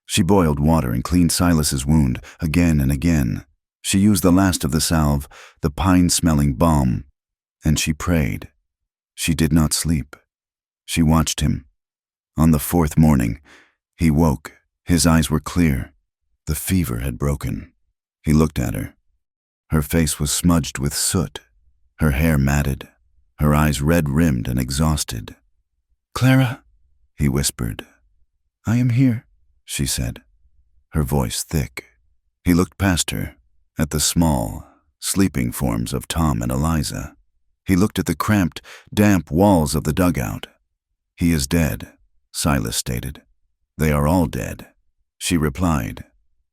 She boiled water and cleaned Silas's wound again and again. She used the last of the salve, the pine-smelling balm, and she prayed. She did not sleep. She watched him. On the 4th morning, he woke. His eyes were clear. The fever had broken. He looked at her. Her face was smudged with soot, her hair matted, her eyes red-rimmed and exhausted. "Clara," he whispered. "I am here," she said, her voice thick. He looked past her, at the small, sleeping forms of Tom and Eliza. He looked at the cramped, damp walls of the dugout. "He is dead," Silas stated. "They are all dead," she replied.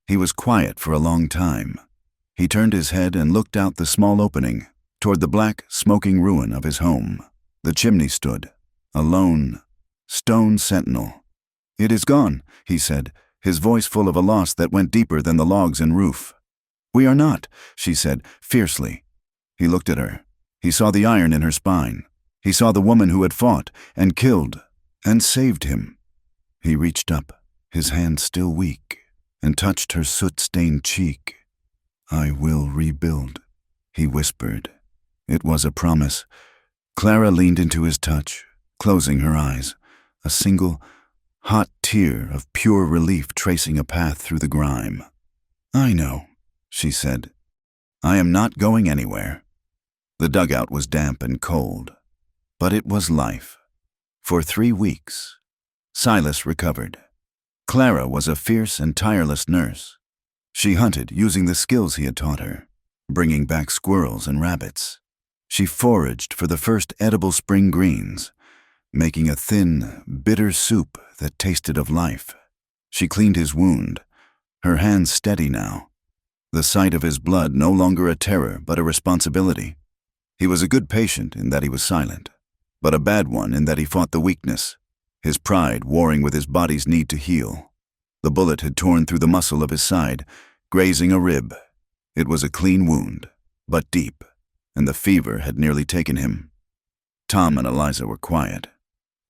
He was quiet for a long time. He turned his head and looked out the small opening, toward the black, smoking ruin of his home. The chimney stood, a lone, stone sentinel. "It is gone," he said, his voice full of a loss that went deeper than the logs and roof. "We are not," she said, fiercely. He looked at her. He saw the iron in her spine. He saw the woman who had fought and killed and saved him. He reached up, his hand still weak, and touched her soot-stained cheek. "I will rebuild," he whispered. It was a promise. Clara leaned into his touch, closing her eyes, a single, hot tear of pure relief tracing a path through the grime. "I know," she said. I am not going anywhere. The dugout was damp and cold, but it was life. For 3 weeks, Silas recovered. Clara was a fierce and tireless nurse. She hunted using the skills he had taught her, bringing back squirrels and rabbits. She foraged for the first edible spring greens, making a thin, bitter soup that tasted of life. She cleaned his wound, her hands steady now. The sight of his blood no longer a terror but a responsibility. He was a good patient in that he was silent, but a bad one in that he fought the weakness, his pride warring with his body's need to heal. The bullet had torn through the muscle of his side, grazing a rib. It was a clean wound, but deep, and the fever had nearly taken him. Tom and Eliza were quiet,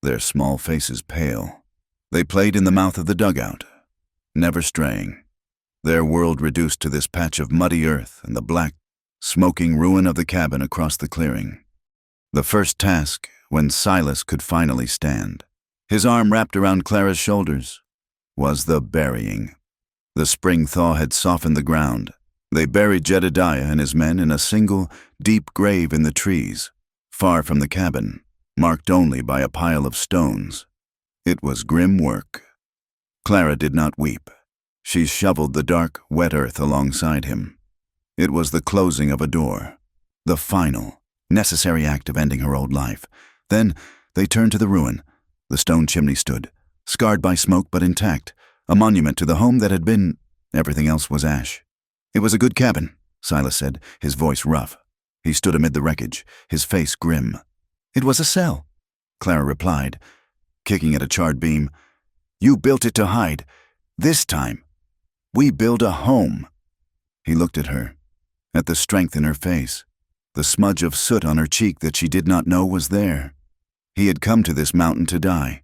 their small faces pale. They played in the mouth of the dugout, never straying, their world reduced to this patch of muddy earth and the black, smoking ruin of the cabin across the clearing. The first task, when Silas could finally stand, his arm wrapped around Clara's shoulders, was the burying. The spring thaw had softened the ground. They buried Jedediah and his men in a single, deep grave in the trees, far from the cabin, marked only by a pile of stones. It was grim work. Clara did not weep. She shoveled the dark, wet earth alongside him. It was the closing of a door, the final, necessary act of ending her old life. Then they turned to the ruin. The stone chimney stood, scarred by smoke but intact, a monument to the home that had been. Everything else was ash. It was a good cabin, Silas said, his voice rough. He stood amid the wreckage, his face grim. It was a cell, Clara replied, kicking at a charred beam. You built it to hide. This time, we build a home. He looked at her, at the strength in her face, the smudge of soot on her cheek that she did not know was there. He had come to this mountain to die,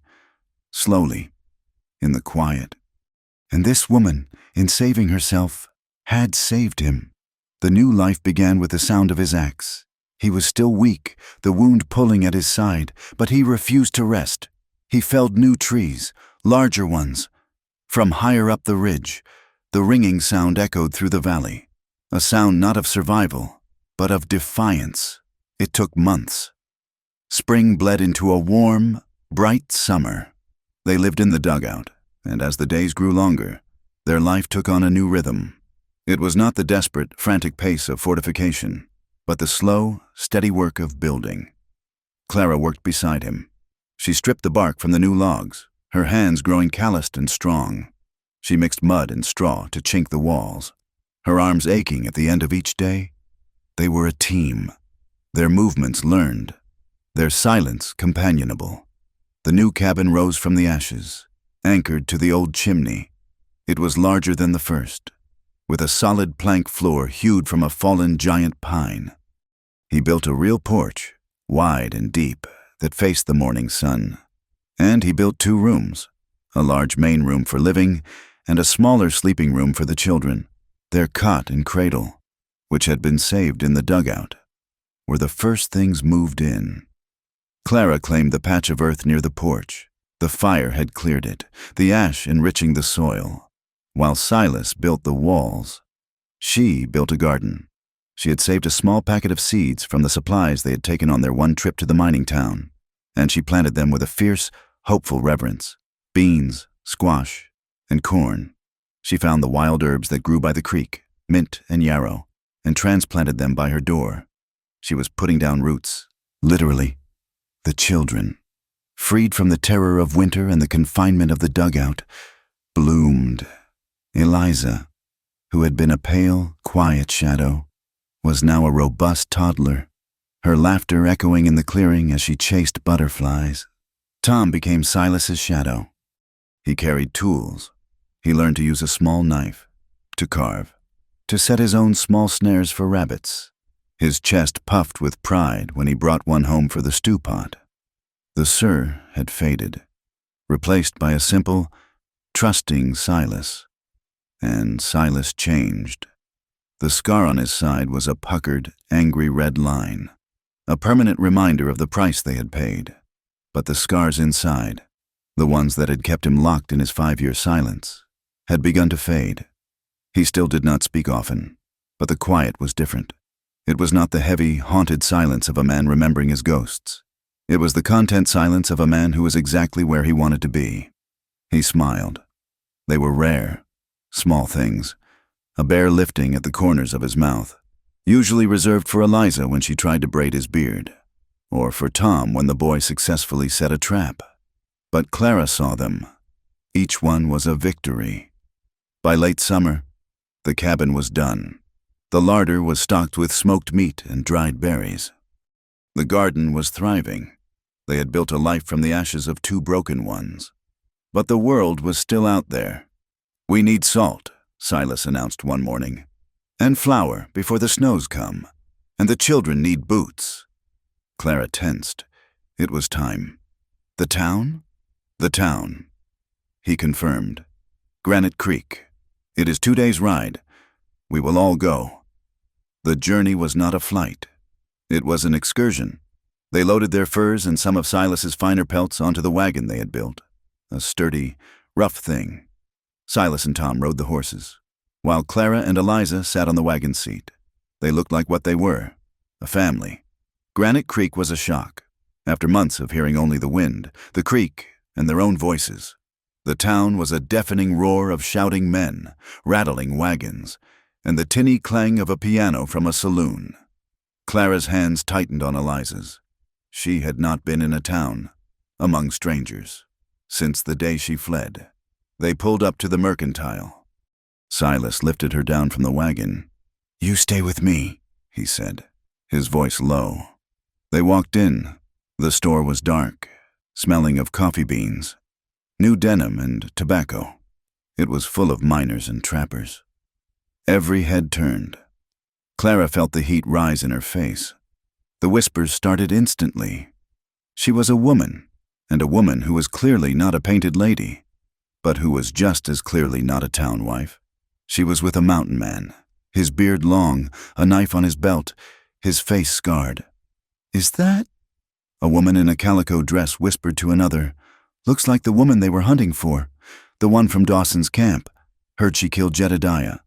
slowly, in the quiet. And this woman, in saving herself, had saved him. The new life began with the sound of his axe. He was still weak, the wound pulling at his side, but he refused to rest. He felled new trees, larger ones. From higher up the ridge, the ringing sound echoed through the valley, a sound not of survival, but of defiance. It took months. Spring bled into a warm, bright summer. They lived in the dugout, and as the days grew longer, their life took on a new rhythm. It was not the desperate, frantic pace of fortification, but the slow, steady work of building. Clara worked beside him. She stripped the bark from the new logs, her hands growing calloused and strong. She mixed mud and straw to chink the walls, her arms aching at the end of each day. They were a team, their movements learned, their silence companionable. The new cabin rose from the ashes, anchored to the old chimney. It was larger than the first, with a solid plank floor hewed from a fallen giant pine. He built a real porch, wide and deep, that faced the morning sun. And he built 2 rooms, a large main room for living and a smaller sleeping room for the children. Their cot and cradle, which had been saved in the dugout, were the first things moved in. Clara claimed the patch of earth near the porch. The fire had cleared it, the ash enriching the soil, while Silas built the walls. She built a garden. She had saved a small packet of seeds from the supplies they had taken on their one trip to the mining town, and she planted them with a fierce, hopeful reverence. Beans, squash, and corn. She found the wild herbs that grew by the creek, mint and yarrow, and transplanted them by her door. She was putting down roots, literally. The children, freed from the terror of winter and the confinement of the dugout, bloomed. Eliza, who had been a pale, quiet shadow, was now a robust toddler, her laughter echoing in the clearing as she chased butterflies. Tom became Silas's shadow. He carried tools. He learned to use a small knife, to carve, to set his own small snares for rabbits. His chest puffed with pride when he brought one home for the stew pot. The "sir" had faded, replaced by a simple, trusting Silas. And Silas changed. The scar on his side was a puckered, angry red line, a permanent reminder of the price they had paid. But the scars inside, the ones that had kept him locked in his 5-year silence, had begun to fade. He still did not speak often. But the quiet was different. It was not the heavy, haunted silence of a man remembering his ghosts. It was the content silence of a man who was exactly where he wanted to be. He smiled. They were rare, small things, a bare lifting at the corners of his mouth, usually reserved for Eliza when she tried to braid his beard, or for Tom when the boy successfully set a trap. But Clara saw them. Each one was a victory. By late summer, the cabin was done. The larder was stocked with smoked meat and dried berries. The garden was thriving. They had built a life from the ashes of 2 broken ones. But the world was still out there. "We need salt," Silas announced one morning, "and flour before the snows come, and the children need boots." Clara tensed. It was time. "The town?" "The town," he confirmed. "Granite Creek. It is 2 days' ride. We will all go." The journey was not a flight. It was an excursion. They loaded their furs and some of Silas's finer pelts onto the wagon they had built, a sturdy, rough thing. Silas and Tom rode the horses, while Clara and Eliza sat on the wagon seat. They looked like what they were, a family. Granite Creek was a shock. After months of hearing only the wind, the creek, and their own voices, the town was a deafening roar of shouting men, rattling wagons, and the tinny clang of a piano from a saloon. Clara's hands tightened on Eliza's. She had not been in a town, among strangers, since the day she fled. They pulled up to the mercantile. Silas lifted her down from the wagon. "You stay with me," he said, his voice low. They walked in. The store was dark, smelling of coffee beans, new denim and tobacco. It was full of miners and trappers. Every head turned. Clara felt the heat rise in her face. The whispers started instantly. She was a woman, and a woman who was clearly not a painted lady, but who was just as clearly not a town wife. She was with a mountain man, his beard long, a knife on his belt, his face scarred. "Is that?" A woman in a calico dress whispered to another. "Looks like the woman they were hunting for, the one from Dawson's camp. Heard she killed Jedediah.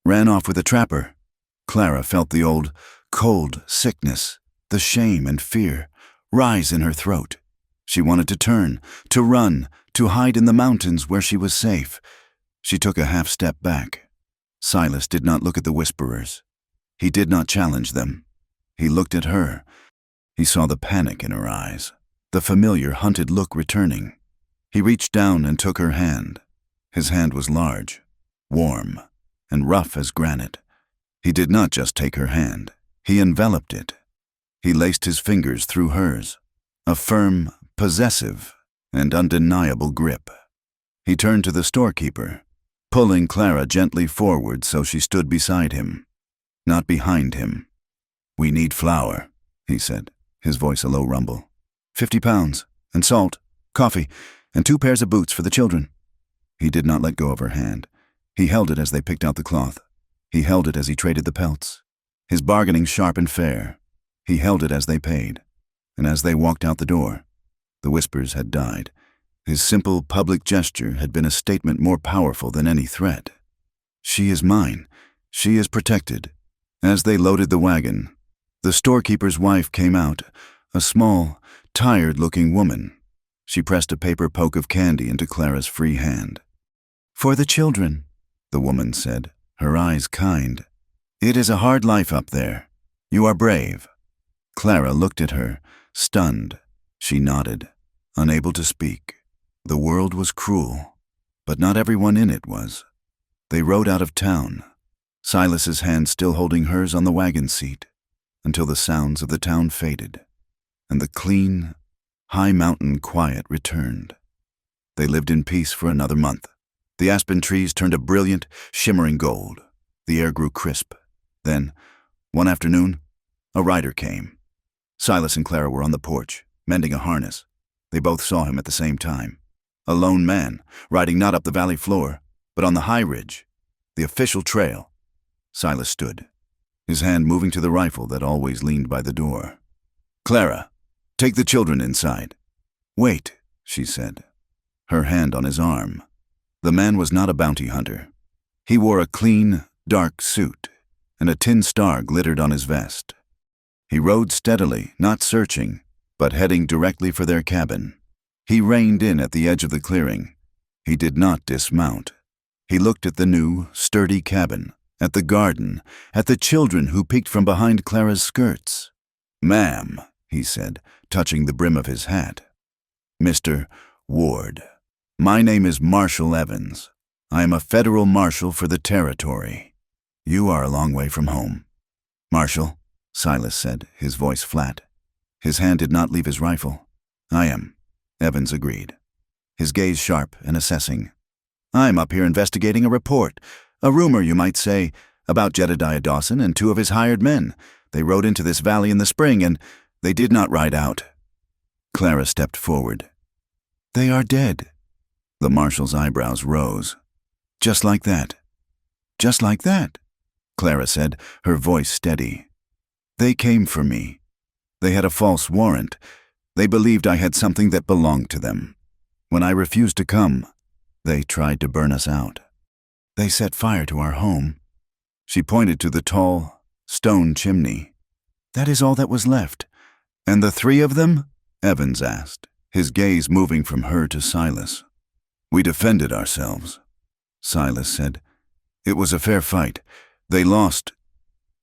Ran off with a trapper." Clara felt the old, cold sickness, the shame and fear, rise in her throat. She wanted to turn, to run, to hide in the mountains where she was safe. She took a half step back. Silas did not look at the whisperers. He did not challenge them. He looked at her. He saw the panic in her eyes, the familiar hunted look returning. He reached down and took her hand. His hand was large, warm, and rough as granite. He did not just take her hand. He enveloped it. He laced his fingers through hers, a firm, possessive, and undeniable grip. He turned to the storekeeper, pulling Clara gently forward so she stood beside him, not behind him. "We need flour," he said, his voice a low rumble. 50 pounds, and salt, coffee, and 2 pairs of boots for the children." He did not let go of her hand. He held it as they picked out the cloth. He held it as he traded the pelts. His bargaining sharp and fair. He held it as they paid. And as they walked out the door, the whispers had died. His simple public gesture had been a statement more powerful than any threat. "She is mine. She is protected." As they loaded the wagon, the storekeeper's wife came out, a small, tired-looking woman. She pressed a paper poke of candy into Clara's free hand. "For the children," the woman said, her eyes kind. "It is a hard life up there. You are brave." Clara looked at her, stunned. She nodded, unable to speak. The world was cruel, but not everyone in it was. They rode out of town, Silas's hand still holding hers on the wagon seat, until the sounds of the town faded, and the clean, high mountain quiet returned. They lived in peace for another month. The aspen trees turned a brilliant, shimmering gold. The air grew crisp. Then, one afternoon, a rider came. Silas and Clara were on the porch, mending a harness. They both saw him at the same time. A lone man, riding not up the valley floor, but on the high ridge, the official trail. Silas stood, his hand moving to the rifle that always leaned by the door. "Clara, take the children inside." "Wait," she said, her hand on his arm. The man was not a bounty hunter. He wore a clean, dark suit, and a tin star glittered on his vest. He rode steadily, not searching, but heading directly for their cabin. He reined in at the edge of the clearing. He did not dismount. He looked at the new, sturdy cabin, at the garden, at the children who peeked from behind Clara's skirts. "Ma'am," he said, touching the brim of his hat. "Mr. Ward, my name is Marshal Evans. I am a federal marshal for the territory. You are a long way from home." "Marshal," Silas said, his voice flat. His hand did not leave his rifle. "I am," Evans agreed, his gaze sharp and assessing. "I'm up here investigating a report, a rumor, you might say, about Jedediah Dawson and 2 of his hired men. They rode into this valley in the spring, and they did not ride out." Clara stepped forward. "They are dead." The marshal's eyebrows rose. "Just like that." "Just like that," Clara said, her voice steady. "They came for me. They had a false warrant. They believed I had something that belonged to them. When I refused to come, they tried to burn us out. They set fire to our home." She pointed to the tall, stone chimney. "That is all that was left." "And the 3 of them?" Evans asked, his gaze moving from her to Silas. "We defended ourselves," Silas said. "It was a fair fight. They lost."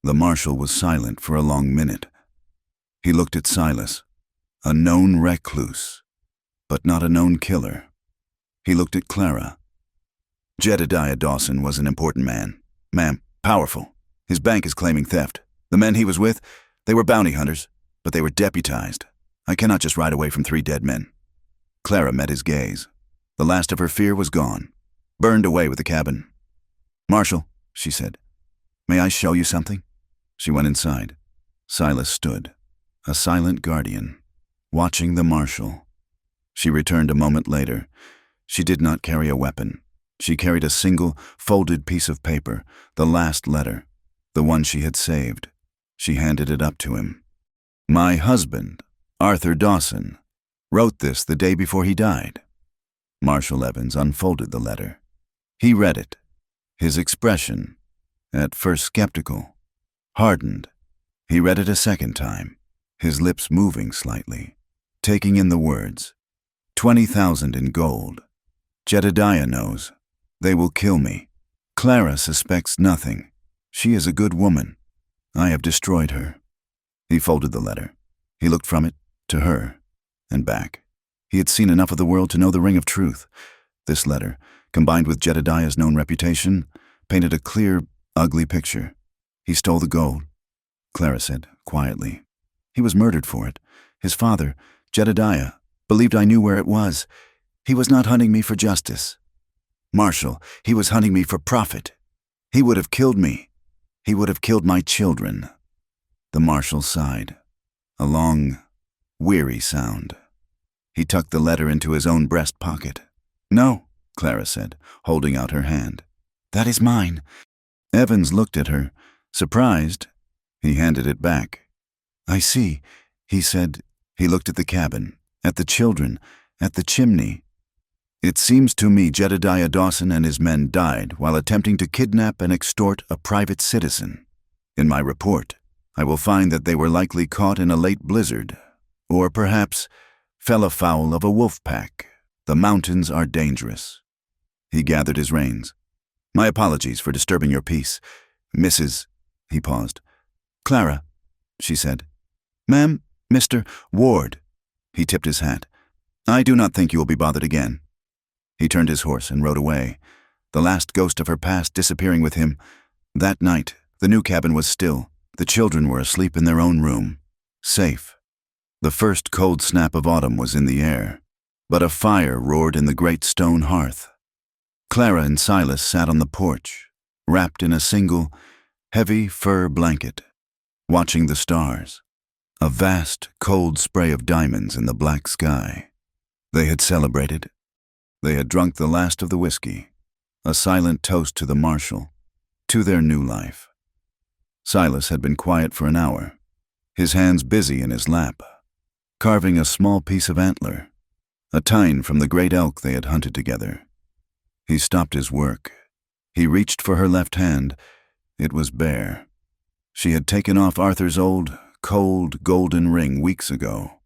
The marshal was silent for a long minute. He looked at Silas, a known recluse, but not a known killer. He looked at Clara. "Jedediah Dawson was an important man, ma'am, powerful. His bank is claiming theft. The men he was with, they were bounty hunters, but they were deputized. I cannot just ride away from 3 dead men." Clara met his gaze. The last of her fear was gone, burned away with the cabin. "Marshal," she said, "may I show you something?" She went inside. Silas stood, a silent guardian, watching the marshal. She returned a moment later. She did not carry a weapon. She carried a single, folded piece of paper, the last letter, the one she had saved. She handed it up to him. "My husband, Arthur Dawson, wrote this the day before he died." Marshal Evans unfolded the letter. He read it. His expression, at first skeptical, hardened. He read it a second time, his lips moving slightly, taking in the words. 20,000 in gold. Jedediah knows. They will kill me. Clara suspects nothing. She is a good woman. I have destroyed her." He folded the letter. He looked from it to her and back. He had seen enough of the world to know the ring of truth. This letter, combined with Jedediah's known reputation, painted a clear, ugly picture. "He stole the gold," Clara said quietly. "He was murdered for it. His father, Jedediah, believed I knew where it was. He was not hunting me for justice. Marshal, he was hunting me for profit. He would have killed me. He would have killed my children." The marshal sighed, a long, weary sound. He tucked the letter into his own breast pocket. "No," Clara said, holding out her hand. "That is mine." Evans looked at her, surprised. He handed it back. "I see," he said. He looked at the cabin, at the children, at the chimney. "It seems to me Jedediah Dawson and his men died while attempting to kidnap and extort a private citizen. In my report, I will find that they were likely caught in a late blizzard, or perhaps fell afoul of a wolf pack. The mountains are dangerous." He gathered his reins. "My apologies for disturbing your peace. Mrs. He paused. "Clara," she said. "Ma'am, Mr. Ward." He tipped his hat. "I do not think you will be bothered again." He turned his horse and rode away, the last ghost of her past disappearing with him. That night, the new cabin was still. The children were asleep in their own room, safe. The first cold snap of autumn was in the air, but a fire roared in the great stone hearth. Clara and Silas sat on the porch, wrapped in a single, heavy fur blanket, watching the stars, a vast, cold spray of diamonds in the black sky. They had celebrated. They had drunk the last of the whiskey, a silent toast to the marshal, to their new life. Silas had been quiet for an hour, his hands busy in his lap, carving a small piece of antler, a tine from the great elk they had hunted together. He stopped his work. He reached for her left hand. It was bare. She had taken off Arthur's old, cold, golden ring weeks ago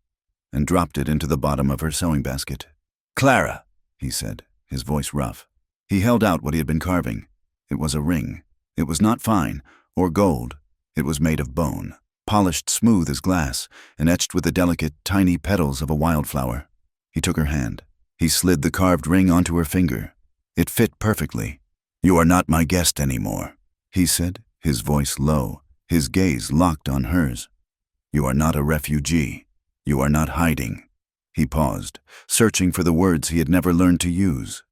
and dropped it into the bottom of her sewing basket. "Clara," he said, his voice rough. He held out what he had been carving. It was a ring. It was not fine or gold. It was made of bone, polished smooth as glass and etched with the delicate, tiny petals of a wildflower. He took her hand. He slid the carved ring onto her finger. It fit perfectly. "You are not my guest anymore," he said, his voice low, his gaze locked on hers. "You are not a refugee. You are not hiding." He paused, searching for the words he had never learned to use.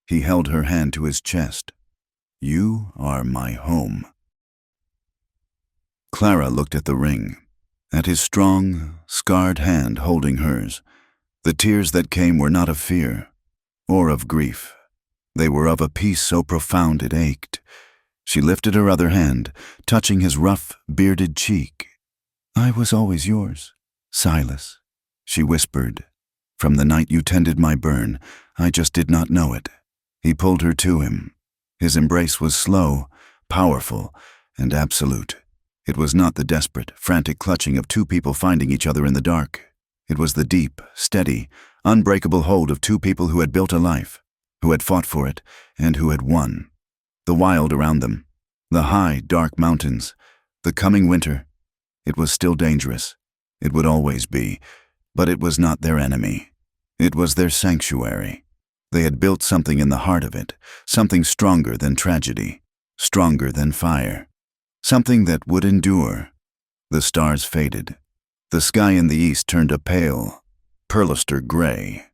He held her hand to his chest. "You are my home." Clara looked at the ring, at his strong, scarred hand holding hers. The tears that came were not of fear or of grief. They were of a peace so profound it ached. She lifted her other hand, touching his rough, bearded cheek. "I was always yours, Silas," she whispered. "From the night you tended my burn, I just did not know it." He pulled her to him. His embrace was slow, powerful, and absolute. It was not the desperate, frantic clutching of two people finding each other in the dark. It was the deep, steady, unbreakable hold of two people who had built a life, who had fought for it, and who had won. The wild around them, the high, dark mountains, the coming winter. It was still dangerous. It would always be, but it was not their enemy. It was their sanctuary. They had built something in the heart of it, something stronger than tragedy, stronger than fire, something that would endure. The stars faded. The sky in the east turned a pale, pearlister gray,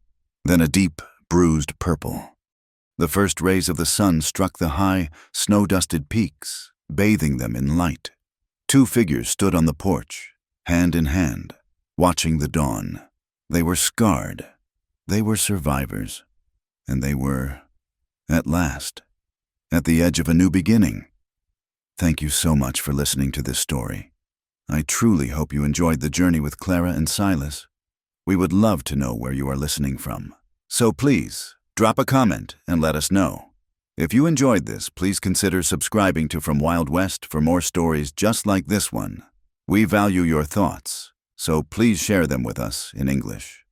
then a deep, bruised purple. The first rays of the sun struck the high, snow-dusted peaks, bathing them in light. Two figures stood on the porch, hand in hand, watching the dawn. They were scarred. They were survivors. And they were, at last, at the edge of a new beginning. Thank you so much for listening to this story. I truly hope you enjoyed the journey with Clara and Silas. We would love to know where you are listening from. So please, drop a comment and let us know. If you enjoyed this, please consider subscribing to From Wild West for more stories just like this one. We value your thoughts, so please share them with us in English.